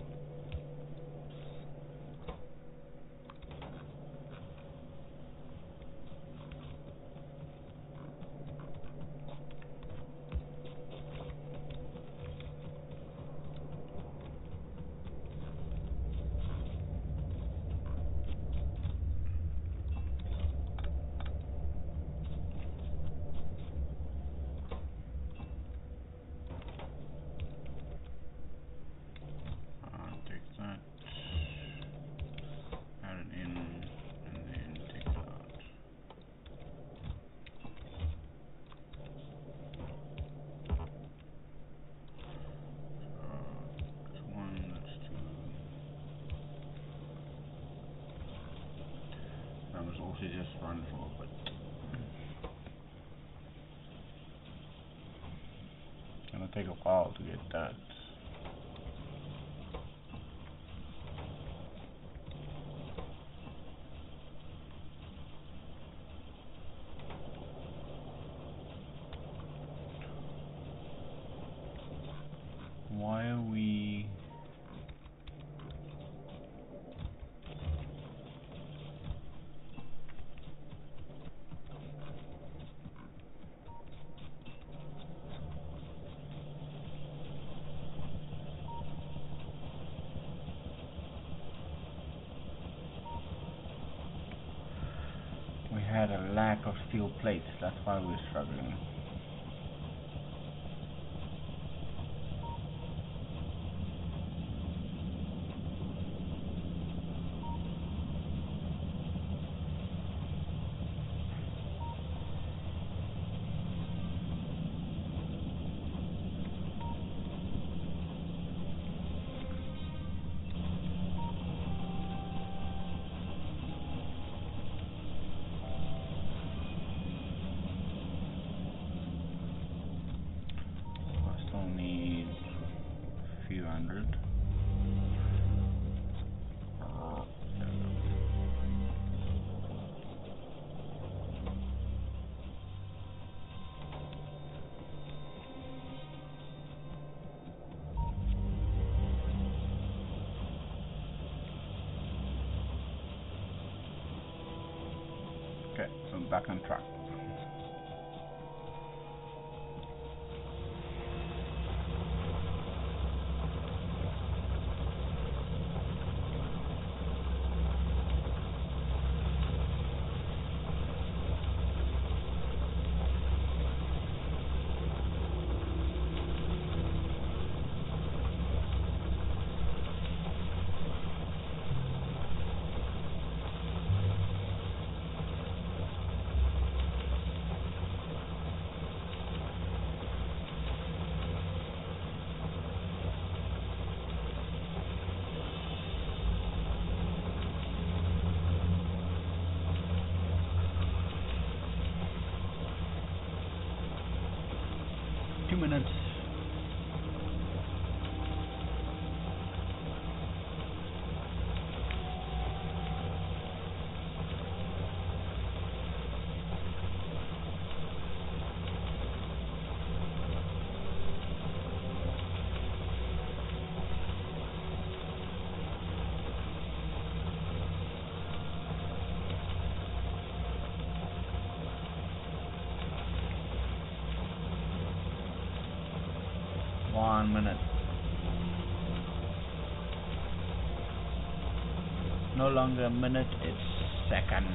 Speaker 1: Also just run for, but it's gonna take a while to get that. Why are we? We had a lack of steel plates, that's why we're struggling. back on track. Minutes. One minute. No longer a minute, it's seconds.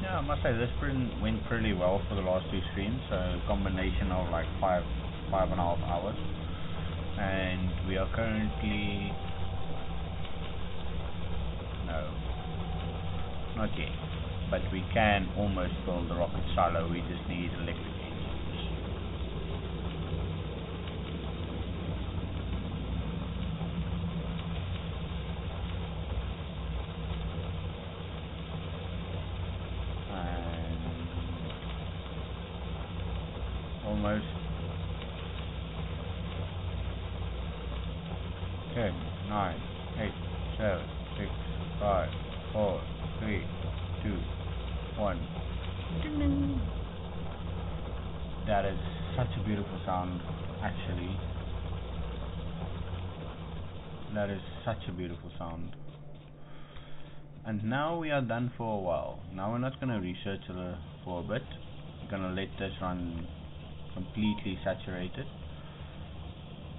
Speaker 1: Yeah, I must say this went pretty well for the last two streams. So a combination of like five and a half hours, and we are currently no, not yet. But we can almost build the rocket silo, we just need electric engines. And almost. Okay, 9, 8, 7, 6, 5, 4, 3, 2, 1. Ding. That is such a beautiful sound, actually. That is such a beautiful sound. And now we are done for a while. Now we're not going to research for a bit. We're going to let this run completely saturated,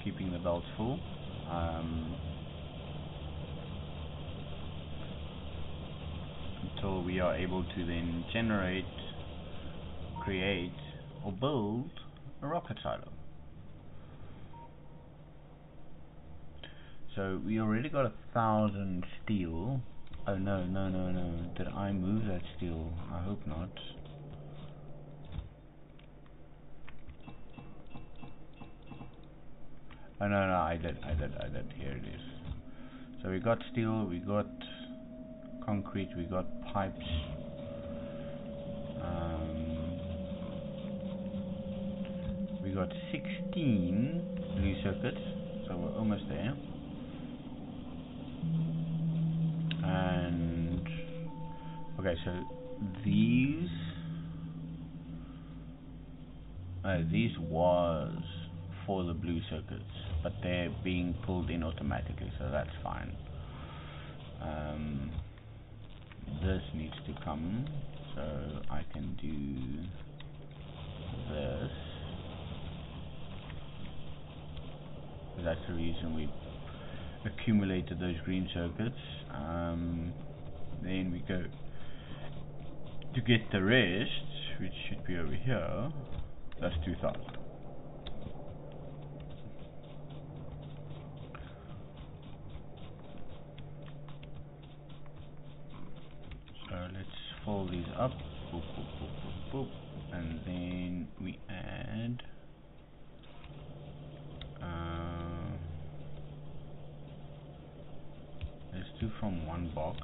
Speaker 1: keeping the belts full. Until we are able to then generate, create, or build a rocket silo. So we already got 1,000 steel. Oh no. Did I move that steel? I hope not. Oh no, I did. Here it is. So we got steel, we got concrete, we got pipes. We got 16 blue circuits, so we're almost there. And okay, so these was for the blue circuits, but they're being pulled in automatically, so that's fine. This needs to come, so I can do this. That's the reason we accumulated those green circuits. Then we go to get the rest, which should be over here. That's 2,000. So let's fold these up, boop, boop, boop, boop, boop, and then we add let's do from one box.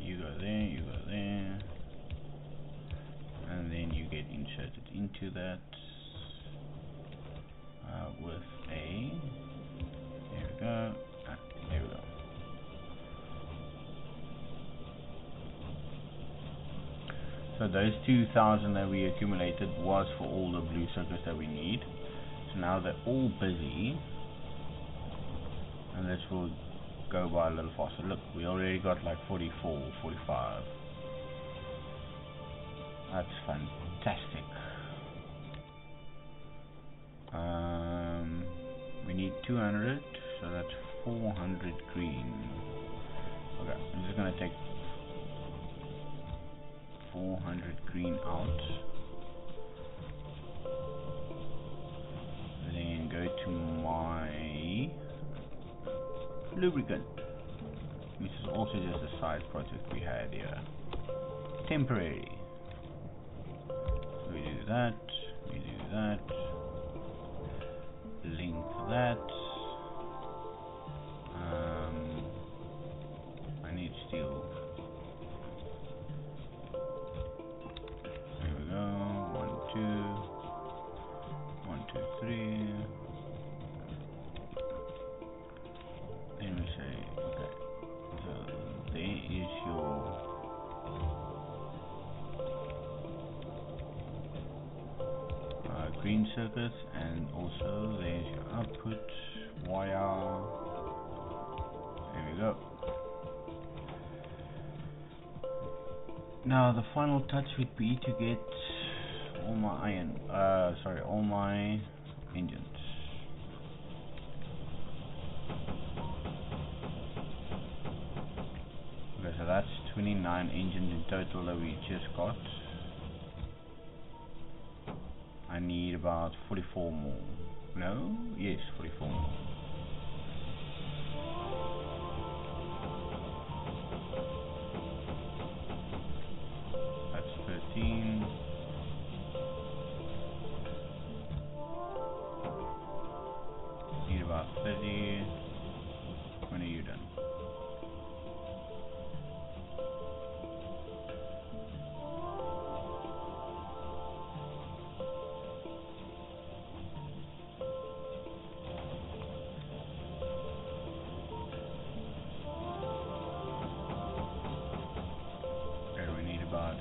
Speaker 1: You go there, and then you get inserted into that with a, there we go, there we go. So those 2,000 that we accumulated was for all the blue circuits that we need. So now they're all busy. and this will go by a little faster. Look, we already got like 44, 45. That's fantastic. We need 200, so that's 400 green. Okay, I'm just gonna take 400 green out. Then go to my lubricant, which is also just a side project we had here. Temporary. So we do that, we do that, link that. I need steel. There we go. 1, 2, 1, 2, 3. Then we say, okay. So there is your green circuit, and also there's your output wire. There we go. Now the final touch would be to get all my all my engines. Okay, so that's 29 engines in total that we just got. I need about 44 more. No? Yes, 44 more. That's 13. Need about 30. When are you done? About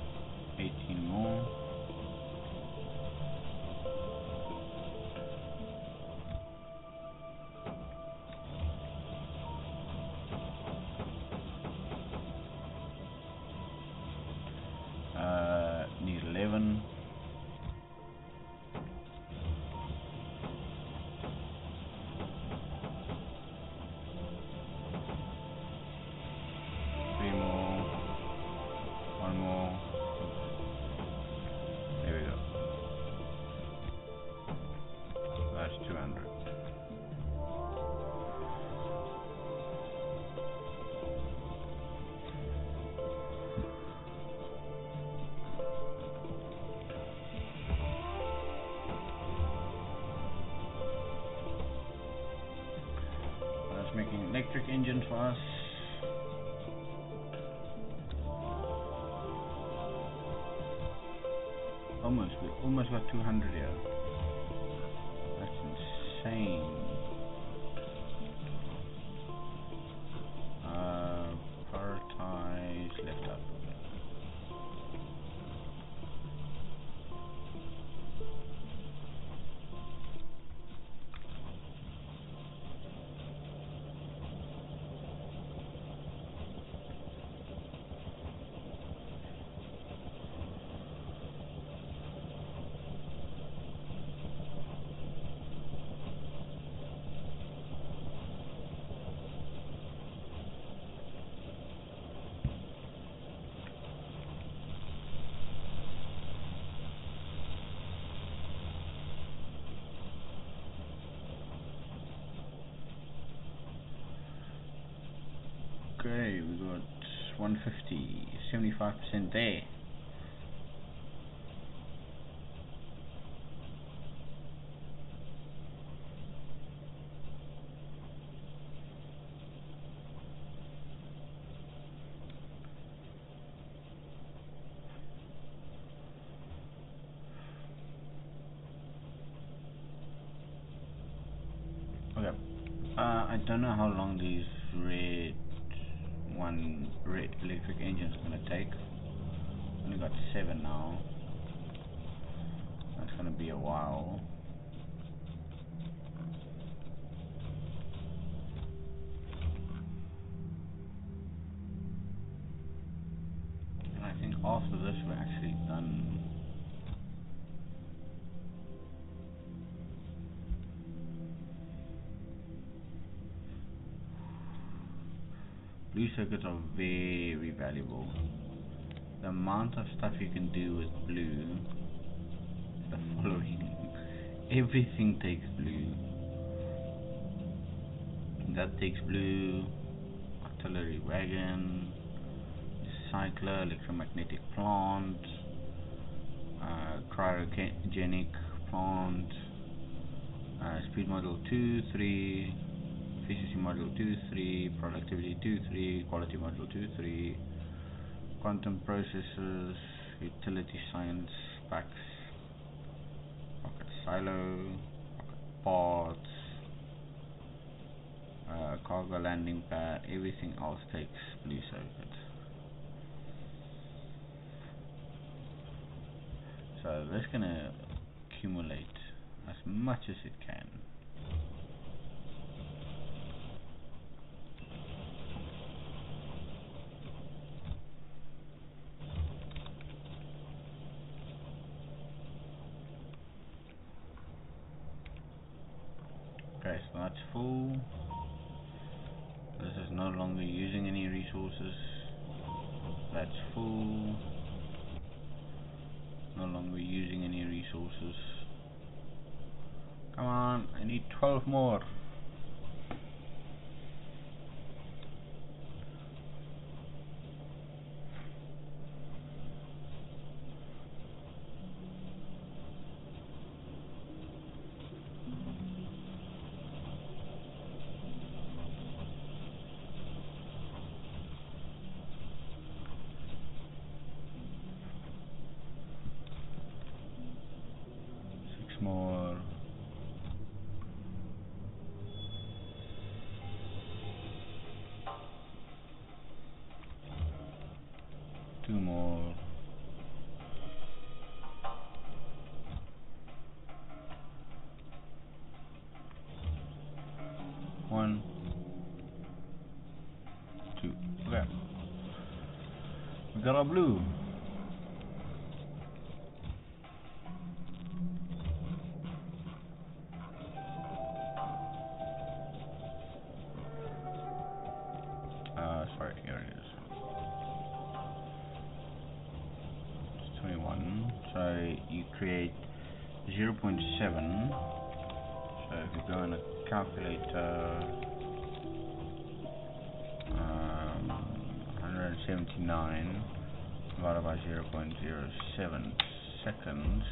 Speaker 1: 18 more. Need 11. Making electric engine for us. We almost got 200 here. That's insane. Prioritize left up. Okay, we got 150, 75% there. Okay, I don't know how long these red electric engines are gonna take. Only got 7 now. That's gonna be a while. after this we're actually done. Blue circuits are very valuable. The amount of stuff you can do with blue is the following. Everything takes blue. That takes blue. Artillery wagon, cycler, electromagnetic plant, cryogenic plant, speed module 2, 3, efficiency module 2, 3, productivity 2, 3, quality module 2, 3, quantum processes, utility science packs, rocket silo, rocket parts, cargo landing pad. Everything else takes blue circuit. So that's gonna accumulate as much as it can. Okay, so that's full. This is no longer using any resources. That's full. No longer using any resources. Come on, I need 12 more. More. Two more. One. Two. Okay. We got our blue. Sorry, here it is. It's 21. So you create 0.7. So if you go in a calculator, 179 divided by 0.07 seconds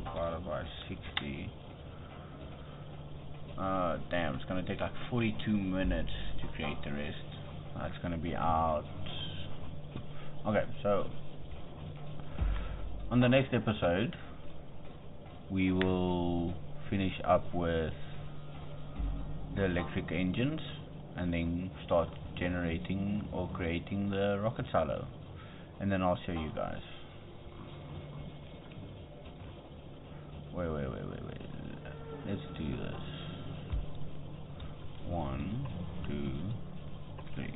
Speaker 1: divided by 60. Damn, it's gonna take like 42 minutes to create the rest. That's gonna be out. Okay, so on the next episode we will finish up with the electric engines and then start generating or creating the rocket silo, and then I'll show you guys. Wait. Let's do this. 1, 2, 3.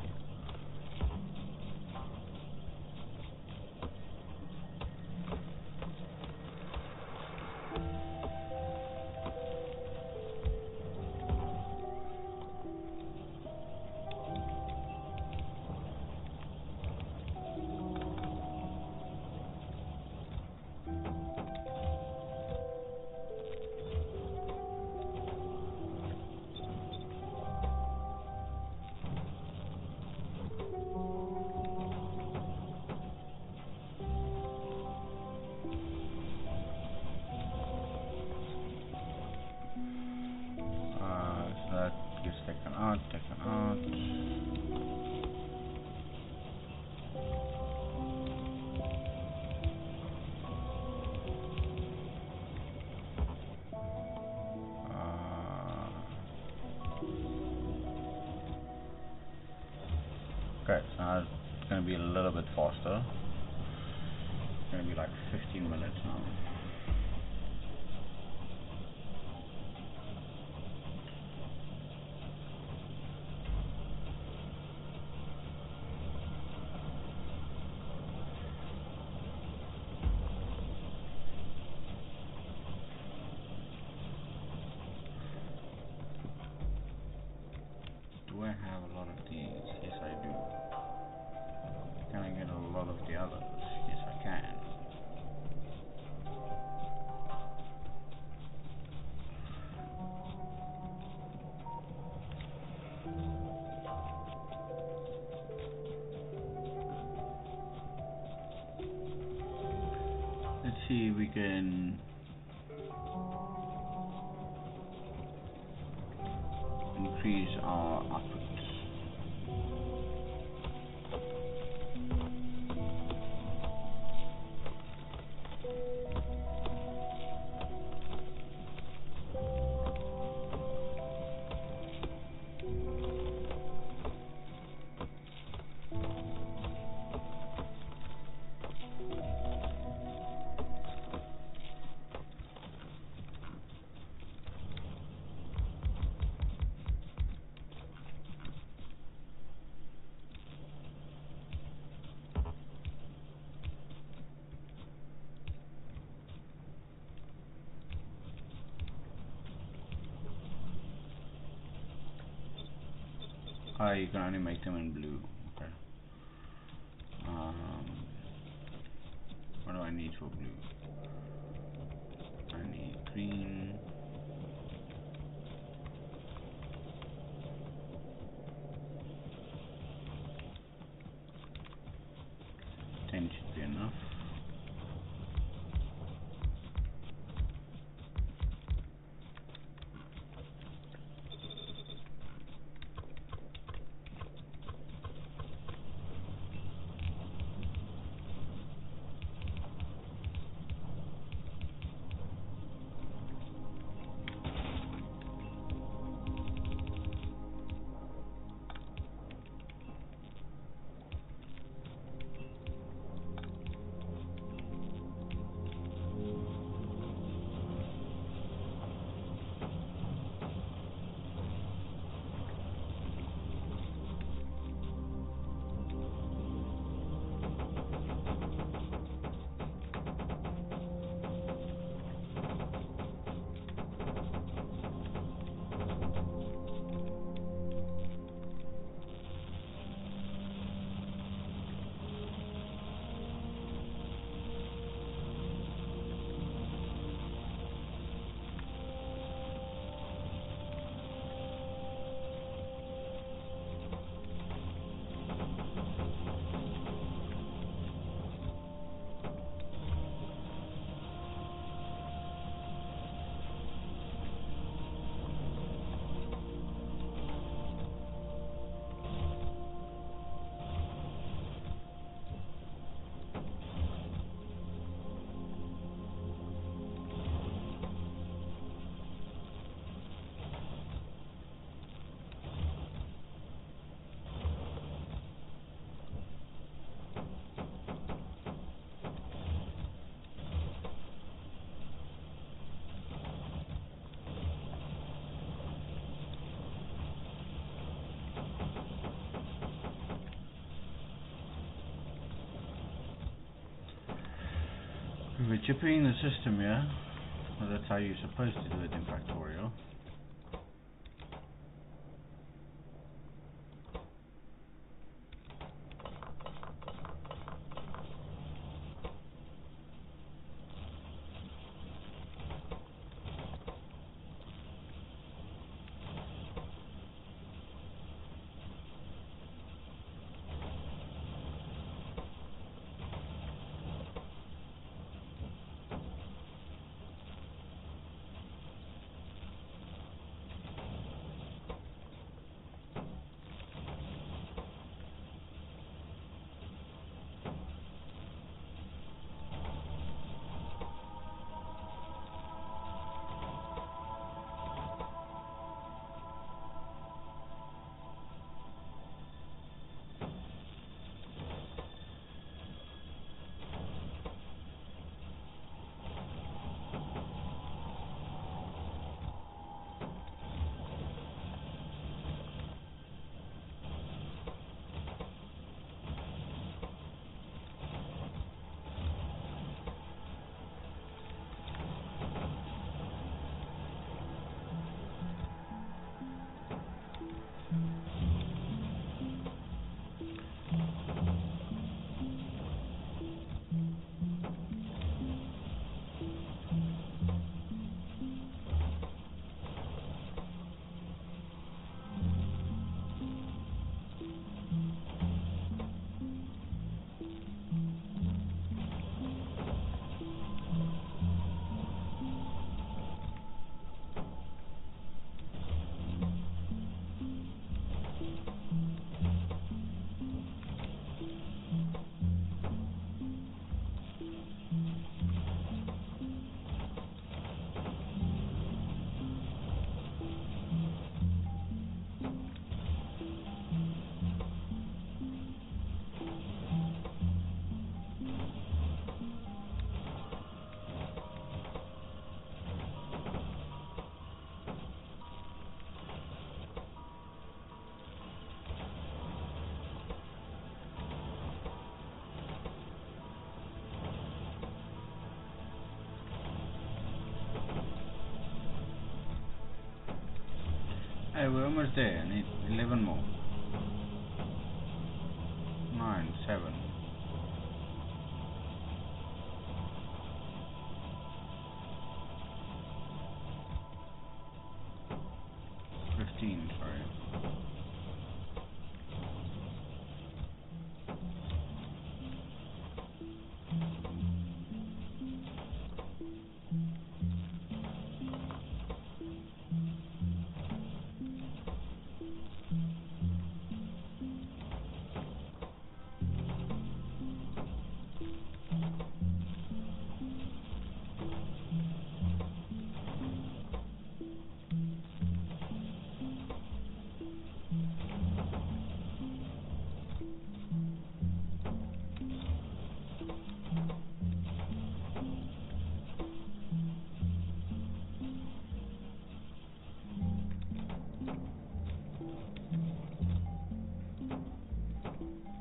Speaker 1: Taken out. Okay, so now it's going to be a little bit faster. It's going to be like 15 minutes now. yellows? Yes, I can. Let's see if we can increase our output. You can only make them in blue. Okay. What do I need for blue? I need green. 10 should be enough. We're chipping the system, yeah? Well, that's how you're supposed to do it in Factorio. Hey, we're almost there. I need 11 more. 9, 7. 15, sorry.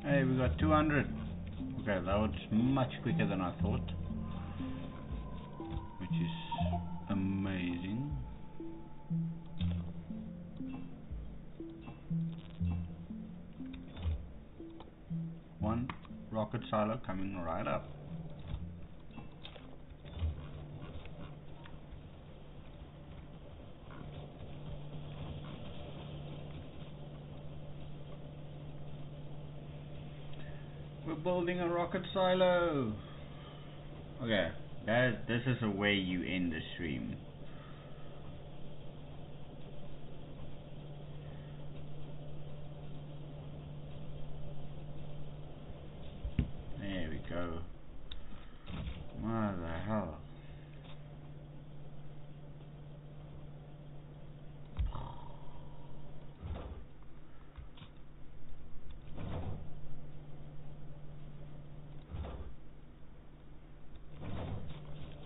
Speaker 1: Hey, we got 200. Okay, that was much quicker than I thought, which is amazing. One rocket silo coming right up. We're building a rocket silo. Okay, this is the way you end the stream. There we go. What the hell?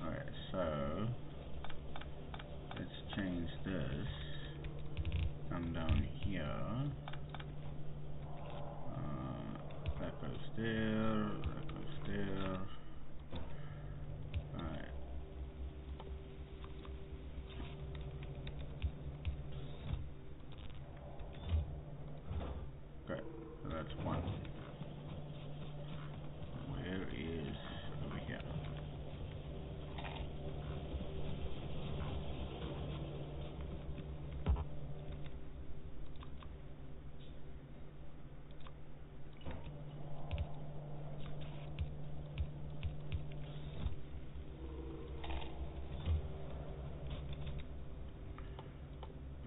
Speaker 1: Okay, so let's change this. Come down here. That goes there. That goes there. Alright. Good. So that's one. Where is over here?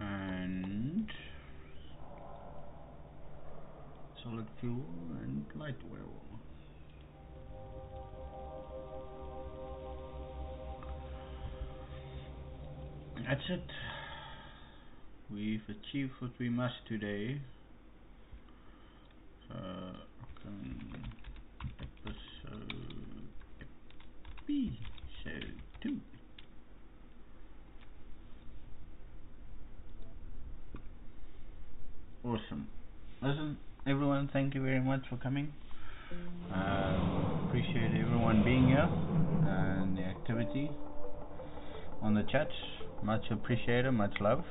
Speaker 1: And solid fuel and light oil. That's it. We've achieved what we must today. So, episode 2. Awesome. Listen, everyone, thank you very much for coming. Appreciate everyone being here and the activity on the chats. Much appreciated, much love.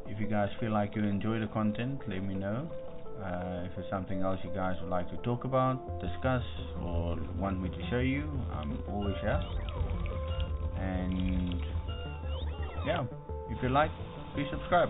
Speaker 1: If you guys feel like you enjoy the content, let me know. If there's something else you guys would like to talk about, discuss, or want me to show you, I'm always here. And yeah, if you like, please subscribe.